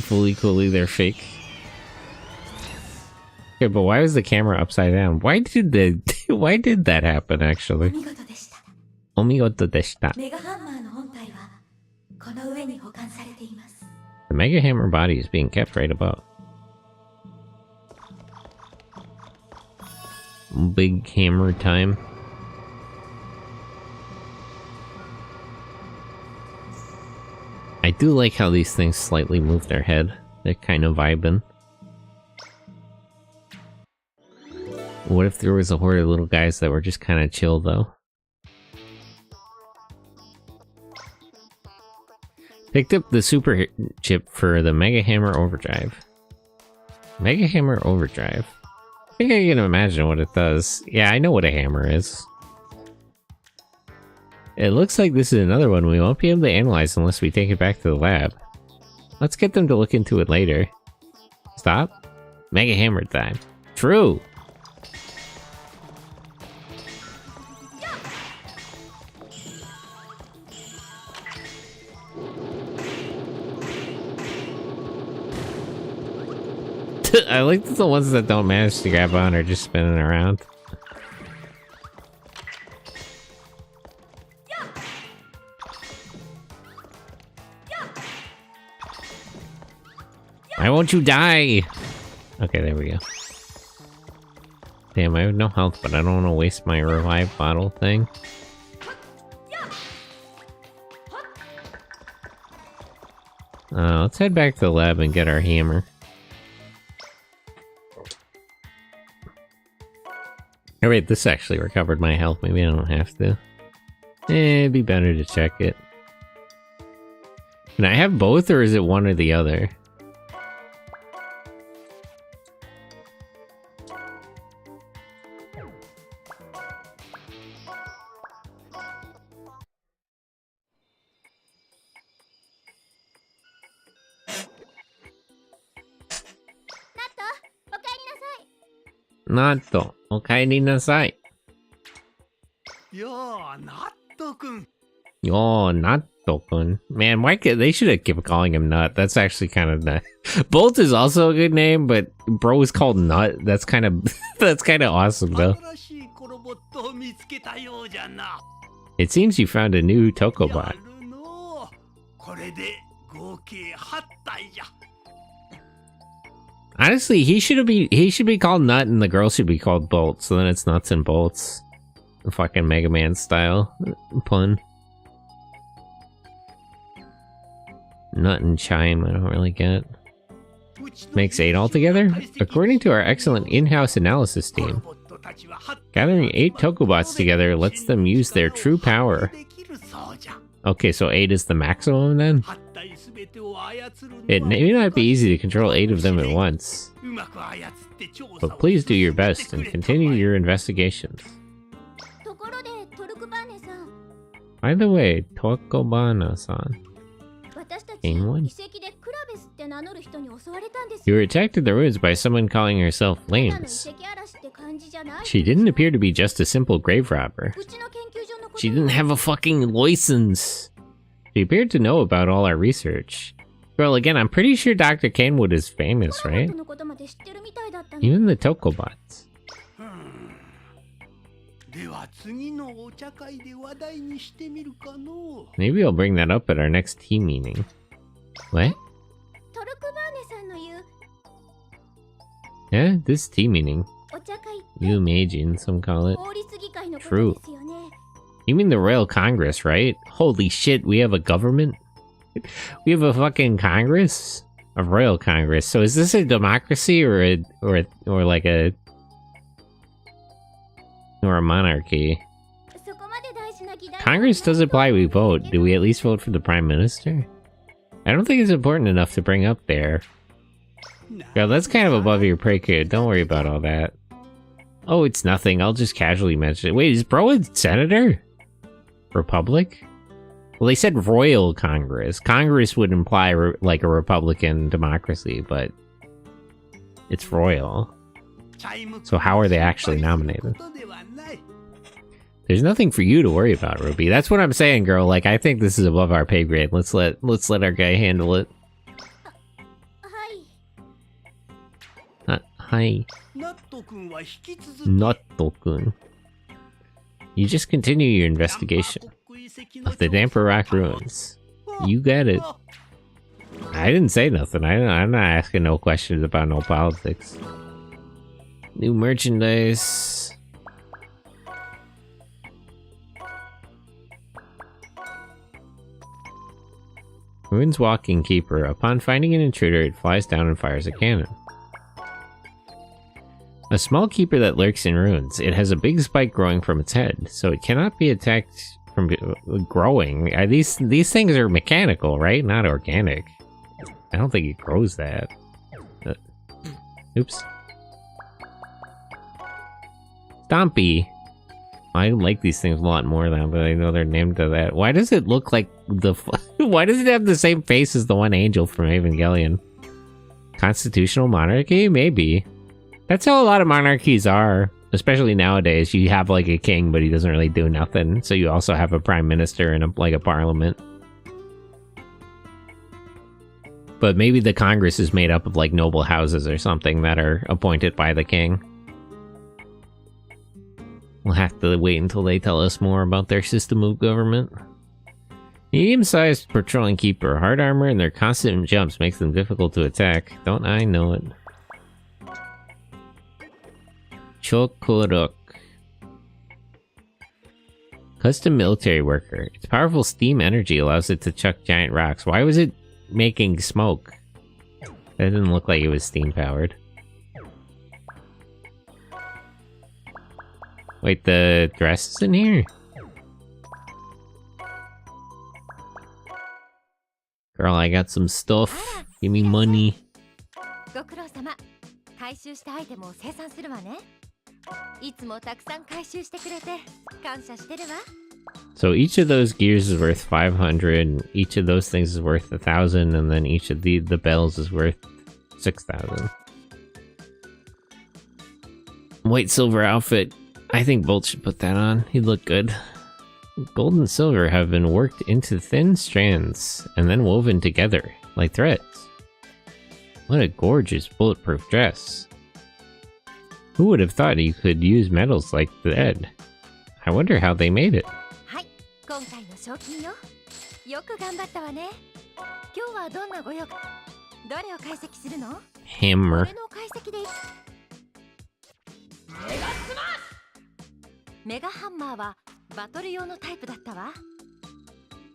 Fully coolly, they're fake. Okay, but why was the camera upside down? Why did that happen actually? Omigoto deshita. The Mega Hammer body is being kept right above. Big hammer time. I do like how these things slightly move their head. They're kind of vibing. What if there was a horde of little guys that were just kind of chill though? Picked up the super chip for the Mega Hammer Overdrive. Mega Hammer Overdrive. I think I can imagine what it does. Yeah, I know what a hammer is. It looks like this is another one we won't be able to analyze unless we take it back to the lab. Let's get them to look into it later. Stop. Mega Hammer time. True! I like that the ones that don't manage to grab on are just spinning around. Why won't you die? Okay, there we go. Damn, I have no health, but I don't want to waste my revive bottle thing. Let's head back to the lab and get our hammer. Oh wait, this actually recovered my health. Maybe I don't have to. It'd be better to check it. Can I have both, or is it one or the other? Natto, okaeri nasai. Yo, Natto-kun. Man, why could they should have kept calling him Nut. That's actually kind of nice. Bolt is also a good name, but bro is called Nut. That's kind of that's kind of awesome though. It seems you found a new Tokobot. Honestly, he should be called Nut and the girl should be called Bolt, so then it's Nuts and Bolts. A fucking Mega Man style pun. Nut and Chime, I don't really get. Makes 8 altogether? According to our excellent in-house analysis team, gathering 8 Tokobots together lets them use their true power. Okay, so 8 is the maximum then? It may not be easy to control 8 of them at once, but please do your best and continue your investigations. By the way, Tokobana-san. Game 1. You were attacked in the ruins by someone calling herself Lanes. She didn't appear to be just a simple grave robber. She didn't have a fucking license. She appeared to know about all our research. Well, again, I'm pretty sure Dr. Kenwood is famous, right? Even the Tokobots. Maybe I'll bring that up at our next tea meeting. What? Yeah, this tea meeting. Meijin, some call it. True. You mean the Royal Congress, right? Holy shit, we have a government? We have a fucking Congress? A Royal Congress. So is this a democracy or a monarchy? Congress does apply, we vote. Do we at least vote for the Prime Minister? I don't think it's important enough to bring up there. Yeah, that's kind of above your pay grade. Don't worry about all that. Oh, it's nothing. I'll just casually mention it. Wait, is bro a senator? Republic? Well, they said Royal Congress. Congress would imply like a Republican democracy, but it's royal. So how are they actually nominated? There's nothing for you to worry about, Ruby. That's what I'm saying, girl. Like, I think this is above our pay grade. Let's let our guy handle it. Hi. Natto-kun. You just continue your investigation of the Damper Rock ruins. You get it. I didn't say nothing. I'm not asking no questions about no politics. New merchandise. Ruins Walking Keeper. Upon finding an intruder, it flies down and fires a cannon. A small keeper that lurks in ruins. It has a big spike growing from its head, so it cannot be attacked from growing. These things are mechanical, right? Not organic. I don't think it grows that. Oops. Stompy. I like these things a lot more now, but I know they're named to that. Why does it look like the... Why does it have the same face as the one angel from Evangelion? Constitutional monarchy? Maybe. That's how a lot of monarchies are. Especially nowadays. You have like a king, but he doesn't really do nothing. So you also have a prime minister and a parliament. But maybe the Congress is made up of like noble houses or something that are appointed by the king. We'll have to wait until they tell us more about their system of government. Medium-sized patrolling keeper, hard armor, and their constant jumps makes them difficult to attack. Don't I know it? Chokorok. Custom military worker. Its powerful steam energy allows it to chuck giant rocks. Why was it making smoke? That didn't look like it was steam powered. Wait, the dress is in here? Girl, I got some stuff. Give me money. So each of those gears is worth 500, each of those things is worth 1,000, and then each of the bells is worth 6,000. White silver outfit. I think Bolt should put that on. He'd look good. Gold and silver have been worked into thin strands and then woven together like threads. What a gorgeous bulletproof dress. Who would have thought you could use metals like that? I wonder how they made it. Hammer.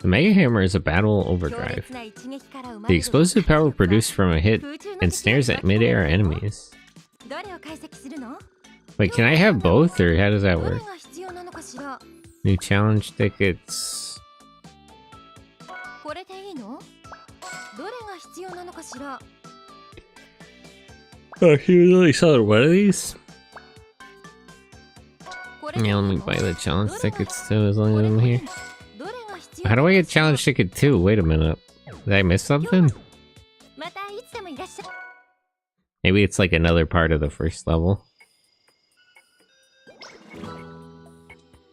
The Mega Hammer is a battle overdrive. The explosive power produced from a hit ensnares at mid-air enemies. Wait, can I have both, or how does that work? New challenge tickets. Oh, you really saw one of these? Yeah, let me buy the challenge tickets too, as long as I'm here. How do I get challenge ticket 2? Wait a minute. Did I miss something? Maybe it's like another part of the first level.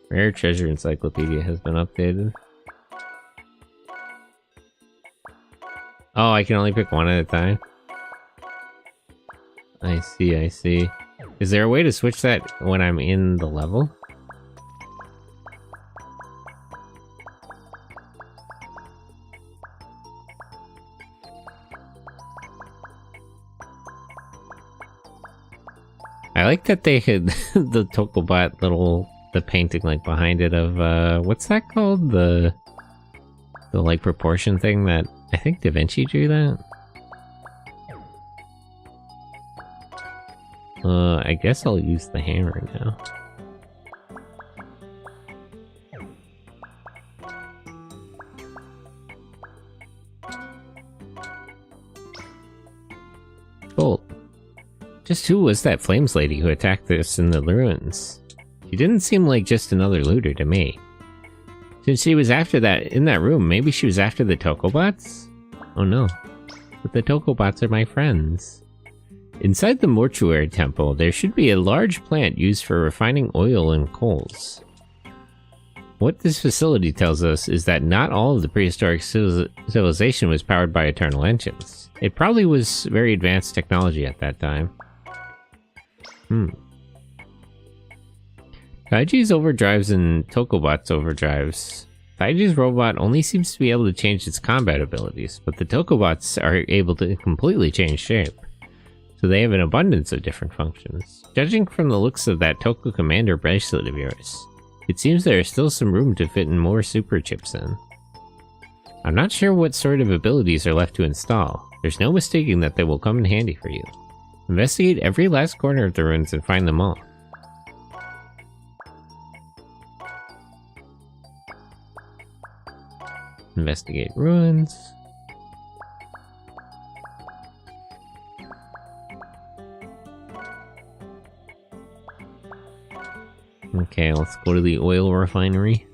Rare Treasure Encyclopedia has been updated. Oh, I can only pick one at a time? I see, I see. Is there a way to switch that when I'm in the level? I like that they had the Tokobot the painting like behind it of, what's that called? The like proportion thing that, I think Da Vinci drew that? I guess I'll use the hammer now. Bolt. Just who was that Flames lady who attacked us in the ruins? She didn't seem like just another looter to me. Since she was after that in that room, maybe she was after the Tokobots? Oh no. But the Tokobots are my friends. Inside the mortuary temple, there should be a large plant used for refining oil and coals. What this facility tells us is that not all of the prehistoric civilization was powered by eternal engines. It probably was very advanced technology at that time. Kaiji's overdrives and Tokobot's overdrives. Kaiji's robot only seems to be able to change its combat abilities, but the Tokobots are able to completely change shape. So they have an abundance of different functions. Judging from the looks of that Toko Commander bracelet of yours, it seems there is still some room to fit in more super chips in. I'm not sure what sort of abilities are left to install. There's no mistaking that they will come in handy for you. Investigate every last corner of the ruins and find them all. Investigate ruins. Okay, let's go to the oil refinery.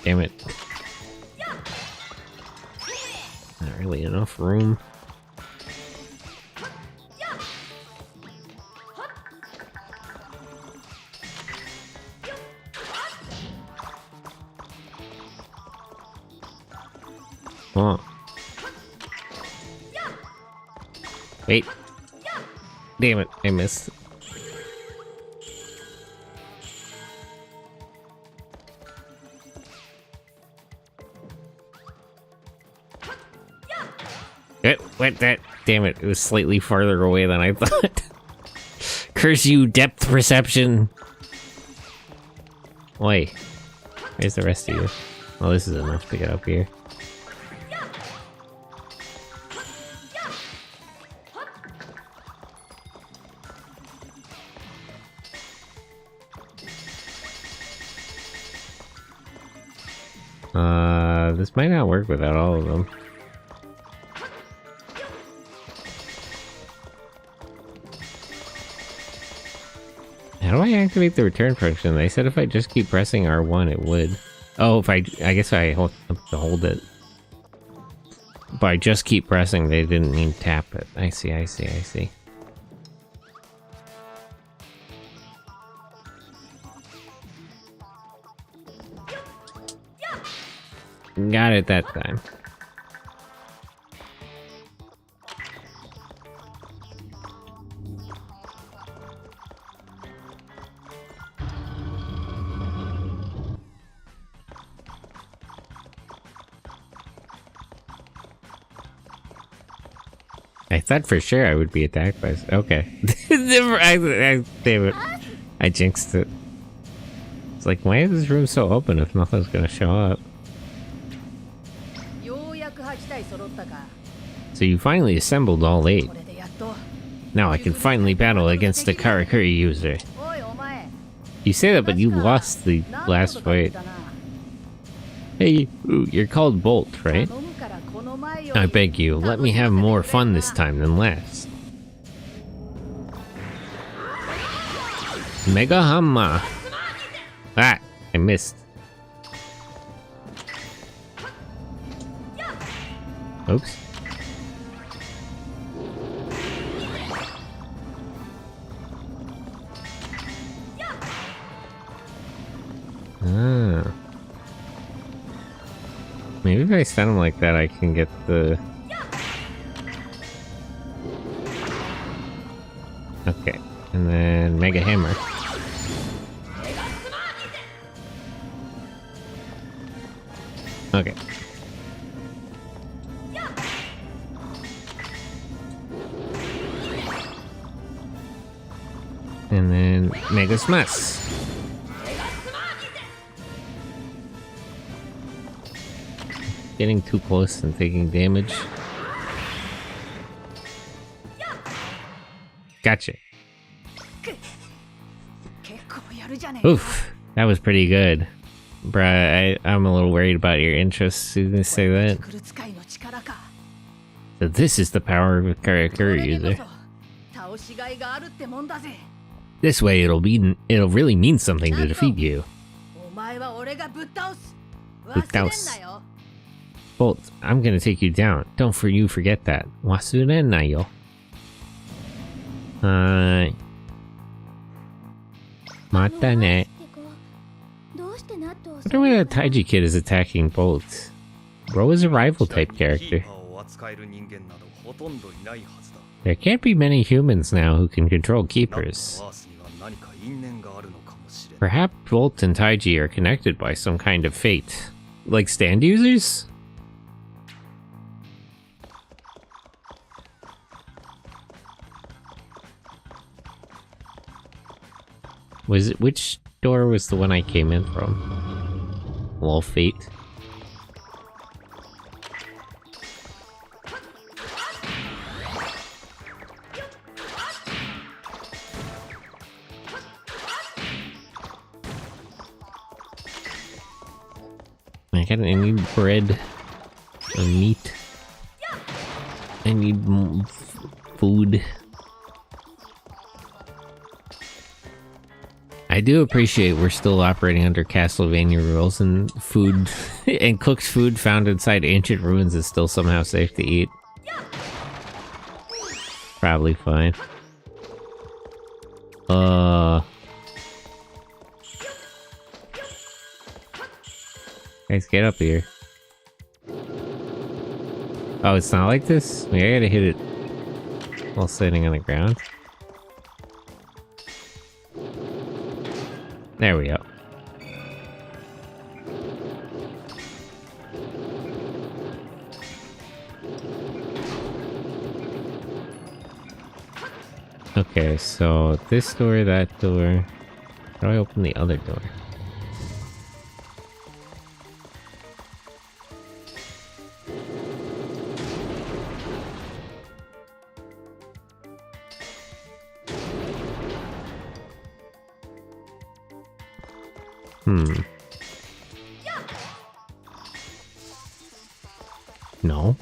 Damn it. Not really enough room. Huh. Wait. Damn it, I missed. What that? Damn it, it was slightly farther away than I thought. Curse you, depth perception! Oi. Where's the rest of you? Oh, this is enough to get up here. This might not work without all of them. How do I activate the return function? They said if I just keep pressing R1, it would. Oh, I guess I have to hold it. By just keep pressing, they didn't mean tap it. I see. Got it that time. I thought for sure I would be attacked by... Okay. Damn it. I jinxed it. It's like, why is this room so open if nothing's gonna show up? So you finally assembled all 8. Now I can finally battle against the Karakuri user. You say that, but you lost the last fight. Hey, you're called Bolt, right? I beg you, let me have more fun this time than last. Mega Hammer! Ah, I missed. Oops. Ah. Maybe if I stun him like that, I can get the... Okay. And then Mega Hammer. Okay. And then Mega Smash. Getting too close and taking damage. Gotcha. Oof, that was pretty good. Bruh, I'm a little worried about your interests. You didn't say that. So this is the power of a Karakuri user. This way it'll really mean something to defeat you. Buttaos. Bolt, I'm gonna take you down. Don't forget that. Wasurenai yo. Mata ne. I wonder why that Taiji kid is attacking Bolt. Bro is a rival type character. There can't be many humans now who can control keepers. Perhaps Bolt and Taiji are connected by some kind of fate. Like stand users? Which door was the one I came in from? Lol, fate. I need bread and meat. I need food. I do appreciate we're still operating under Castlevania rules, and food and cooked food found inside ancient ruins is still somehow safe to eat. Probably fine. Guys, get up here. Oh, it's not like this? Maybe I gotta hit it while sitting on the ground. There we go. Okay, so this door, that door. How do I open the other door? No.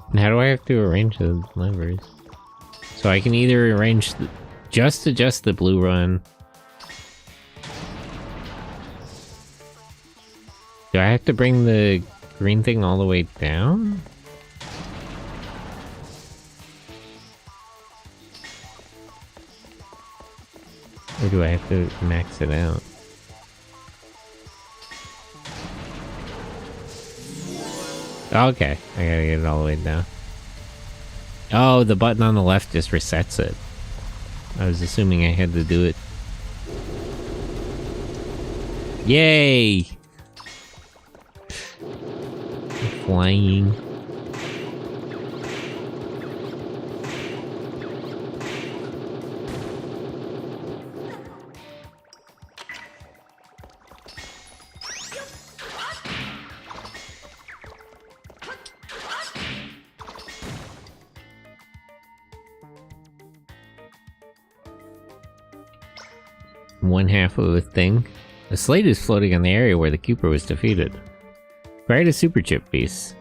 And how do I have to arrange the levers? So I can either arrange just adjust the blue run. Do I have to bring the green thing all the way down? Or do I have to max it out? Okay, I gotta get it all the way down. Oh, the button on the left just resets it. I was assuming I had to do it. Yay! Flying. One half of a thing. A slate is floating on the area where the Cooper was defeated. Right, a super chip piece.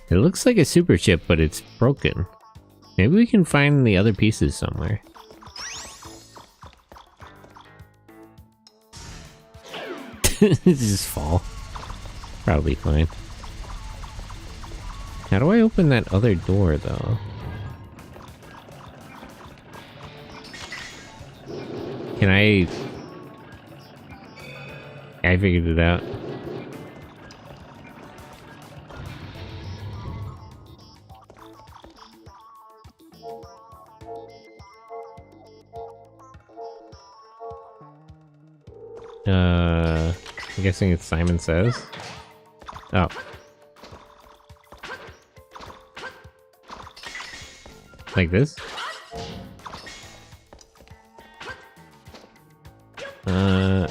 It looks like a super chip, but it's broken. Maybe we can find the other pieces somewhere. Just fall. Probably fine. How do I open that other door, though? Can I figured it out. I'm guessing it's Simon Says. Oh. Like this?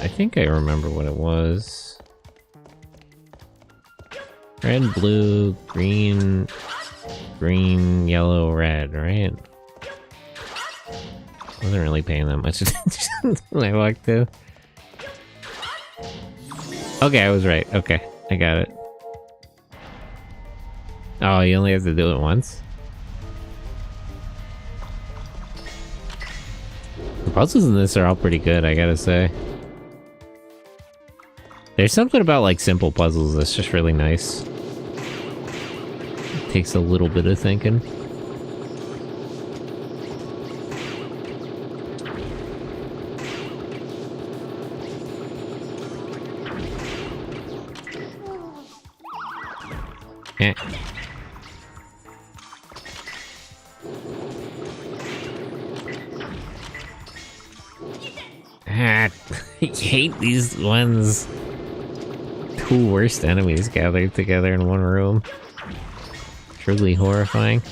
I think I remember what it was. Red, blue, green, green, yellow, red, right? Wasn't really paying that much attention when I walked through. Okay, I was right. Okay, I got it. Oh, you only have to do it once? The puzzles in this are all pretty good, I gotta say. There's something about, like, simple puzzles that's just really nice. It takes a little bit of thinking. Eh. I hate these ones. Two worst enemies gathered together in one room. Truly horrifying.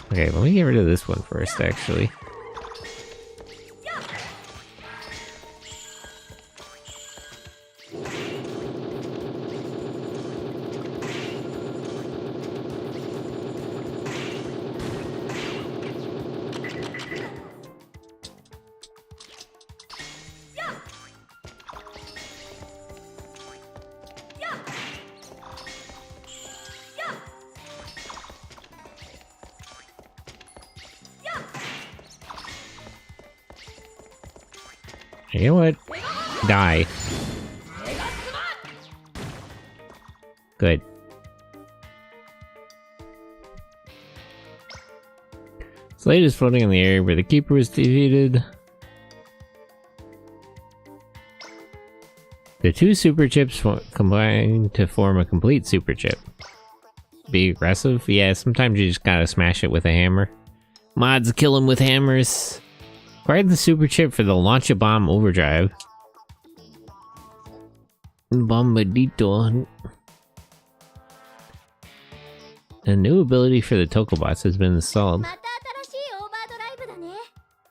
Okay, let me get rid of this one first, actually. You know what? Die. Good. Slate is floating in the area where the keeper was defeated. The two super chips combine to form a complete super chip. Be aggressive? Yeah, sometimes you just gotta smash it with a hammer. Mods kill him with hammers. Acquired the super chip for the launch a bomb overdrive. Bombadito. A new ability for the Tokobots has been installed.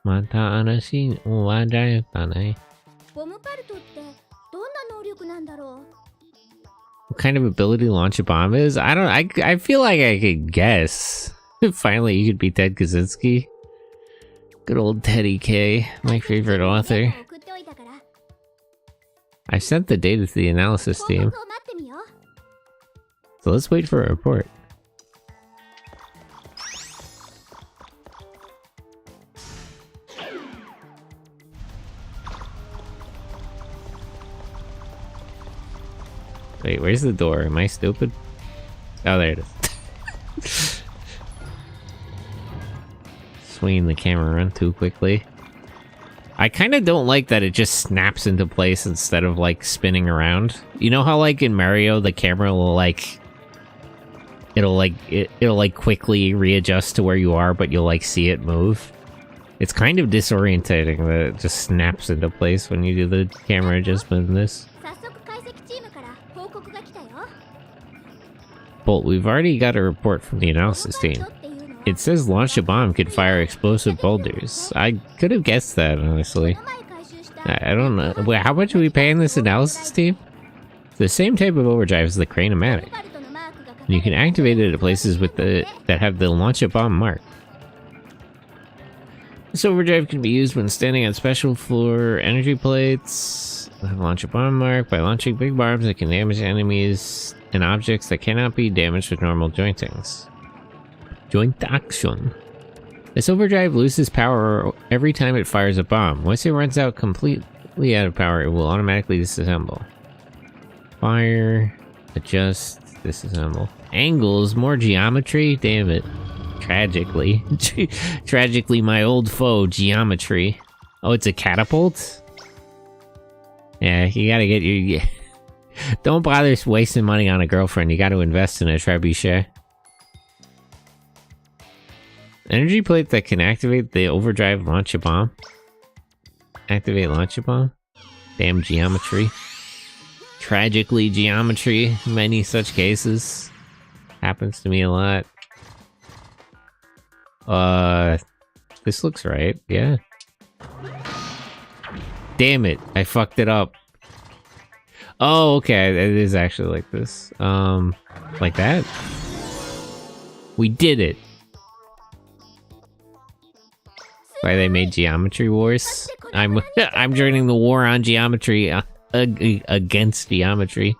Mata arashi overdrive dane. What kind of ability launch a bomb is? I feel like I could guess. Finally, you could beat Ted Kaczynski. Good old Teddy K, my favorite author. I sent the data to the analysis team. So let's wait for a report. Wait, where's the door? Am I stupid? Oh, there it is. Swinging the camera around too quickly. I kind of don't like that it just snaps into place instead of, like, spinning around. You know how, like, in Mario, the camera will, like... It'll quickly readjust to where you are, but you'll, like, see it move? It's kind of disorientating that it just snaps into place when you do the camera adjustment in this. Bolt, we've already got a report from the analysis team. It says launch a bomb could fire explosive boulders. I could have guessed that, honestly. I don't know. Wait, how much are we paying this analysis team? It's the same type of overdrive as the Crane-O-Matic. You can activate it at places with that have the launch a bomb mark. This overdrive can be used when standing on special floor energy plates. Launch a bomb mark. By launching big bombs that can damage enemies and objects that cannot be damaged with normal jointings. Joint action. This overdrive loses power every time it fires a bomb. Once it runs out completely out of power, it will automatically disassemble. Fire. Adjust. Disassemble. Angles. More geometry. Damn it. Tragically. Tragically, my old foe, geometry. Oh, it's a catapult? Yeah, you gotta get your... Don't bother wasting money on a girlfriend. You gotta invest in a trebuchet. Energy plate that can activate the overdrive launch a bomb. Activate launch a bomb. Damn geometry. Tragically, geometry. Many such cases. Happens to me a lot. This looks right, yeah. Damn it, I fucked it up. Oh, okay, it is actually like this. Like that? We did it! Why they made Geometry Wars? I'm joining the war on geometry, against geometry.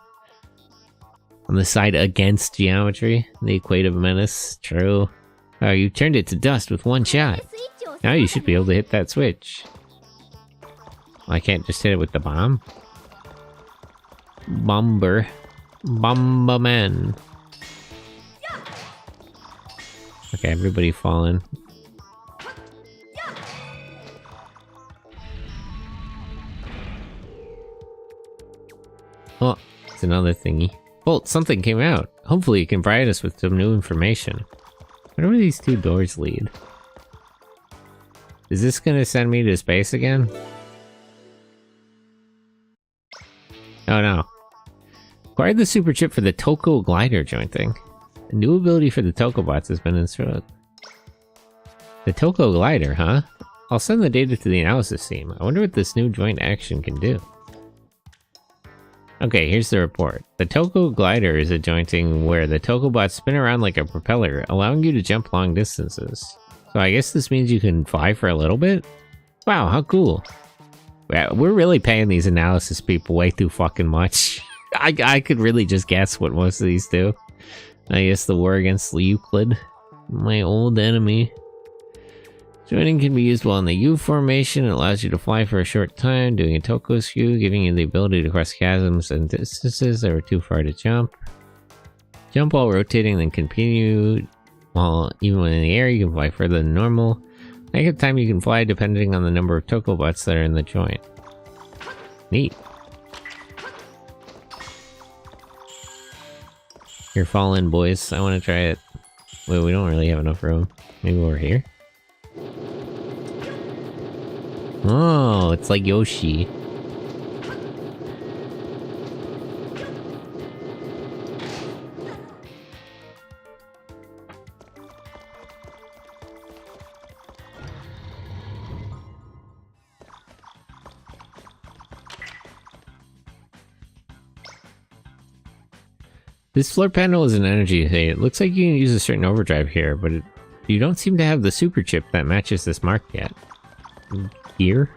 On the side against geometry, the equative menace, true. Oh, you turned it to dust with one shot. Now you should be able to hit that switch. Well, I can't just hit it with the bomb. Bomber. Bomberman. Okay, everybody falling. Oh, it's another thingy. Bolt, something came out. Hopefully it can provide us with some new information. Where do these two doors lead? Is this gonna send me to space again? Oh no. Acquired the super chip for the Toko glider jointing. A new ability for the Tokobots has been installed. The Toko glider, huh? I'll send the data to the analysis team. I wonder what this new joint action can do. Okay, here's the report. The Toko glider is a jointing where the Tokobots spin around like a propeller, allowing you to jump long distances. So I guess this means you can fly for a little bit? Wow, how cool. We're really paying these analysis people way too fucking much. I could really just guess what most of these do. I guess the war against Euclid, my old enemy. Joining can be used while in the U formation. It allows you to fly for a short time, doing a Toko skew, giving you the ability to cross chasms and distances that are too far to jump. Jump while rotating, then continue while even when in the air you can fly further than normal. Negative time you can fly depending on the number of Tokobots that are in the joint. Neat. Here, fall in, boys. I want to try it. Wait, we don't really have enough room. Maybe over here? Oh, it's like Yoshi. This floor panel is an energy thing. It looks like you can use a certain overdrive here, but you don't seem to have the super chip that matches this mark yet. Here?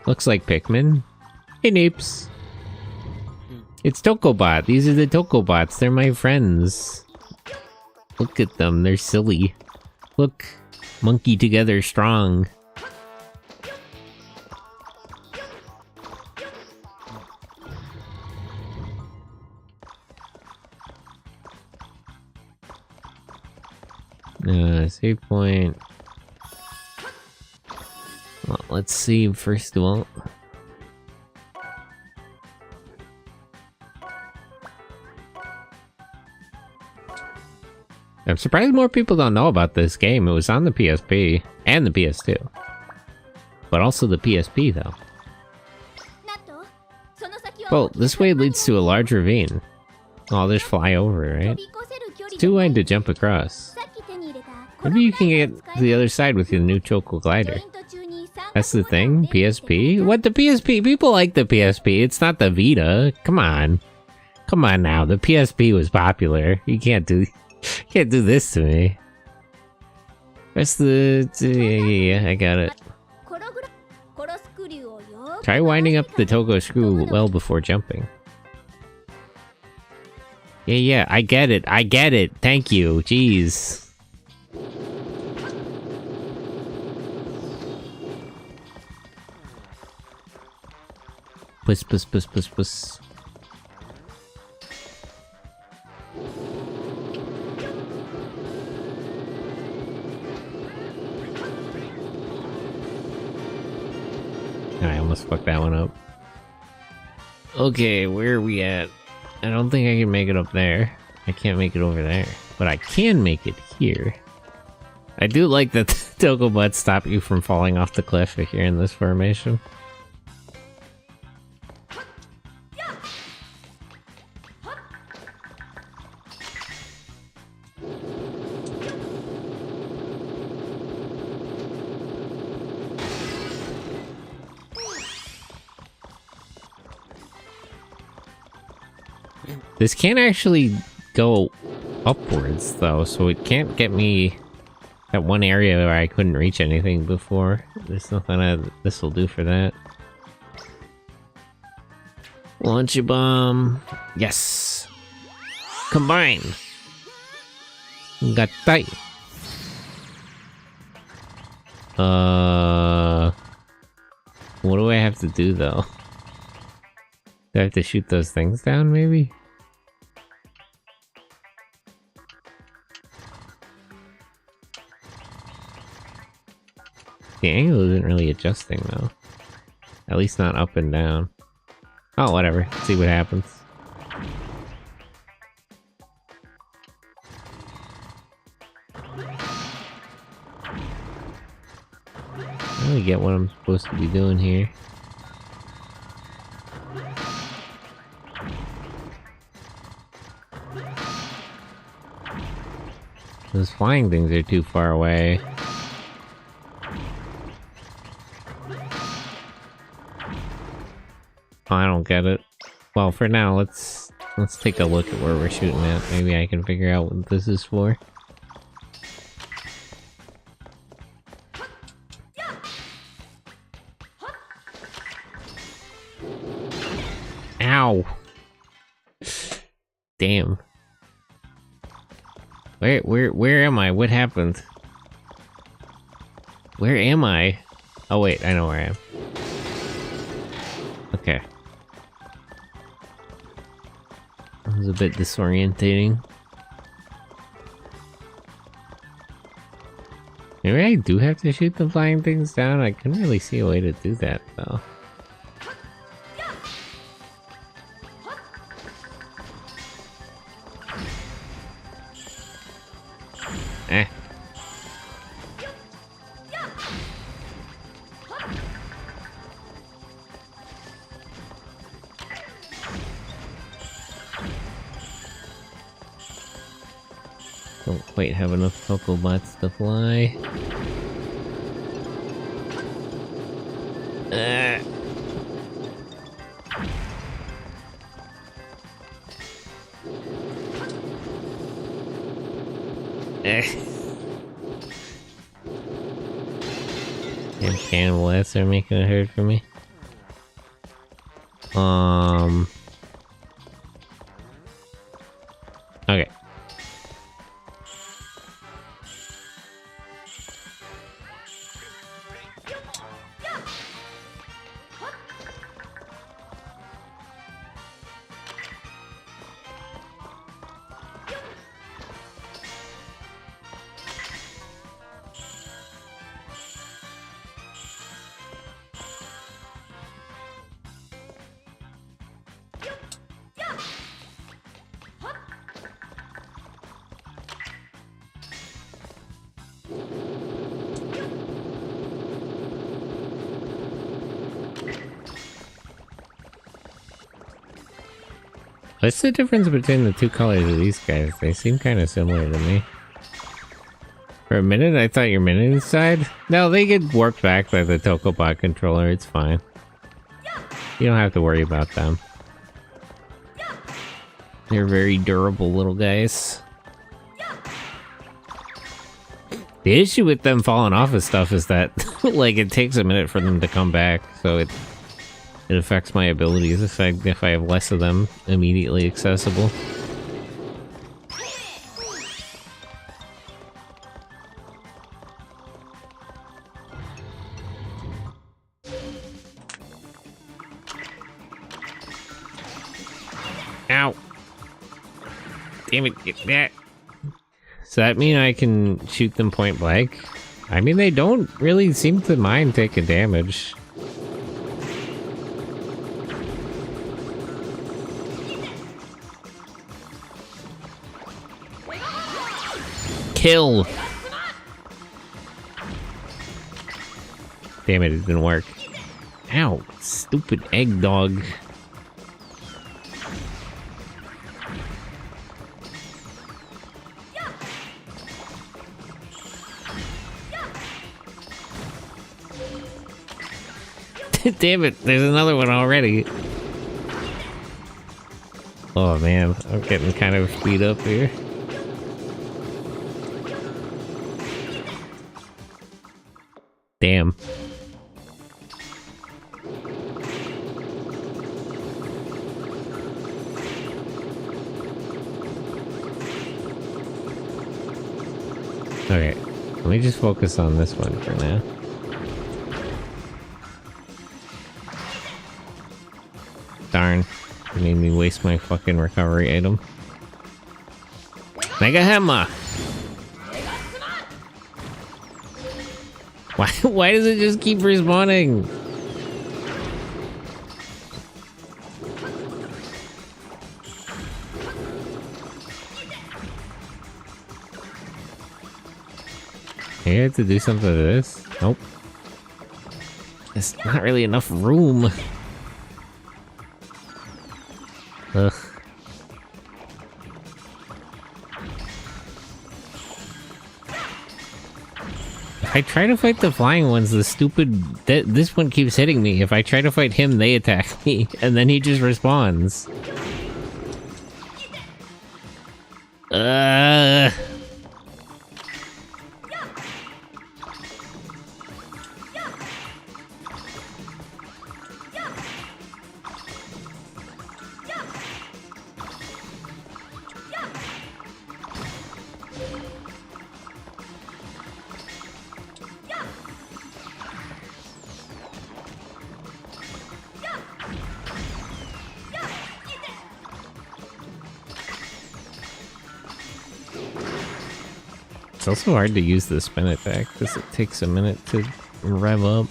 Looks like Pikmin. Hey, Neeps. It's Tokobot. These are the Tokobots. They're my friends. Look at them. They're silly. Look. Monkey together strong. Save point. Well, let's see first of all. I'm surprised more people don't know about this game. It was on the PSP and the PS2. But also the PSP though. Well, this way leads to a large ravine. Oh, I'll just fly over, right? It's too wide to jump across. Maybe you can get to the other side with your new Choco Glider. That's the thing? PSP? What, the PSP? People like the PSP. It's not the Vita. Come on. Come on now. The PSP was popular. You can't do this to me. Press the... Yeah, I got it. Try winding up the Togo screw well before jumping. Yeah, I get it. I get it. Thank you. Jeez. Puss, puss, puss, puss, puss. I almost fucked that one up. Okay, where are we at? I don't think I can make it up there. I can't make it over there. But I can make it here. I do like that the Tokobots stop you from falling off the cliff if you're in this formation. This can't actually go upwards, though, so it can't get me that one area where I couldn't reach anything before. There's nothing this will do for that. Launch a bomb. Yes! Combine! Got tight. What do I have to do, though? Do I have to shoot those things down, maybe? The angle isn't really adjusting, though. At least not up and down. Oh, whatever. Let's see what happens. I really get what I'm supposed to be doing here. Those flying things are too far away. Oh, I don't get it. Well, for now, let's take a look at where we're shooting at. Maybe I can figure out what this is for. Ow! Damn. Where am I? What happened? Where am I? Oh wait, I know where I am. Okay. That was a bit disorientating. Maybe I do have to shoot the flying things down? I couldn't really see a way to do that, though. Don't quite have enough Tokobots to fly. Damn cannibalists are making it hard for me. Okay. What's the difference between the two colors of these guys? They seem kind of similar to me. For a minute, I thought your minute inside. No, they get warped back by the Tokobot controller. It's fine. You don't have to worry about them. They're very durable little guys. The issue with them falling off of stuff is that, like, it takes a minute for them to come back, so it affects my abilities if I have less of them immediately accessible. Ow! Damn it, get that! Does that mean I can shoot them point blank? I mean, they don't really seem to mind taking damage. Kill! Damn it, it didn't work. Ow, stupid egg dog. Damn it, there's another one already. Oh man, I'm getting kind of speed up here. Damn. Okay, let me just focus on this one for now. Darn, you made me waste my fucking recovery item. Mega Hammer! Why does it just keep respawning? You have to do something to this? Nope. There's not really enough room. Ugh. If I try to fight the flying ones, the stupid... this one keeps hitting me. If I try to fight him, they attack me, and then he just respawns. It's also hard to use the spin attack because it takes a minute to rev up.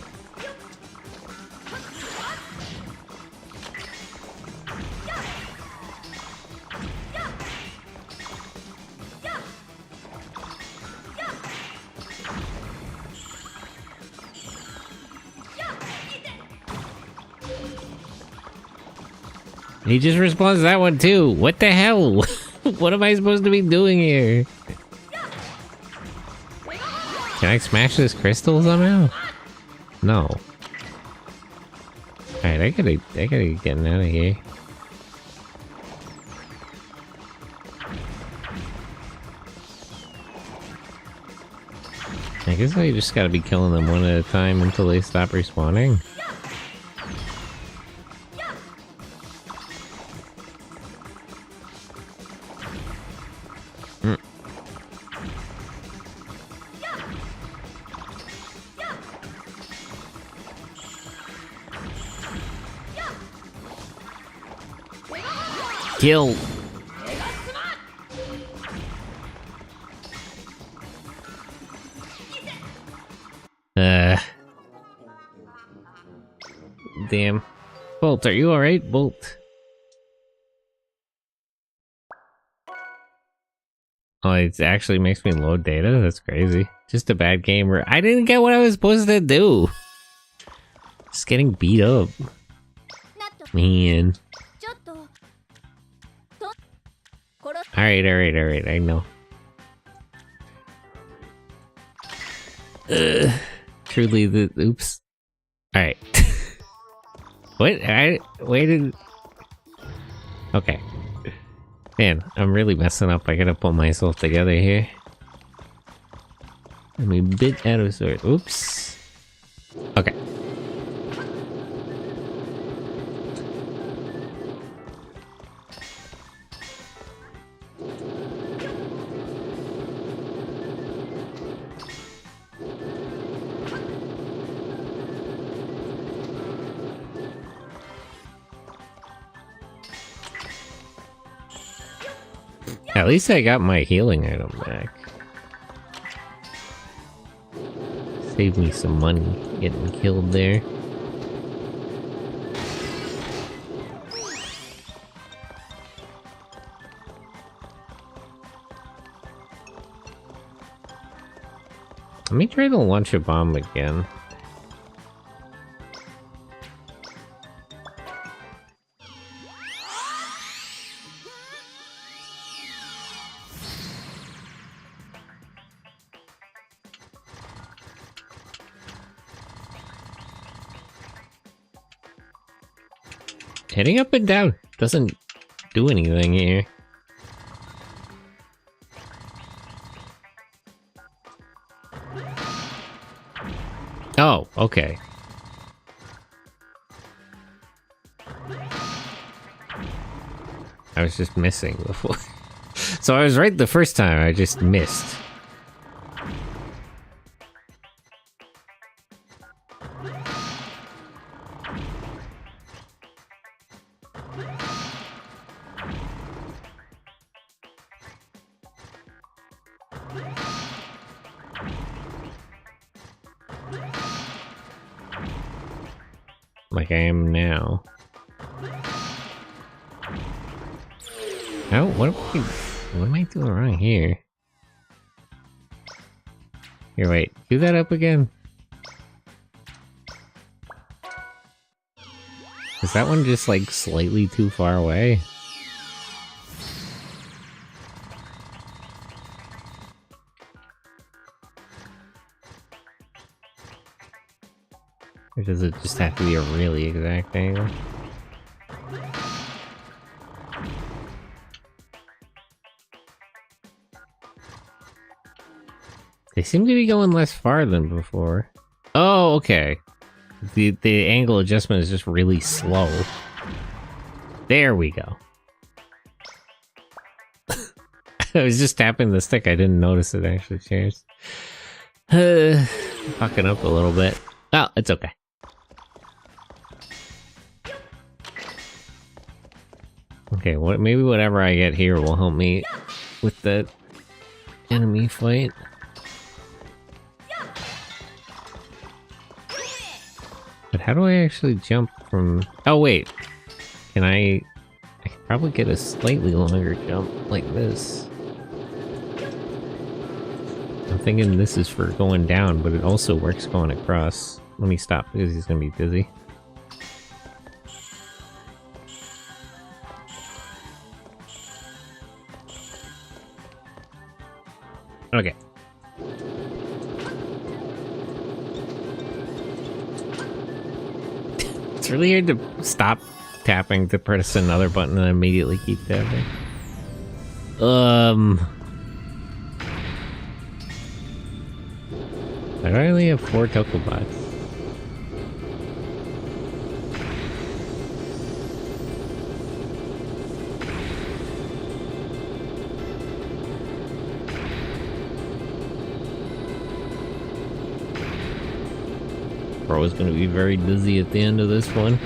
He just responds to that one too. What the hell? What am I supposed to be doing here? Can I smash this crystal somehow? No. Alright, I gotta get getting out of here. I guess I just gotta be killing them one at a time until they stop respawning. Kill! Damn. Bolt, are you alright, Bolt? Oh, it actually makes me load data? That's crazy. Just a bad game where I didn't get what I was supposed to do! Just getting beat up. Man. Alright, I know. Truly the oops. Alright. What? I waited. Okay. Man, I'm really messing up. I gotta pull myself together here. I'm a bit out of sorts. Oops. Okay. At least I got my healing item back. Saved me some money getting killed there. Let me try to launch a bomb again. Hitting up and down doesn't do anything here. Oh, okay. I was just missing before. So I was right the first time, I just missed. Like I am now. Oh, what am I doing wrong here? Here, wait. Do that up again. Is that one just like slightly too far away? Or does it just have to be a really exact angle? They seem to be going less far than before. Oh, okay. The angle adjustment is just really slow. There we go. I was just tapping the stick, I didn't notice it actually changed. Fucking up a little bit. Oh, it's okay. Okay, maybe whatever I get here will help me with the enemy fight. But how do I actually jump from... Oh, wait. I can probably get a slightly longer jump like this. I'm thinking this is for going down, but it also works going across. Let me stop because he's gonna be busy. Okay. It's really hard to stop tapping to press another button and immediately keep tapping. I only have 4 Tokobots. Bro is gonna be very dizzy at the end of this one.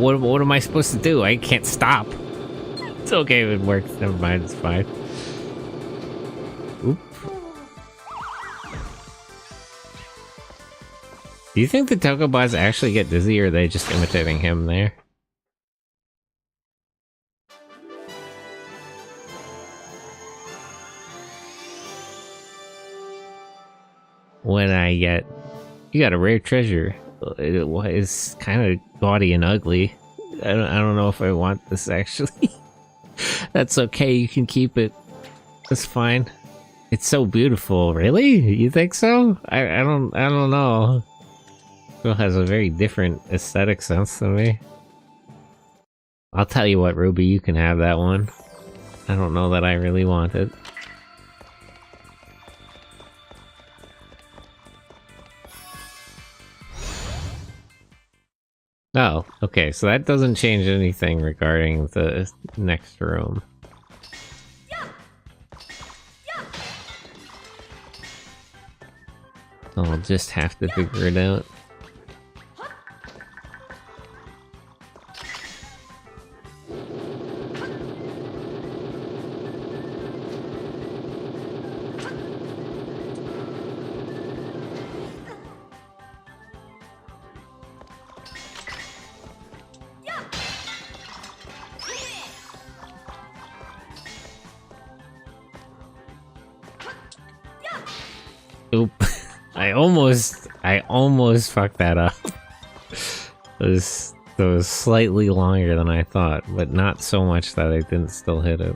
What am I supposed to do? I can't stop. It's okay if it works. Never mind, it's fine. Oop. Do you think the Tokobots actually get dizzy, or are they just imitating him there? When I get... You got a rare treasure. It was kind of gaudy and ugly. I don't know if I want this, actually. That's okay, you can keep it. That's fine. It's so beautiful. Really? You think so? I don't know. Girl has a very different aesthetic sense than me. I'll tell you what, Ruby, you can have that one. I don't know that I really want it. Oh, okay, so that doesn't change anything regarding the next room. I'll just have to figure it out. Oop. I almost fucked that up. That was slightly longer than I thought, but not so much that I didn't still hit it.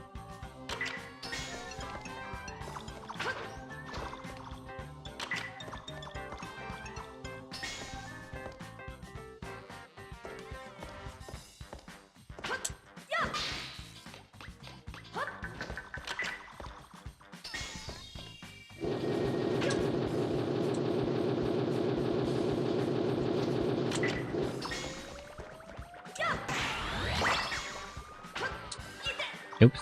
Oops.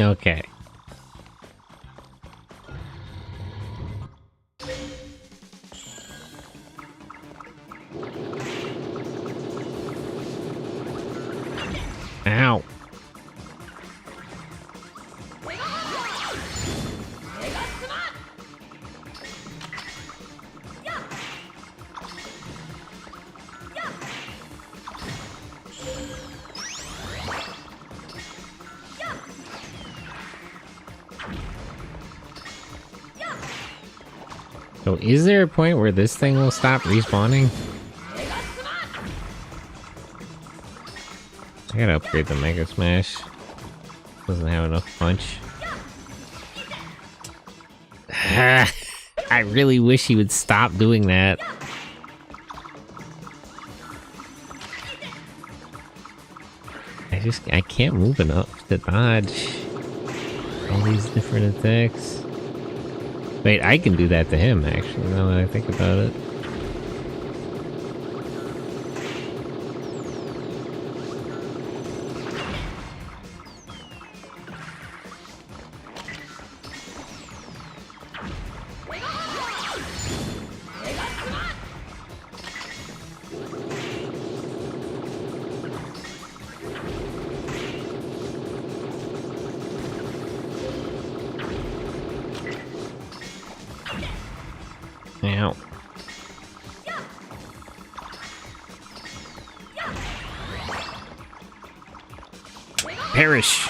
Okay. Ow. So is there a point where this thing will stop respawning? I gotta upgrade the Mega Smash. Doesn't have enough punch. I really wish he would stop doing that. I can't move enough to dodge all these different attacks. Wait, I can do that to him, actually, now that I think about it. Ow. Perish!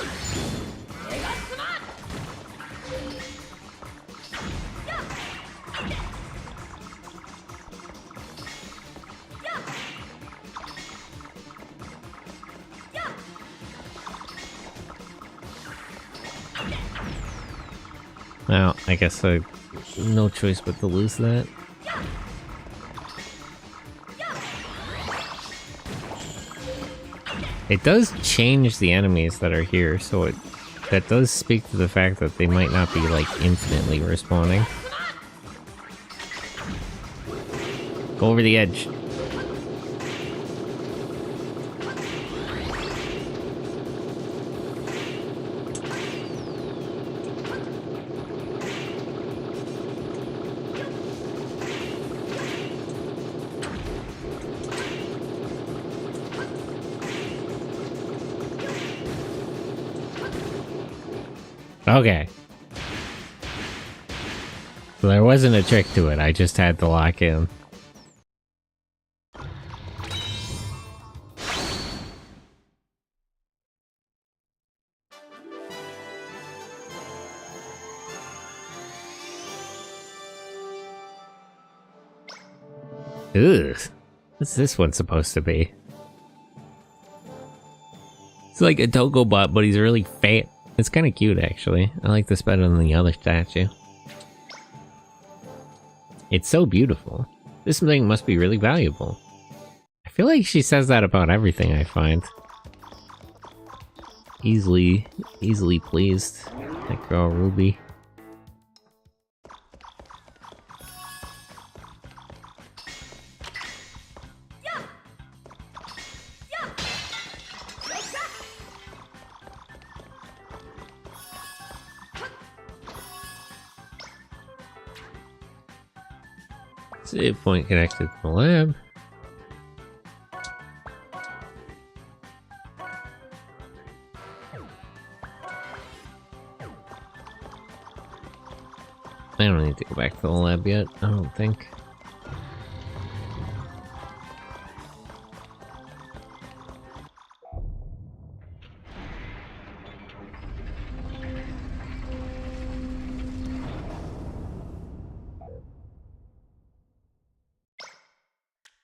Well, I guess I no choice but to lose that. It does change the enemies that are here, so that does speak to the fact that they might not be like infinitely respawning. Go over the edge. Okay. So there wasn't a trick to it, I just had to lock in. Ugh. What's this one supposed to be? It's like a Tokobot, but he's really fat. It's kind of cute, actually. I like this better than the other statue. It's so beautiful. This thing must be really valuable. I feel like she says that about everything I find. Easily pleased. That girl Ruby. Save point connected to the lab. I don't need to go back to the lab yet, I don't think.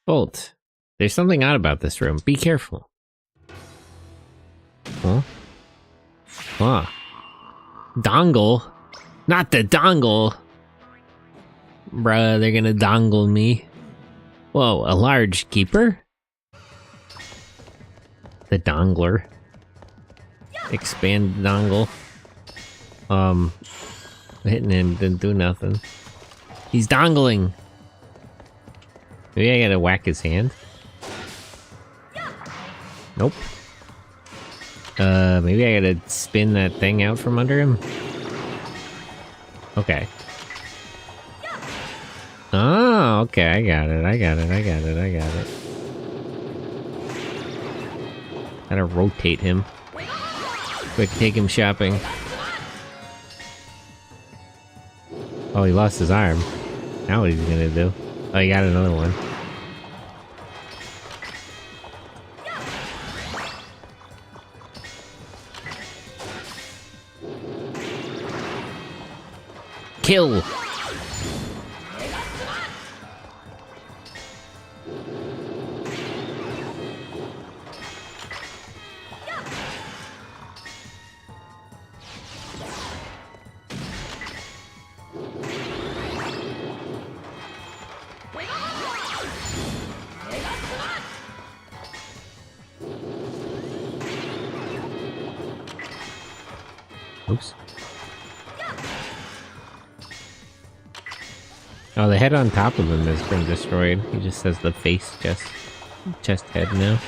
Bolt. There's something odd about this room. Be careful. Huh? Ah. Dongle? Not the dongle! Bruh, they're gonna dongle me. Whoa, a large keeper? The dongler. Expand dongle. Hitting him didn't do nothing. He's dongling! Maybe I gotta whack his hand? Nope. Maybe I gotta spin that thing out from under him? Okay. Oh, okay, I got it. Gotta rotate him. Quick, take him shopping. Oh, he lost his arm. Now what is he gonna do? Oh, he got another one. Kill! Oops. Oh, the head on top of him has been destroyed. He just has the face chest head now.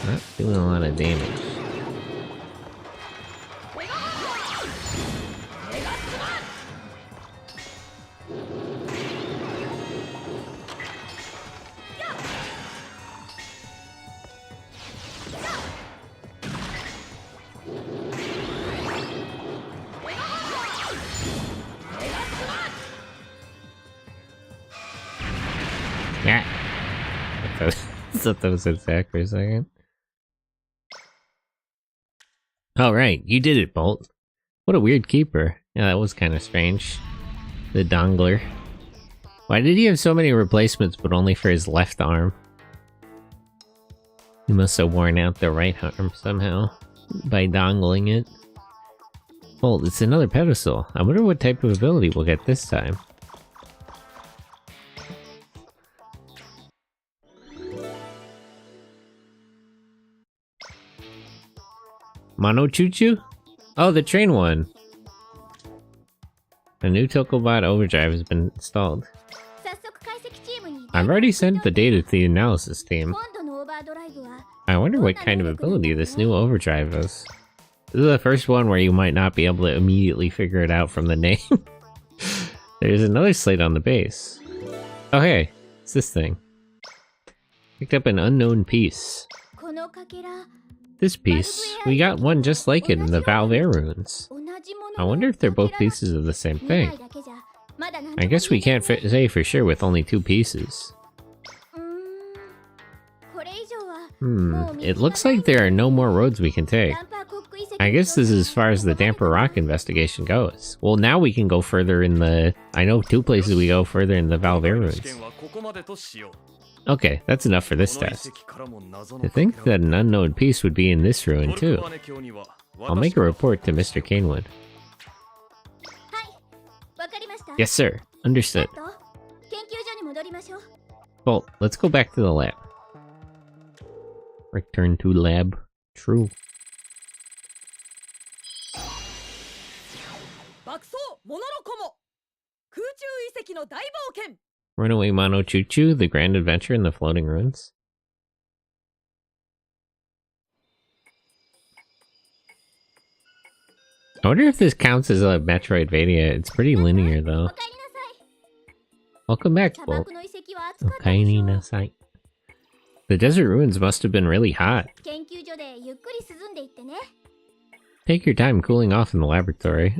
Not doing a lot of damage. Yeah. I thought that was Zach for a second. Oh, right. You did it, Bolt. What a weird keeper. Yeah, that was kind of strange. The dongler. Why did he have so many replacements, but only for his left arm? He must have worn out the right arm somehow by dongling it. Bolt, it's another pedestal. I wonder what type of ability we'll get this time. Mono Choo-Choo? Oh, the train one. A new Tokobot overdrive has been installed. I've already sent the data to the analysis team. I wonder what kind of ability this new overdrive is. This is the first one where you might not be able to immediately figure it out from the name. There's another slate on the base. Oh hey, it's this thing. Picked up an unknown piece. This piece, we got one just like it in the Valve Air ruins. I wonder if they're both pieces of the same thing. I guess we can't say for sure with only 2 pieces. It looks like there are no more roads we can take. I guess this is as far as the Damper Rock investigation goes. Well, now we can go further in the... I know 2 places we go further in the Valve Air ruins. Okay, that's enough for this test. To think that an unknown piece would be in this ruin too. I'll make a report to Mr. Kanewood. Yes sir, understood. Bolt, let's go back to the lab. Return to lab. True. Runaway Mono Choo-Choo, the grand adventure in the floating ruins. I wonder if this counts as a Metroidvania. It's pretty linear though. Welcome back, Bolt. Okaini nasai. The desert ruins must have been really hot. Take your time cooling off in the laboratory.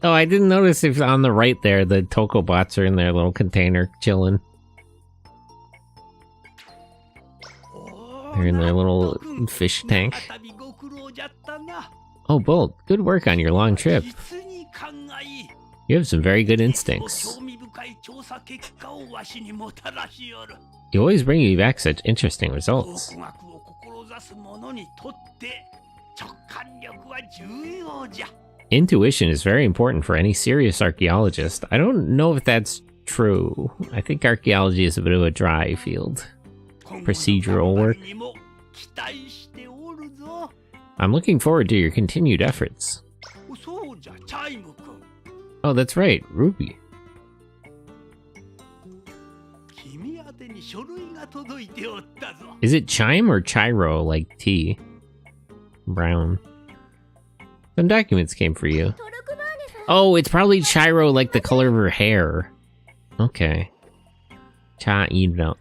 Oh, I didn't notice if on the right there, the Tokobots are in their little container chilling. They're in their little fish tank. Oh, Bolt, good work on your long trip. You have some very good instincts. You always bring me back such interesting results. Intuition is very important for any serious archaeologist. I don't know if that's true. I think archaeology is a bit of a dry field. Procedural work. I'm looking forward to your continued efforts. Oh, that's right, Ruby. Is it Chime or Chiro, like tea? Brown. Some documents came for you. Oh, it's probably Chiro, like the color of her hair. Okay. Chairo.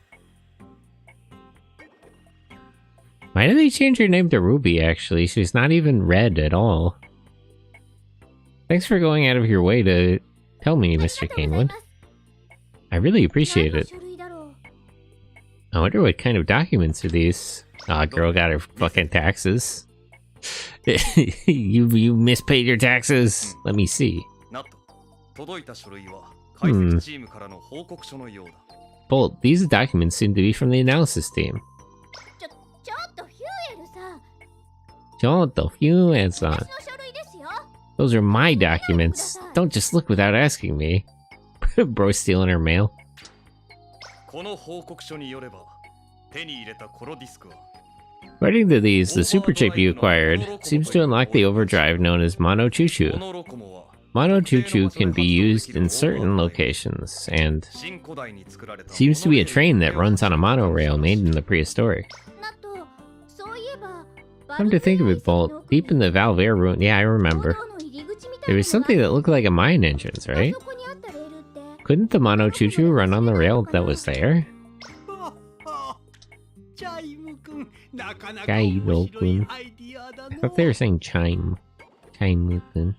Why did they change her name to Ruby, actually? She's not even red at all. Thanks for going out of your way to tell me, Mr. Kanewood. I really appreciate it. I wonder what kind of documents are these? Aw, girl got her fucking taxes. you mispaid your taxes. Let me see. Bolt, these documents seem to be from the analysis team. Those are my documents. Don't just look without asking me. Bro stealing her mail. According to these, the super chip you acquired seems to unlock the overdrive known as Mono Choo-Choo. Mono Choo-Choo can be used in certain locations, and seems to be a train that runs on a monorail made in the prehistoric. Come to think of it, Bolt, deep in the Valve Air ruin, yeah, I remember. There was something that looked like a mine entrance, right? Couldn't the Mono Choo-Choo run on the rail that was there? Chiro-kun. I thought they were saying Chime. Chime-kun.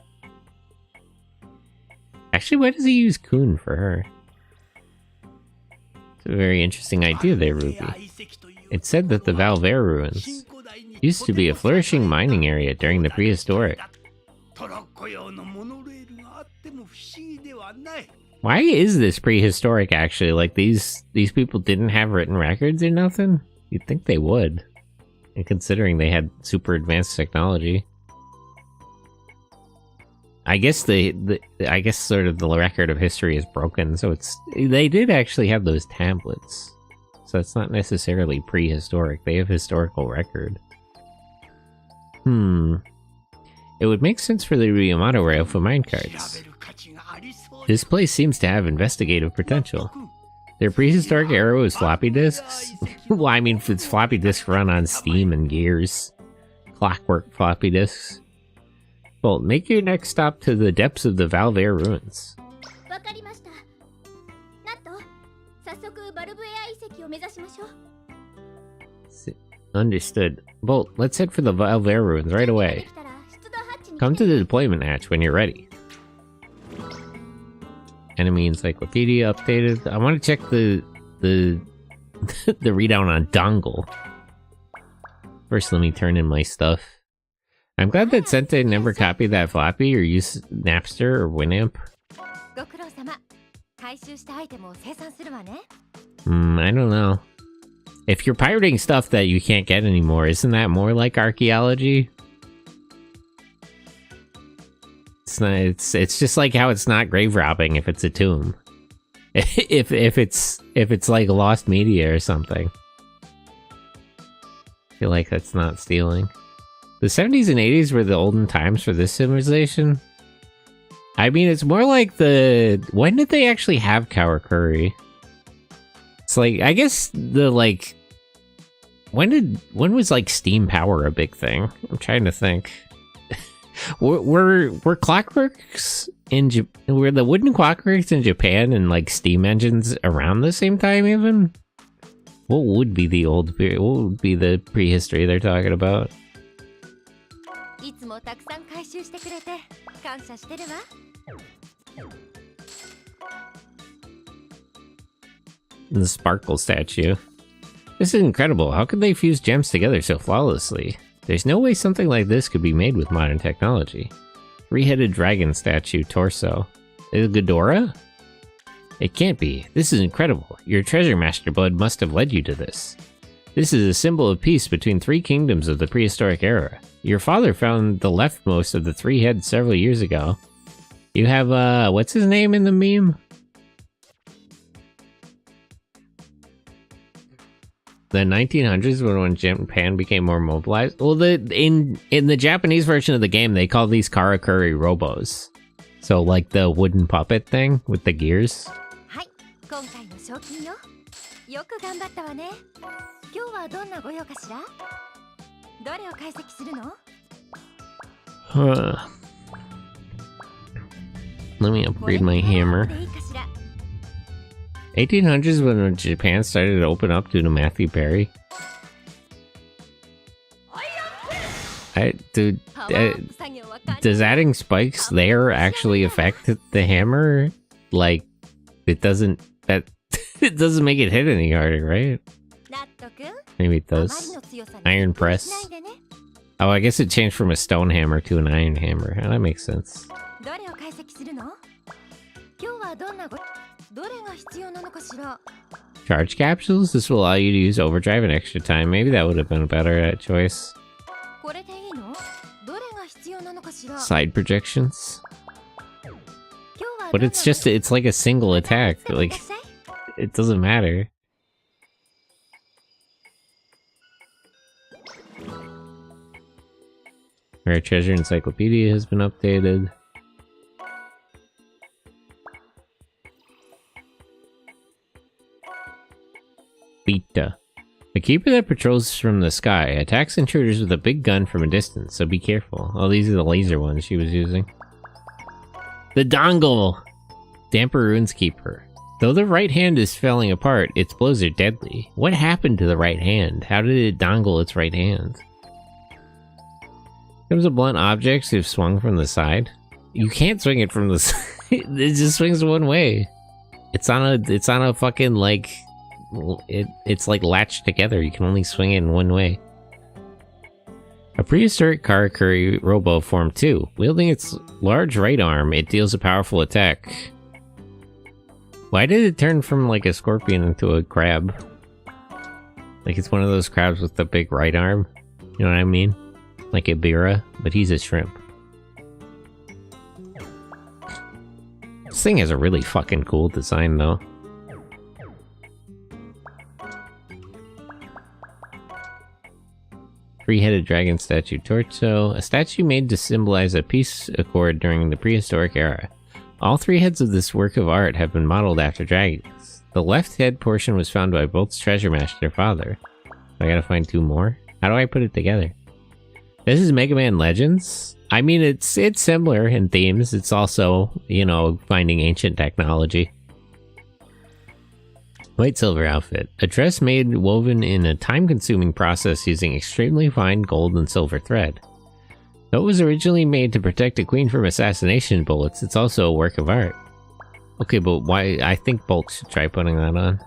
Actually, why does he use kun for her? It's a very interesting idea there, Ruby. It's said that the Valverde ruins used to be a flourishing mining area during the prehistoric. Why is this prehistoric, actually? Like, these people didn't have written records or nothing? You'd think they would. And considering they had super advanced technology. I guess I guess sort of the record of history is broken, so they did actually have those tablets. So it's not necessarily prehistoric, they have historical record. It would make sense for there to be a monorail for minecarts. This place seems to have investigative potential. Their prehistoric era was floppy disks? Well, I mean, if it's floppy disks run on Steam and Gears. Clockwork floppy disks. Well, make your next stop to the depths of the Valverde ruins. Understood. Bolt, let's head for the Valverde ruins right away. Come to the deployment hatch when you're ready. Enemy encyclopedia updated. I want to check the the readout on Dongle. First, let me turn in my stuff. I'm glad that Sente never copied that floppy or used Napster or Winamp. I don't know. If you're pirating stuff that you can't get anymore, isn't that more like archaeology? It's not, it's just like how it's not grave robbing if it's a tomb. if it's like lost media or something. I feel like that's not stealing. The 70s and 80s were the olden times for this civilization. I mean, it's more like when did they actually have Karakuri? It's like, I guess when was like steam power a big thing? I'm trying to think. were clockworks were the wooden clockworks in Japan and like steam engines around the same time even? What would be the prehistory they're talking about? The sparkle statue. This is incredible. How could they fuse gems together so flawlessly? There's no way something like this could be made with modern technology. Three-headed dragon statue torso. Is it Ghidorah? It can't be. This is incredible. Your treasure master blood must have led you to this. This is a symbol of peace between three kingdoms of the prehistoric era. Your father found the leftmost of the three heads several years ago. You have, what's his name in the meme? The 1900s when Japan became more mobilized. Well, in the Japanese version of the game, they call these Karakuri robos. So like the wooden puppet thing with the gears. Let me upgrade my hammer. 1800s when Japan started to open up due to Matthew Perry. Does adding spikes there actually affect the hammer? Like, it doesn't make it hit any harder, right? Maybe it does. Iron press. Oh, I guess it changed from a stone hammer to an iron hammer. Oh, that makes sense. Charge capsules? This will allow you to use overdrive in extra time. Maybe that would have been a better choice. Side projections. But it's like a single attack. Like, it doesn't matter. Our treasure encyclopedia has been updated. Beta. A keeper that patrols from the sky attacks intruders with a big gun from a distance, so be careful. Oh, these are the laser ones she was using. The dongle! Damper Ruins Keeper. Though the right hand is falling apart, its blows are deadly. What happened to the right hand? How did it dongle its right hand? Comes a blunt object if swung from the side. You can't swing it from the side. It just swings one way. It's on a fucking, like, it's like latched together. You can only swing it in one way. A prehistoric Karakuri robo form 2. Wielding its large right arm, it deals a powerful attack. Why did it turn from like a scorpion into a crab? Like it's one of those crabs with the big right arm. You know what I mean? Like Ibira, but he's a shrimp. This thing has a really fucking cool design though. Three-headed dragon statue torso. A statue made to symbolize a peace accord during the prehistoric era. All three heads of this work of art have been modeled after dragons. The left head portion was found by Bolt's treasure master father. I gotta find two more? How do I put it together? This is Mega Man Legends. I mean, it's similar in themes. It's also, you know, finding ancient technology. White silver outfit. A dress made woven in a time-consuming process using extremely fine gold and silver thread. Though it was originally made to protect a queen from assassination bullets, it's also a work of art. Okay, but why? I think Bolt should try putting that on.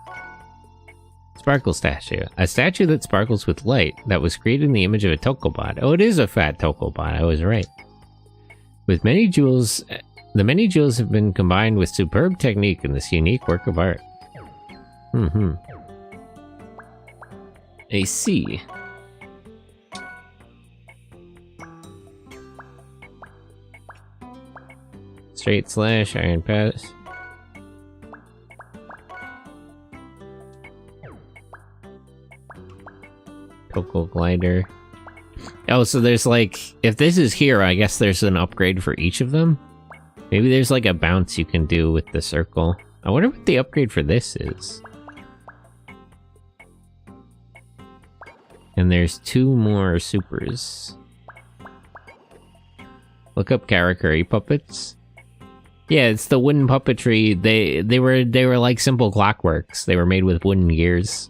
Sparkle statue. A statue that sparkles with light that was created in the image of a Tokobot. Oh, it is a fat Tokobot. I was right. With many jewels, the many jewels have been combined with superb technique in this unique work of art. I see. Straight slash, iron pass. Coco glider. Oh, so there's like, if this is here, I guess there's an upgrade for each of them? Maybe there's like a bounce you can do with the circle. I wonder what the upgrade for this is. And there's two more supers. Look up Karakuri puppets. Yeah, it's the wooden puppetry. They were like simple clockworks. They were made with wooden gears.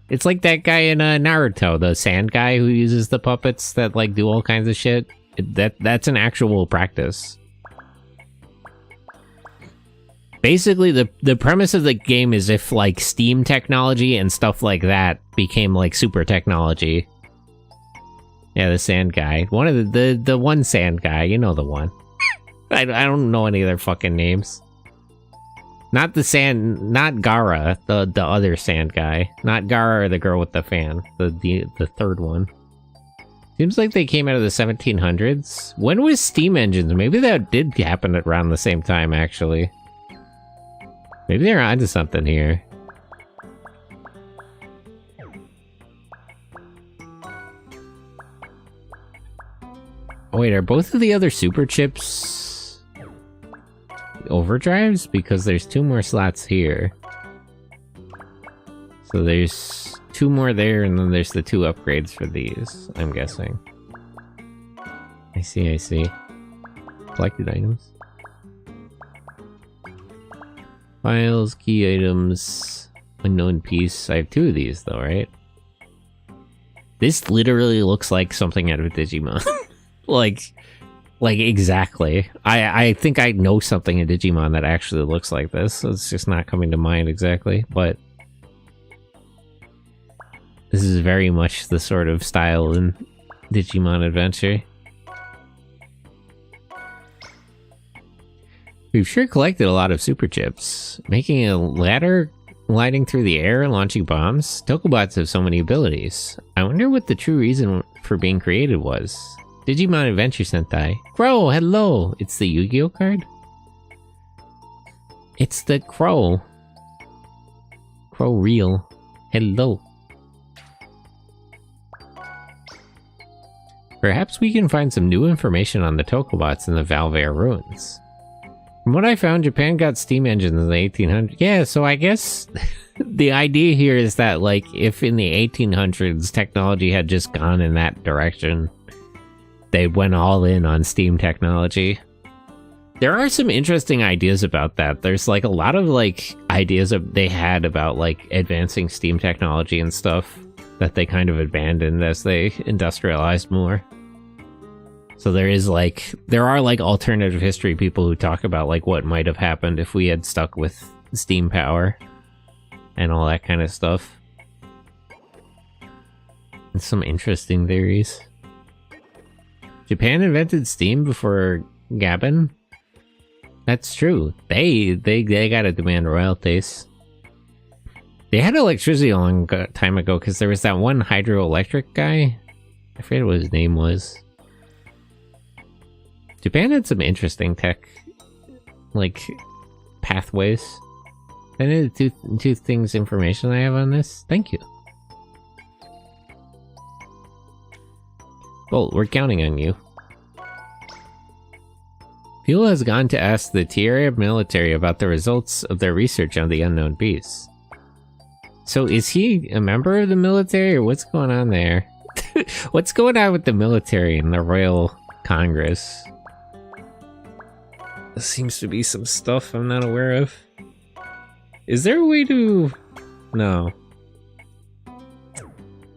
It's like that guy in Naruto, the sand guy who uses the puppets that like do all kinds of shit. That's an actual practice. Basically, the premise of the game is if like steam technology and stuff like that became like super technology. Yeah, the sand guy. One of the one sand guy, you know the one. I don't know any of their fucking names. Not Gara, the other sand guy. Not Gara, the girl with the fan. The third one. Seems like they came out of the 1700s. When was steam engines? Maybe that did happen around the same time, actually. Maybe they're onto something here. Oh wait, are both of the other super chips overdrives? Because there's two more slots here. So there's two more there, and then there's the two upgrades for these, I'm guessing. I see. Collected items. Files, key items, unknown piece. I have two of these though, right? This literally looks like something out of a Digimon. like exactly. I think I know something in Digimon that actually looks like this. So it's just not coming to mind exactly, but this is very much the sort of style in Digimon Adventure. We've sure collected a lot of super chips. Making a ladder, gliding through the air, launching bombs. Tokobots have so many abilities. I wonder what the true reason for being created was. Digimon Adventure Sentai. Crow, hello! It's the Yu-Gi-Oh card? It's the Crow. Crow Real. Hello. Perhaps we can find some new information on the Tokobots in the Valvair ruins. From what I found, Japan got steam engines in the 1800s. Yeah, so I guess the idea here is that, like, if in the 1800s technology had just gone in that direction, they went all in on steam technology. There are some interesting ideas about that. There's, like, a lot of, like, ideas they had about, like, advancing steam technology and stuff that they kind of abandoned as they industrialized more. So there are like alternative history people who talk about like what might have happened if we had stuck with steam power. and all that kind of stuff. And some interesting theories. Japan invented Steam before Gabon? That's true. They gotta demand royalties. They had electricity a long time ago because there was that one hydroelectric guy. I forget what his name was. Japan had some interesting tech, like, pathways. I need two things information I have on this. Thank you. Well, we're counting on you. Fuel has gone to ask the Tierra military about the results of their research on the unknown beasts. So is he a member of the military, or what's going on there? What's going on with the military and the Royal Congress? There seems to be some stuff I'm not aware of. Is there a way to... No.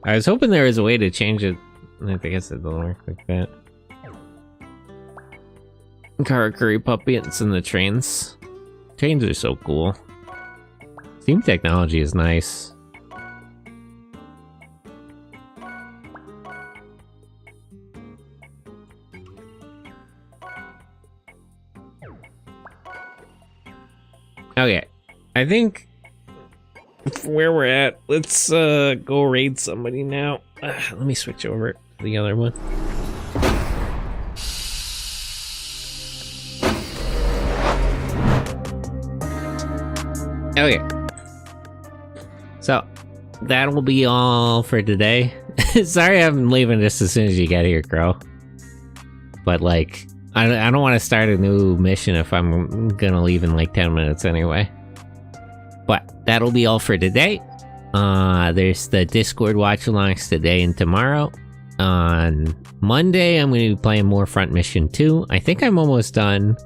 I was hoping there was a way to change it. I guess it doesn't work like that. Karakuri puppets and the trains. Trains are so cool. Steam technology is nice. Okay, I think where we're at, let's go raid somebody now. Let me switch over to the other one. Okay, so that will be all for today. Sorry I'm leaving just as soon as you get here, Crow. But like, I don't want to start a new mission if I'm gonna leave in like 10 minutes anyway. But that'll be all for today. There's the Discord watch-alongs today and tomorrow. On Monday, I'm going to be playing more Front Mission 2. I think I'm almost done.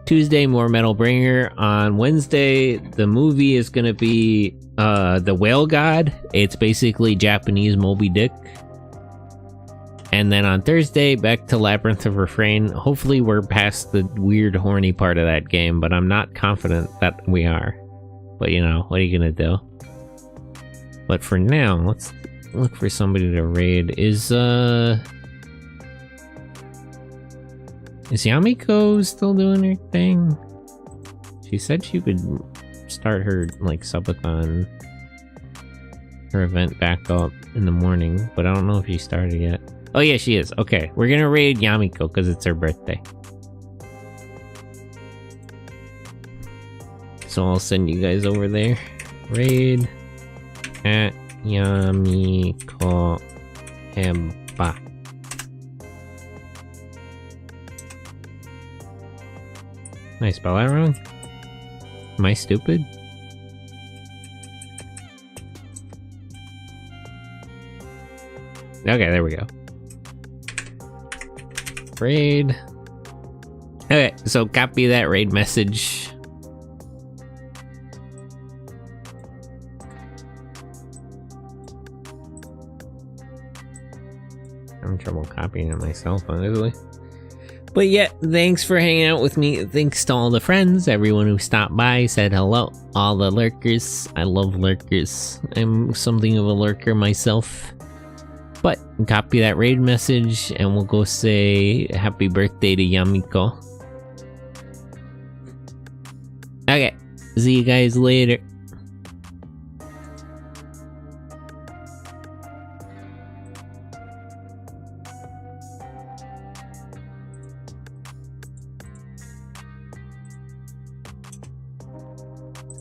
Tuesday, more Metal Bringer. On Wednesday, the movie is going to be The Whale God. It's basically Japanese Moby Dick. And then on Thursday, back to Labyrinth of Refrain. Hopefully we're past the weird horny part of that game, but I'm not confident that we are. But you know, what are you gonna do? But for now, let's look for somebody to raid. Is Yamiko still doing her thing? She said she would start her, like, subathon, her event back up in the morning, but I don't know if she started yet. Oh yeah, she is. Okay, we're gonna raid Yamiko because it's her birthday. So I'll send you guys over there. Raid at Yamiko Heba. Did I spell that wrong? Am I stupid? Okay, there we go. Raid. Okay, so copy that raid message. I'm having trouble copying it myself, honestly. But yeah, thanks for hanging out with me. Thanks to all the friends, everyone who stopped by, said hello, all the lurkers. I love lurkers. I'm something of a lurker myself. But copy that raid message and we'll go say happy birthday to Yamiko. Okay, see you guys later.